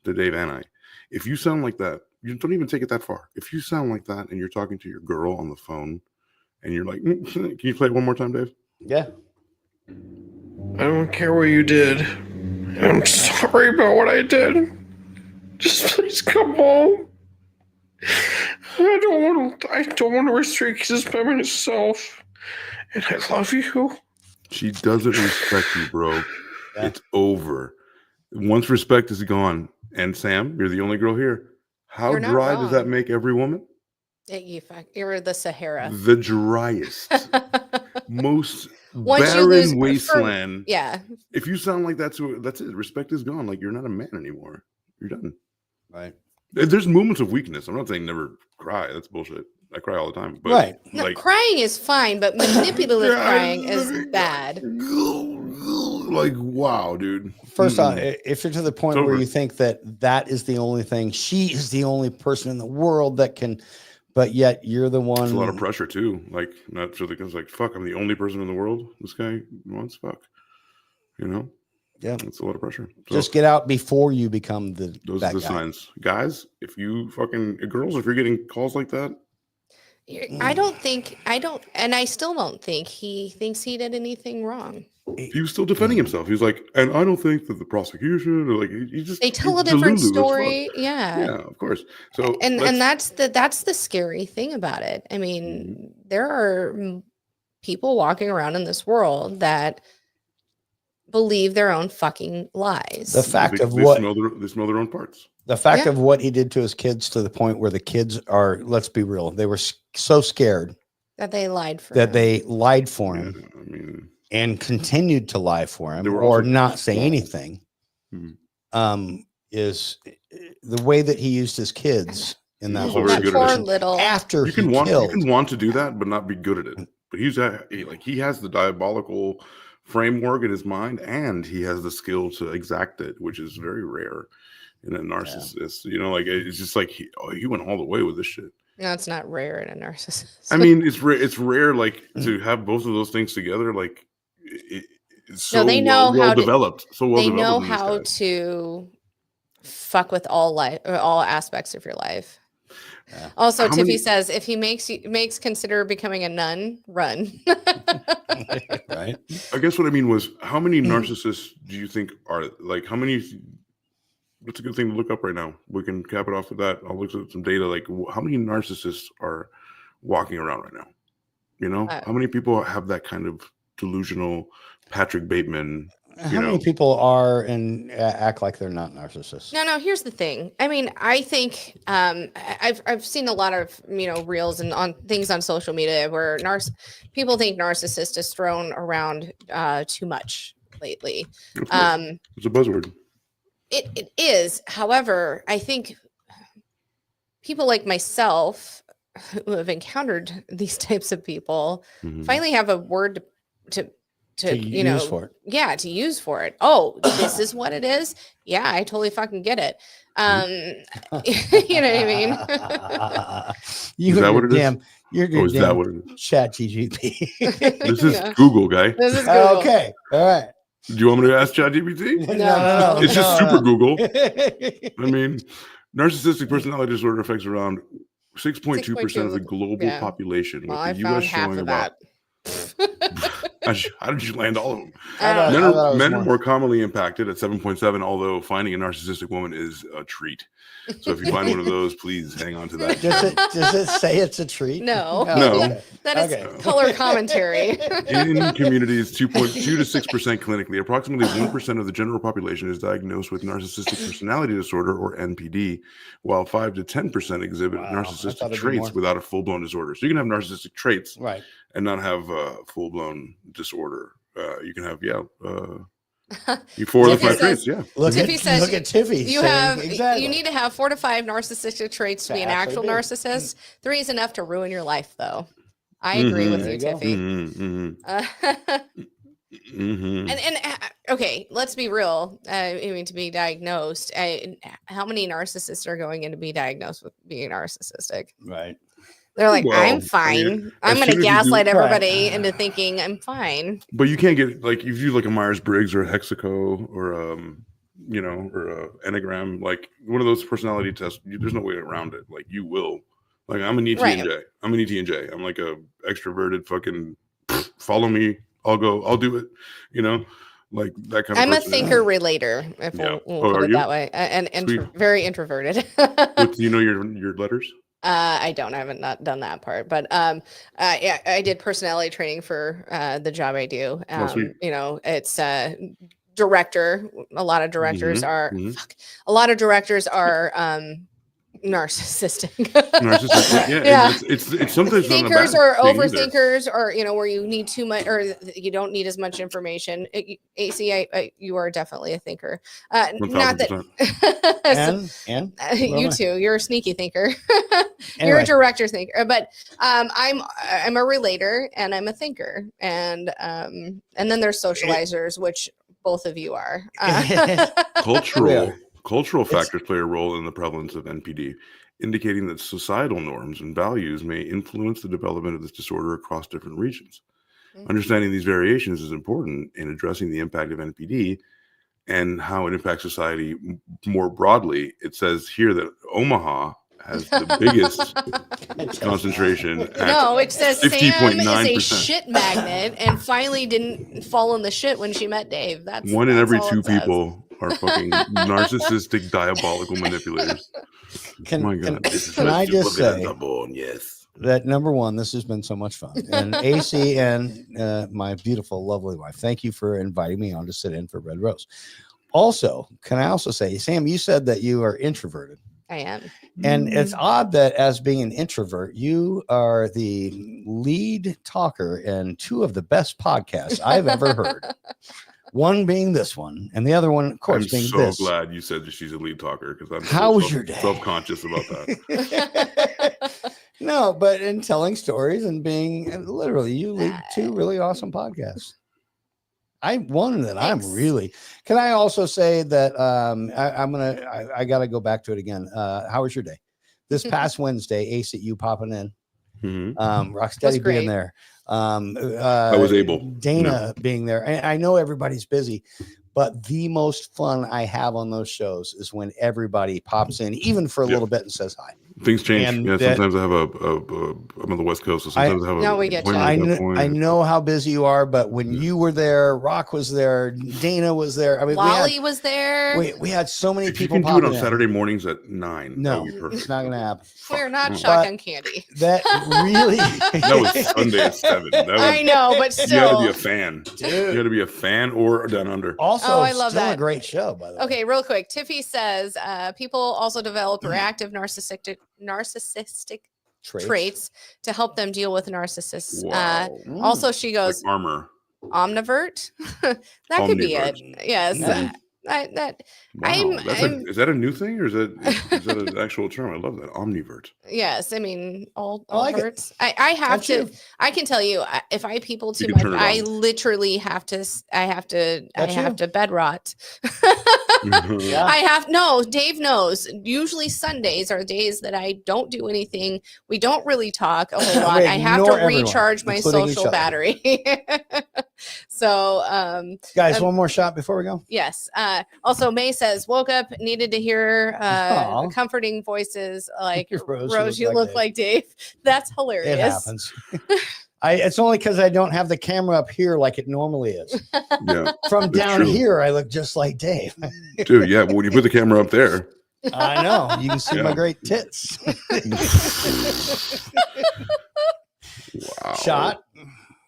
to Dave and I. If you sound like that, you don't even take it that far. If you sound like that and you're talking to your girl on the phone and you're like, can you play it one more time, Dave? Yeah. I don't care what you did. I'm sorry about what I did. Just please come home. I don't want to restrict this by myself. And I love you. She doesn't respect you, bro. Yeah. It's over. Once respect is gone. And Sam, you're the only girl here. How dry does that make every woman? You're the Sahara. The driest, most barren wasteland. Yeah. If you sound like that, that's it. Respect is gone. Like, you're not a man anymore. You're done. Right. There's moments of weakness. I'm not saying never cry. That's bullshit. I cry all the time. But right. No, crying is fine, but manipulative crying is bad. Like, wow, dude. First off, if you're to the point where you think that is the only thing, she is the only person in the world that can, but yet you're the one. It's a lot of pressure too. Like, not so because like, fuck, I'm the only person in the world this guy wants. Fuck, you know. Yeah, it's a lot of pressure. So, just get out before you become those are the signs, guys. If you fucking girls, if you're getting calls like that, and I still don't think he thinks he did anything wrong. He was still defending himself. He's like, and I don't think that the prosecution, or like, they tell a different story. Yeah, of course. So, and that's the scary thing about it. I mean, there are people walking around in this world that believe their own fucking lies. The fact they smell their own parts. The fact of what he did to his kids, to the point where the kids are, let's be real, they were so scared that they lied for him. I mean, and continued to lie for him or not say anything. Is the way that he used his kids in that whole situation. After you can want to do that, but not be good at it. But he has the diabolical framework in his mind, and he has the skill to exact it, which is very rare in a narcissist. You know, like, it's just like he went all the way with this shit. No, it's not rare in a narcissist. I mean, it's rare, like, to have both of those things together. Like, it's so they know well developed. So well developed. They know how to fuck with all aspects of your life. Yeah. Also, Tiffy says, if he makes consider becoming a nun, run. Right. I guess what I mean was, how many narcissists do you think are, like, how many? That's a good thing to look up right now. We can cap it off with that. I'll look at some data. Like, how many narcissists are walking around right now? You know, how many people have that kind of delusional Patrick Bateman? How many people are and act like they're not narcissists? No. Here's the thing. I mean, I think I've seen a lot of reels and on things on social media where people think narcissist is thrown around too much lately. It's a buzzword. It is. However, I think people like myself who have encountered these types of people finally have a word to to use for it. Yeah, to use for it. Oh, this is what it is. Yeah, I totally fucking get it. You know what I mean? You Is that and what your it is? damn, you're your Is that damn what it is? chat GGP. This is No. Google, guy. This is Google. Okay, all right. Do you want me to ask ChatGPT? No. It's just super Google. I I mean, narcissistic personality disorder affects around 6.2% of the global yeah. population, Well, with I the found U.S. half showing of about. that. How did you land all of them? I thought it was Men are more. more commonly impacted at 7.7, although finding a narcissistic woman is a treat. So if you find one of those, please hang on to that. Does it say it's a treat? No. No. Okay. That is Okay. color commentary. In communities, 2.2 to 6% clinically, approximately 1% of the general population is diagnosed with narcissistic personality disorder, or NPD, while 5 to 10% exhibit Wow, I thought narcissistic it'd be traits more. without a full-blown disorder. So you can have narcissistic traits Right. and not have a full-blown disorder. You can have, you 4 of the 5 traits, yeah. Look Tiffy at says look at Tiffy. you saying have exactly. you need to have 4 to 5 narcissistic traits to be an Actually actual be. narcissist. 3 is enough to ruin your life, though. I agree with There you, you go. Tiffy. And okay, let's be real. I mean, to be diagnosed, how many narcissists are going in to be diagnosed with being narcissistic? Right. They're like, Well, I'm I fine. mean, I'm as going to soon as you do- gaslight Right. everybody into thinking I'm fine. But you can't get, like, if you do like a Myers-Briggs or a Hexaco or or a Enneagram, like one of those personality tests, there's no way around it. Like, you will. Like, I'm an ETNJ. Right. I'm an ETNJ. I'm like a extroverted fucking follow me. I'll go. I'll do it. Like that kind of I'm a person. thinker relator, if Yeah. we'll Oh, put are it you? that way, and Sweet. very introverted. Do you know your letters? I don't. I haven't not done that part, but yeah, I did personality training for the job I do. Sweet. It's director. A lot of directors are mhm. a lot of directors are narcissistic. Narcissistic. Yeah. Yeah. And it's sometimes not a Thinkers bad or thing either. overthinkers, or where you need too much, or you don't need as much information. AC, you are definitely a thinker. Not that 1000%. And you too. You're a sneaky thinker. You're Anyway. a director thinker, but I'm a relator and I'm a thinker, and then there's socializers, which both of you are. Cultural factors play a role in the prevalence of NPD, indicating that societal norms and values may influence the development of this disorder across different regions. Understanding these variations is important in addressing the impact of NPD and how it impacts society more broadly. It says here that Omaha has the biggest concentration. No, it says Sam is a 50.9%. shit magnet and finally didn't fall in the shit when she met Dave. That's 1 in every all 2 it says. people are fucking narcissistic, diabolical manipulators. Can Can I just say yes. that number one, this has been so much fun. And AC and my beautiful, lovely wife, thank you for inviting me on to sit in for Red Rose. Also, can I also say, Sam, you said that you are introverted. I am. And it's odd that as being an introvert, you are the lead talker in 2 of the best podcasts I've ever heard. One being this one, and the other one, of course, I'm being so this. glad you said that she's a lead talker, because I'm How so was your day? self-conscious about that. No, but in telling stories and being literally, you lead 2 really awesome podcasts. I'm really. Can I also say that I got to go back to it again. How was your day? This past Wednesday, Ace at you popping in. Rocksteady being there. I was able. Dana being there. And I know everybody's busy, but the most fun I have on those shows is when everybody pops in, even for a little bit, and says hi. Things change. And sometimes I have I'm on the West Coast, so sometimes I have No, we get you. I know how busy you are, but when you were there, Rock was there, Dana was there. I mean, Wally was there. We had so many If you people. can do it on in. Saturday mornings at 9, No, that would be perfect. it's not going to happen. We're not shotgun candy. That really. That was Sunday at 7. I know, but still. You got to be a fan. Dude. You got to be a fan or down under. Also, I love still that. a great show, by the way. Okay, real quick. Tiffy says people also develop reactive narcissistic traits to help them deal with narcissists. Wow. Also, she goes Like armor. omnivert. That could be it. Yes. Is that a new thing, or is that an actual term? I love that, omnivert. Yes, I mean all like it. verts. I have Got to. you. I can tell you, if I people too You can much, turn it I on. literally have to. I have to bed rot. Yeah. I have no. Dave knows. Usually Sundays are days that I don't do anything. We don't really talk a whole lot. We I have to ignore everyone, recharge my including each social other. battery. So, Guys, one more shot before we go. yes. Also, May says, woke up, needed to hear Aw. comforting voices like Rose, you look like Dave. That's hilarious. It happens. It's only because I don't have the camera up here like it normally is. Yeah, From that's down true. here, I look just like Dave. Dude. Yeah, but when you put the camera up there, I know. You can see my Yeah. great tits. wow. Shot.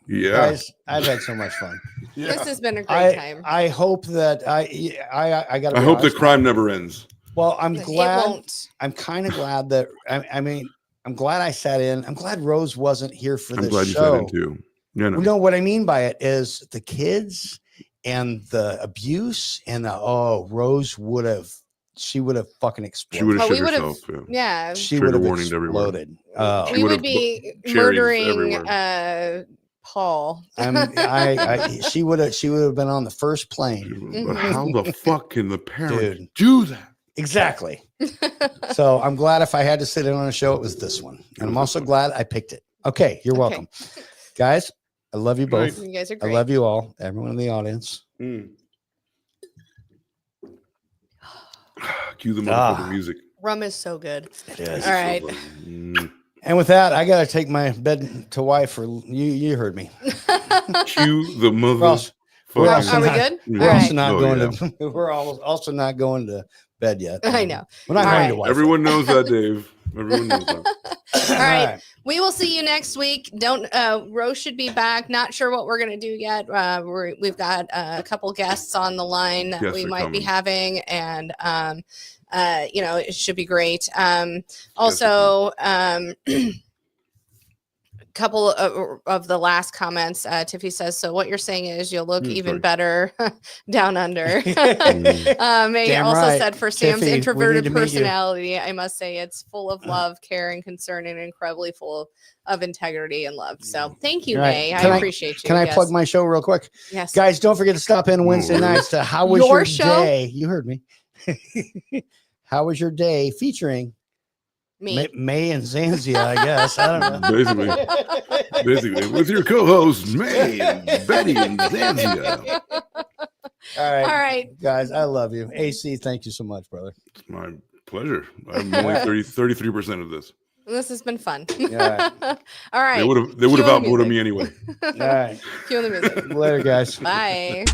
Yeah. Guys, I've had so much fun. This has been a great time. I hope that I got. I hope the crime never ends. Well, I'm It glad. won't. I'm kind of glad that. I mean, I'm glad I sat in. I'm glad Rose wasn't here for I'm this glad show. you said it too. Yeah, no. No, what I mean by it is the kids and the abuse and Rose would have. She would have fucking exploded. She would have we shit would have. herself. Yeah. She Trigger would have warning to everyone. exploded. Oh. We would would've be cherries murdering everywhere. Paul. She would have been on the first plane. But how the fuck can the parents Dude. do that? Exactly. So I'm glad if I had to sit in on a show, it was this one. And I'm also glad I picked it. Okay, you're welcome. Guys, I love you both. You guys are I great. love you all, everyone in the audience. Cue the motherfucking music. Rum is so good. It is. All right. And with that, I gotta take my bed to wife for you heard me. Cue the mother. We're also Are we not- good? We're All also right. not Oh, going yeah. to we're also not going to bed yet. I know. We're not All going right. to wife. Everyone knows that, Dave. Everyone knows that. All right. We will see you next week. Rose should be back. Not sure what we're gonna do yet. We've got a couple guests on the line that Guests we are might be coming. having, and it should be great. Also, couple of the last comments, Tiffy says, so what you're saying is you'll look even sorry. better down under. May Damn also right. said, for Sam's Tiffy, we need introverted to meet you. personality, I must say it's full of love, care, and concern, and incredibly full of integrity and love. So thank you, All right. May. Can I appreciate you. Can I Yes. plug my show real quick? Yes. Guys, don't forget to stop in Wednesday nights to How Was Your Your show? Day? You heard me. How Was Your Day? Featuring Me. May and Zanzia, I guess. I don't know. Basically, with your co-hosts May and Betty and Zanzia. All right. All right. Guys, I love you. AC, thank you so much, brother. It's my pleasure. I'm only 33% of this. This has been fun. Yeah. All right. They would have Cue the outvoted music. me anyway. All right. Cue the music. Later, guys. Bye.